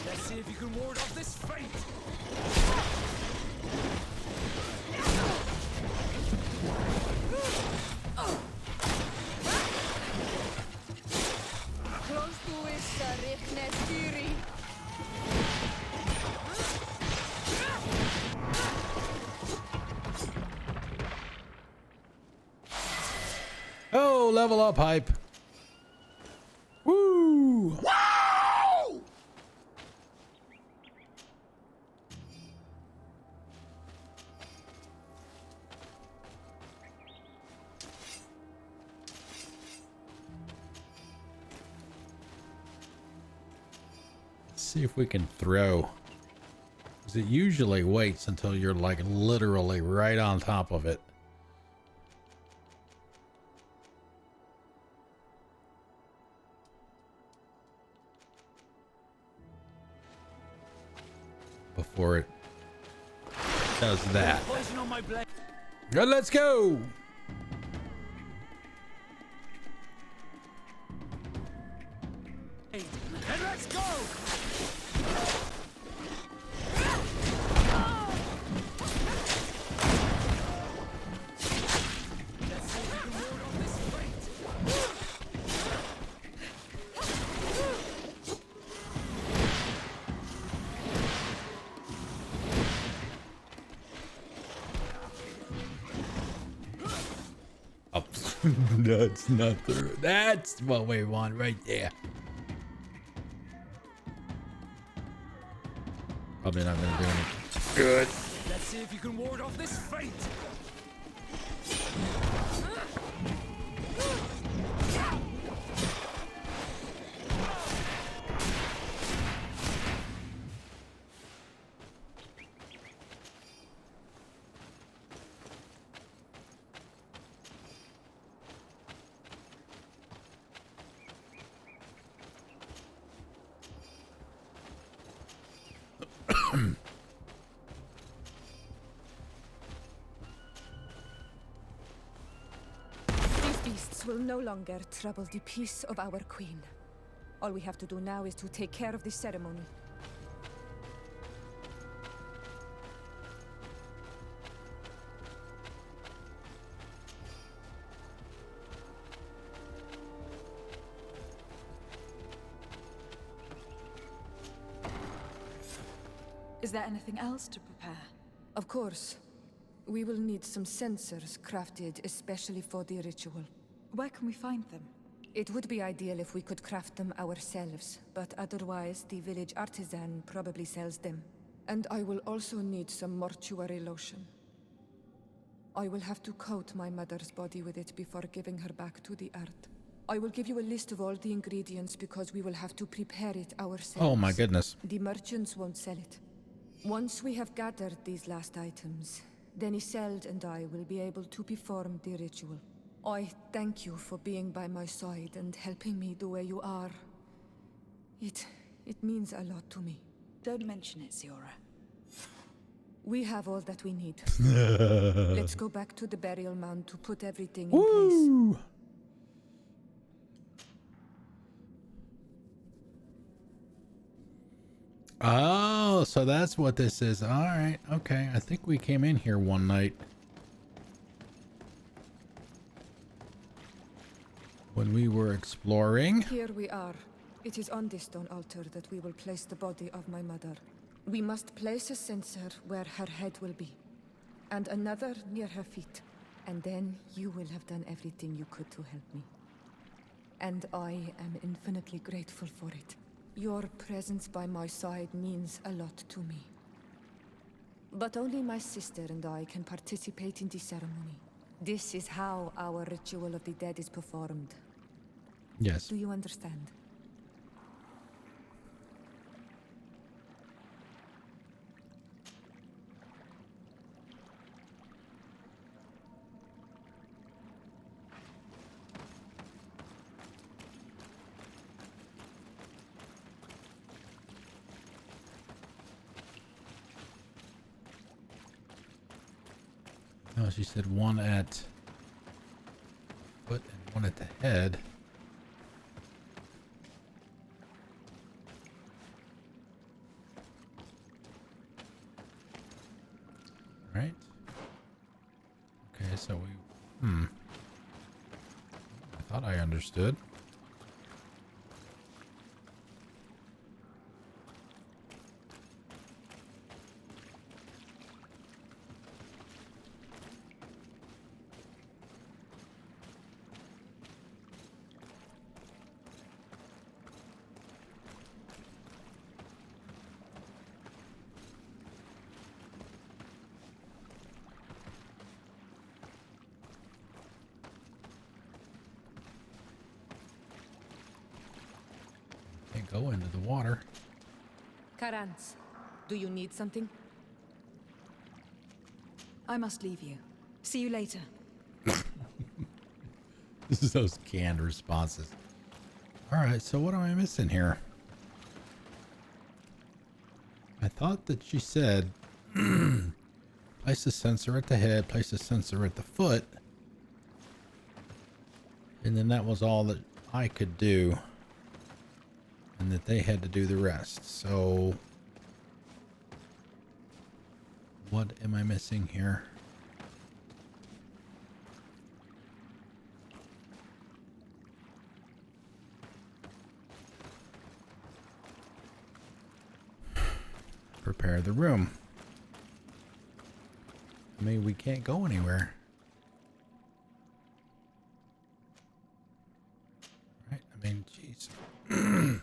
Let's see if you can ward off this fate. Oh, level up hype. see if we can throw. Because it usually waits until you're like literally right on top of it. Before it does that. Good, let's go. And let's go! Oh, that's not the. That's what we want right there. Probably not gonna do anything good. Let's see if you can ward off this fate. Will no longer trouble the peace of our queen. All we have to do now is to take care of the ceremony. Is there anything else to prepare? Of course. We will need some sensors crafted especially for the ritual. Where can we find them? It would be ideal if we could craft them ourselves, but otherwise the village artisan probably sells them. And I will also need some mortuary lotion. I will have to coat my mother's body with it before giving her back to the earth. I will give you a list of all the ingredients because we will have to prepare it ourselves. Oh my goodness. The merchants won't sell it. Once we have gathered these last items, then Isolde and I will be able to perform the ritual. I thank you for being by my side and helping me the way you are. It means a lot to me. Don't mention it, Siora. We have all that we need. Let's go back to the burial mound to put everything in place. Oh, so that's what this is. All right. Okay. I think we came in here one night when we were exploring. Here we are. It is on this stone altar that we will place the body of my mother. We must place a censer where her head will be, and another near her feet. And then you will have done everything you could to help me. And I am infinitely grateful for it. Your presence by my side means a lot to me. But only my sister and I can participate in the ceremony. This is how our ritual of the dead is performed. Yes. Do you understand? No, she said one at foot and one at the head. Right. Okay, so we I thought I understood. Can't go into the water. Karantz, do you need something? I must leave you. See you later. This is those canned responses. All right, so what am I missing here? I thought that she said place a sensor at the head, place a sensor at the foot, and then that was all that I could do, and that they had to do the rest. So what am I missing here? Prepare the room. I mean, we can't go anywhere. Right? I mean, jeez. I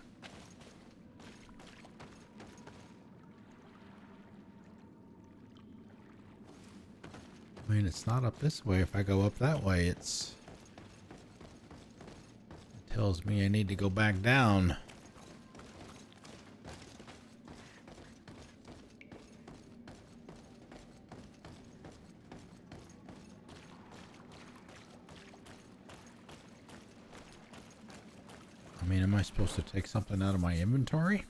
mean, it's not up this way. If I go up that way, it tells me I need to go back down. I mean, am I supposed to take something out of my inventory?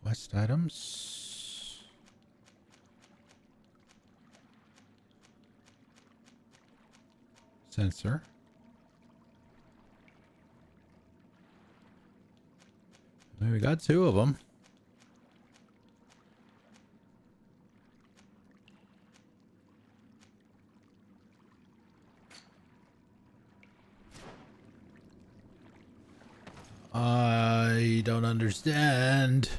Quest items. Sensor. I mean, we got 2 of them. I don't understand.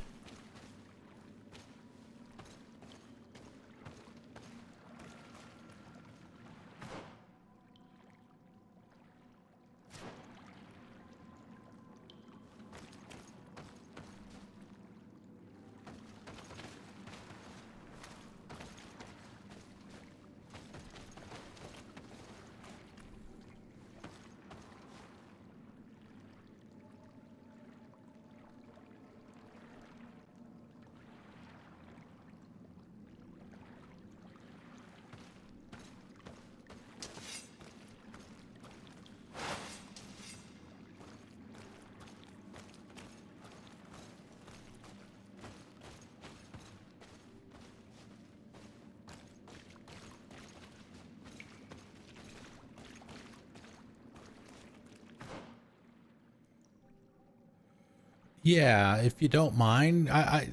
Yeah, if you don't mind, I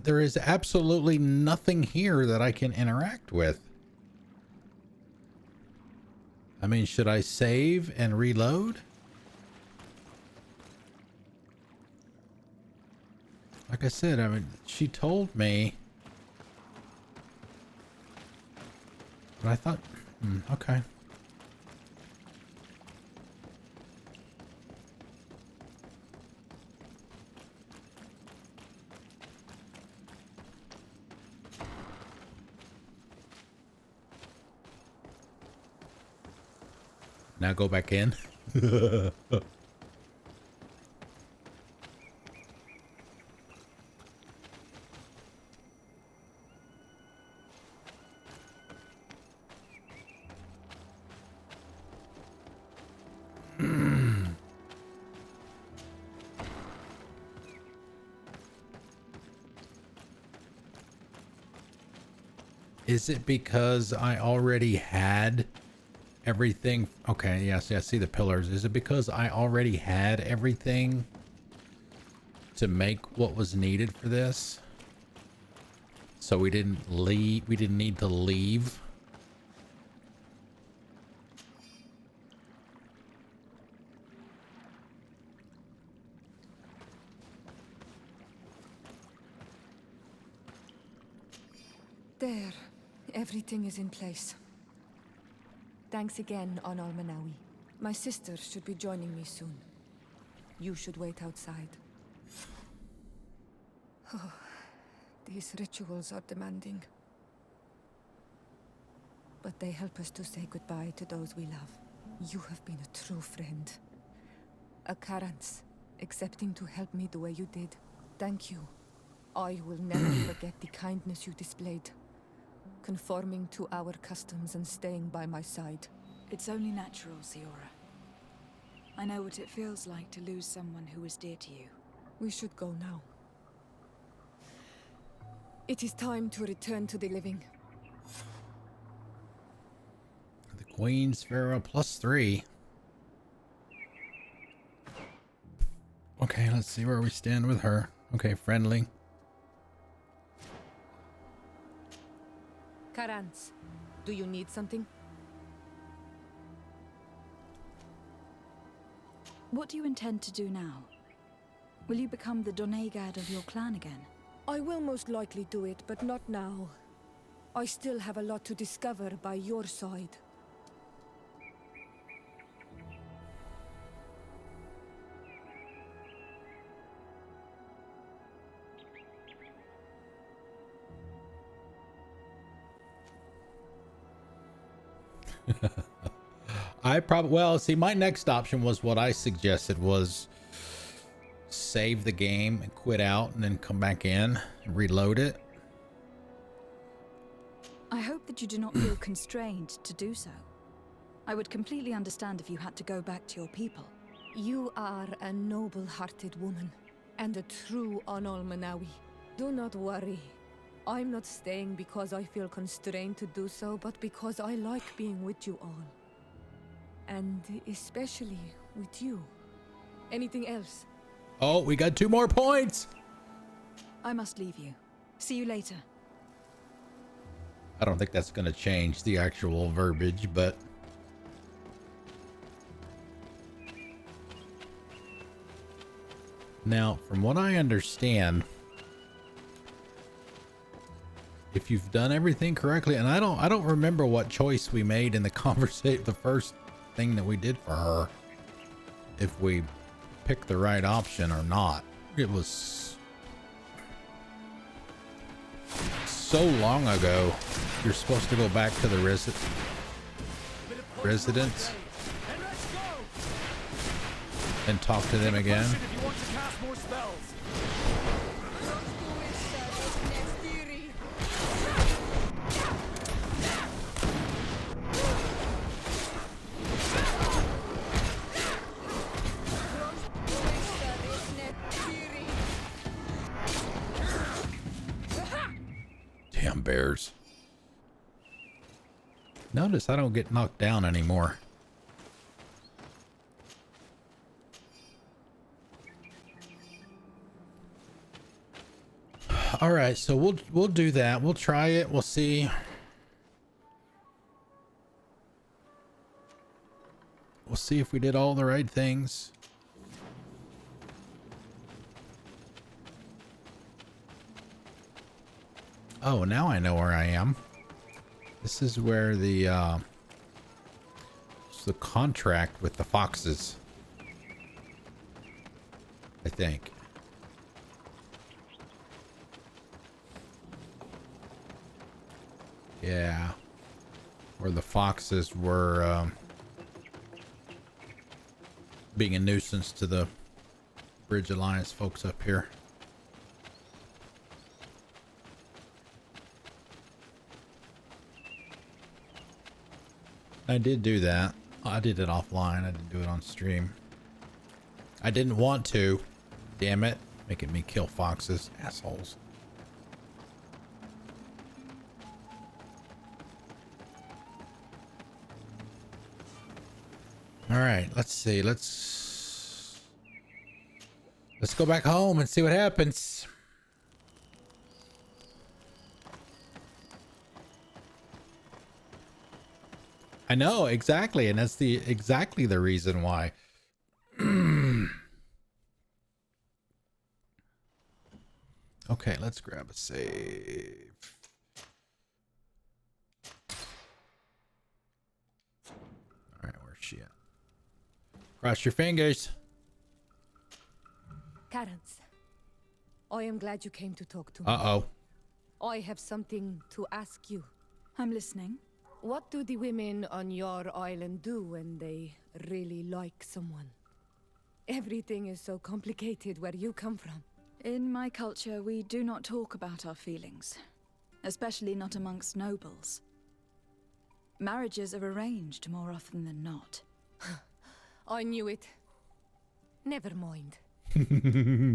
there is absolutely nothing here that I can interact with. I mean, should I save and reload? Like I said, I mean, she told me. But I thought, okay. Now go back in. Is it because I already had everything? Okay, yes, I see the pillars. Is it because I already had everything to make what was needed for this? So we didn't leave, we didn't need to leave? There. Everything is in place. Thanks again, Honor Manawi. My sister should be joining me soon. You should wait outside. Oh, these rituals are demanding. But they help us to say goodbye to those we love. You have been a true friend. Carance, accepting to help me the way you did. Thank you. I will never forget the kindness you displayed. Conforming to our customs and staying by my side. It's only natural, Siora. I know what it feels like to lose someone who was dear to you. We should go now. It is time to return to the living. The Queen's Pharaoh +3. Okay, let's see where we stand with her. Okay, friendly. Carance, do you need something? What do you intend to do now? Will you become the Donegad of your clan again? I will most likely do it, but not now. I still have a lot to discover by your side. Well, see, my next option was what I suggested was save the game and quit out and then come back in and reload it. I hope that you do not feel constrained to do so. I would completely understand if you had to go back to your people. You are a noble-hearted woman and a true Onol-Manawi. Do not worry. I'm not staying because I feel constrained to do so, but because I like being with you all. And especially with you. Anything else? Oh, we got 2 more points. I must leave you. See you later. I don't think that's going to change the actual verbiage, but now, from what I understand, if you've done everything correctly, and I don't remember what choice we made in the conversation, the first thing that we did for her, if we picked the right option or not. It was so long ago. You're supposed to go back to the residents and talk to them again. Damn bears. Notice I don't get knocked down anymore. All right, so we'll do that. We'll try it. We'll see. We'll see if we did all the right things. Oh, now I know where I am. This is where the it's the contract with the foxes, I think. Yeah, where the foxes were being a nuisance to the Bridge Alliance folks up here. I did do that. I did it offline. I didn't do it on stream. I didn't want to. Damn it. Making me kill foxes. Assholes. Alright, let's see. Let's go back home and see what happens. I know, exactly, and that's exactly the reason why. Okay, let's grab a save. All right, where's she at? Cross your fingers. Carance, I am glad you came to talk to me. Uh-oh. I have something to ask you. I'm listening. What do the women on your island do when they really like someone? Everything is so complicated where you come from. In my culture, we do not talk about our feelings, especially not amongst nobles. Marriages are arranged more often than not. I knew it. Never mind.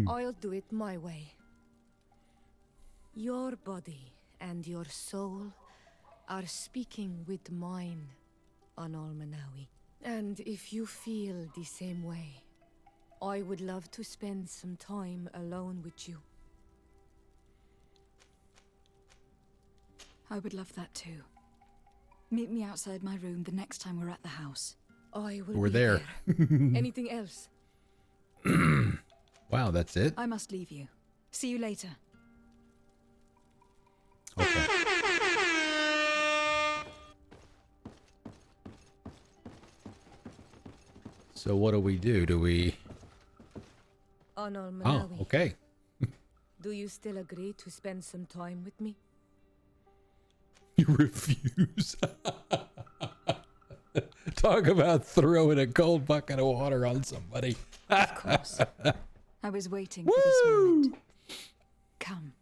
I'll do it my way. Your body and your soul are speaking with mine on Almanawi. And if you feel the same way, I would love to spend some time alone with you. I would love that too. Meet me outside my room the next time we're at the house. I will We're be there. Anything else? Wow, that's it? I must leave you. See you later. Okay. So what do we do? Do we... On Oh, Almanawi. okay. Do you still agree to spend some time with me? You refuse. Talk about throwing a cold bucket of water on somebody. Of course. I was waiting for this moment. Come.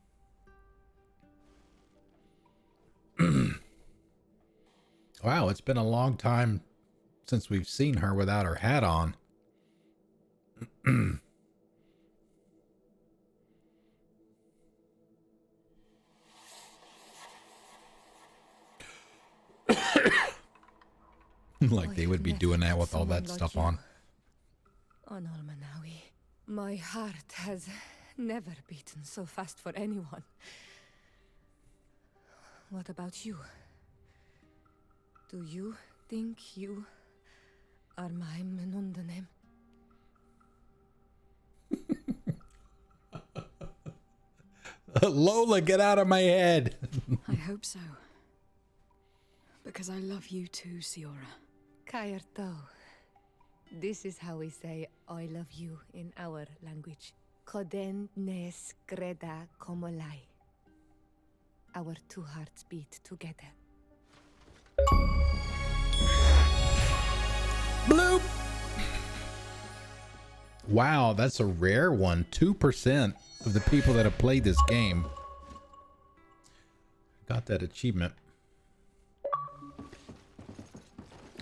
Wow, it's been a long time since we've seen her without her hat on. Like they would be doing that with all that stuff on. On Almanawi. My heart has never beaten so fast for anyone. What about you? Do you think you are my Menundanem? Lola, get out of my head. I hope so. Because I love you too, Siora. Kairto. This is how we say I love you in our language. Koden nes greda komolai. Our two hearts beat together. Bloop. Wow, that's a rare one. 2% of the people that have played this game got that achievement.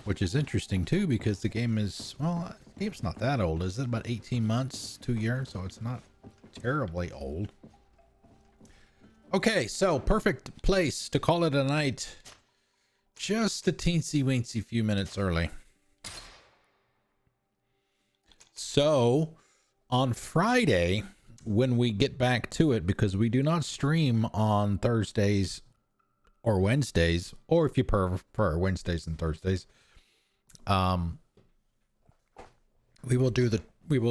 Which is interesting too, because the game is, well, the game's not that old, is it? About 18 months, 2 years, so it's not terribly old. Okay, so perfect place to call it a night. Just a teensy weensy few minutes early. So on Friday, when we get back to it, because we do not stream on Thursdays or Wednesdays, or if you prefer Wednesdays and Thursdays, we will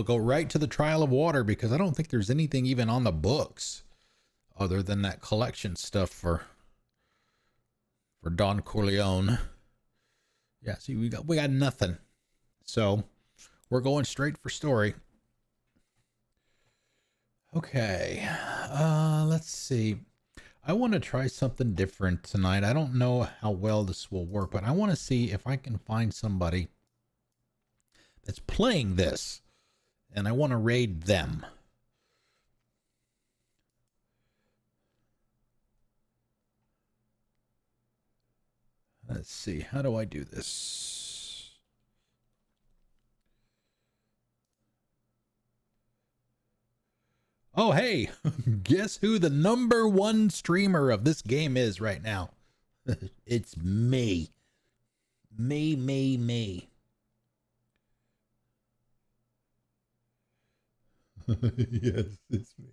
go right to the Trial of Water, because I don't think there's anything even on the books other than that collection stuff for Don Corleone. Yeah, see, we got nothing. So we're going straight for story. Okay, let's see. I want to try something different tonight. I don't know how well this will work, but I want to see if I can find somebody that's playing this, and I want to raid them. Let's see, how do I do this? Oh, hey, guess who the #1 streamer of this game is right now? It's me. Me. Yes, it's me.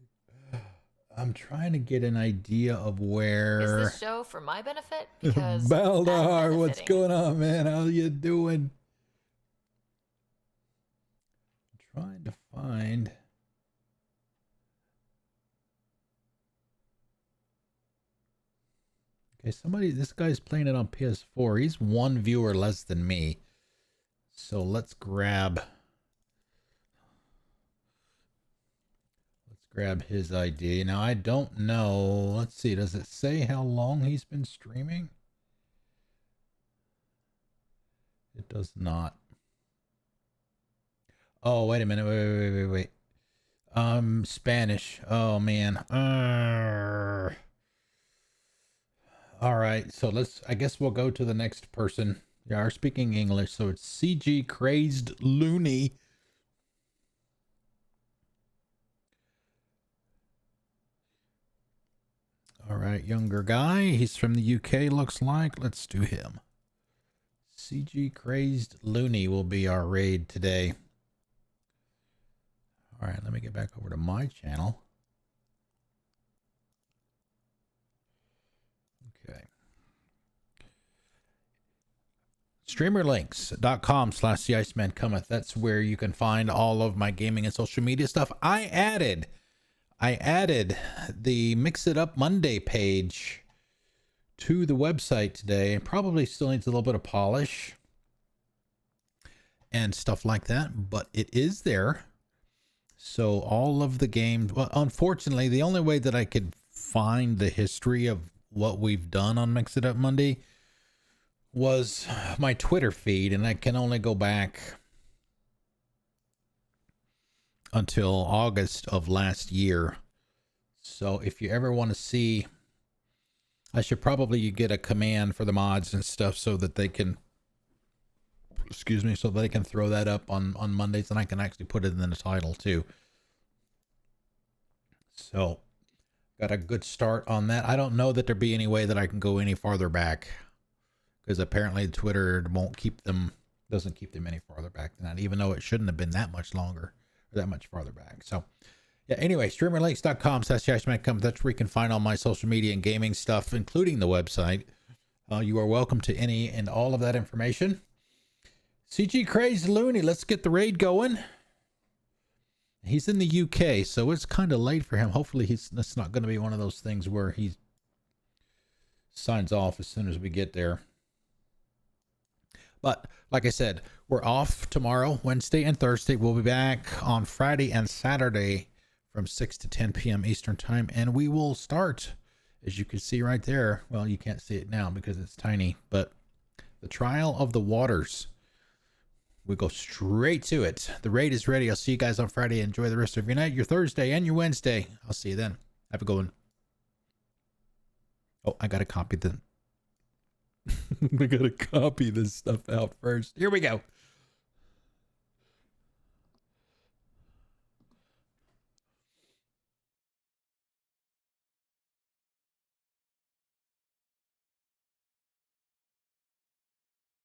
I'm trying to get an idea of where... Is this show for my benefit? Because Baldar, what's going on, man? How you doing? I'm trying to find... Okay, this guy's playing it on PS4. He's one viewer less than me. So let's grab his ID. Now, I don't know. Let's see. Does it say how long he's been streaming? It does not. Oh, wait a minute. Wait. Spanish. Oh, man. All right. So I guess we'll go to the next person. They are speaking English. So it's CG Crazed Loony. All right. Younger guy. He's from the UK, looks like. Let's do him. CG Crazed Loony will be our raid today. All right, let me get back over to my channel. Okay. Streamerlinks.com/TheIcemanCometh. That's where you can find all of my gaming and social media stuff. I added the Mix It Up Monday page to the website today. It probably still needs a little bit of polish and stuff like that, but it is there. So all of the games, well, unfortunately, the only way that I could find the history of what we've done on Mix It Up Monday was my Twitter feed, and I can only go back until August of last year. So if you ever want to see, I should probably get a command for the mods and stuff so that they can, so they can throw that up on Mondays, and I can actually put it in the title too. So got a good start on that. I don't know that there'd be any way that I can go any farther back, because apparently Twitter doesn't keep them any farther back than that, even though it shouldn't have been that much longer or that much farther back. So yeah, anyway, streamerlinks.com/TheIcemanCometh. That's where you can find all my social media and gaming stuff, including the website. You are welcome to any and all of that information. CG Crazed Loony, let's get the raid going. He's in the UK, so it's kind of late for him. Hopefully that's not going to be one of those things where he signs off as soon as we get there. But like I said, we're off tomorrow, Wednesday and Thursday. We'll be back on Friday and Saturday from 6 to 10 p.m. Eastern time, and we will start, as you can see right there. Well, you can't see it now because it's tiny, but the Trial of the Waters. We go straight to it. The raid is ready. I'll see you guys on Friday. Enjoy the rest of your night, your Thursday, and your Wednesday. I'll see you then. Have a good one. Oh, I got to copy I got to copy this stuff out first. Here we go.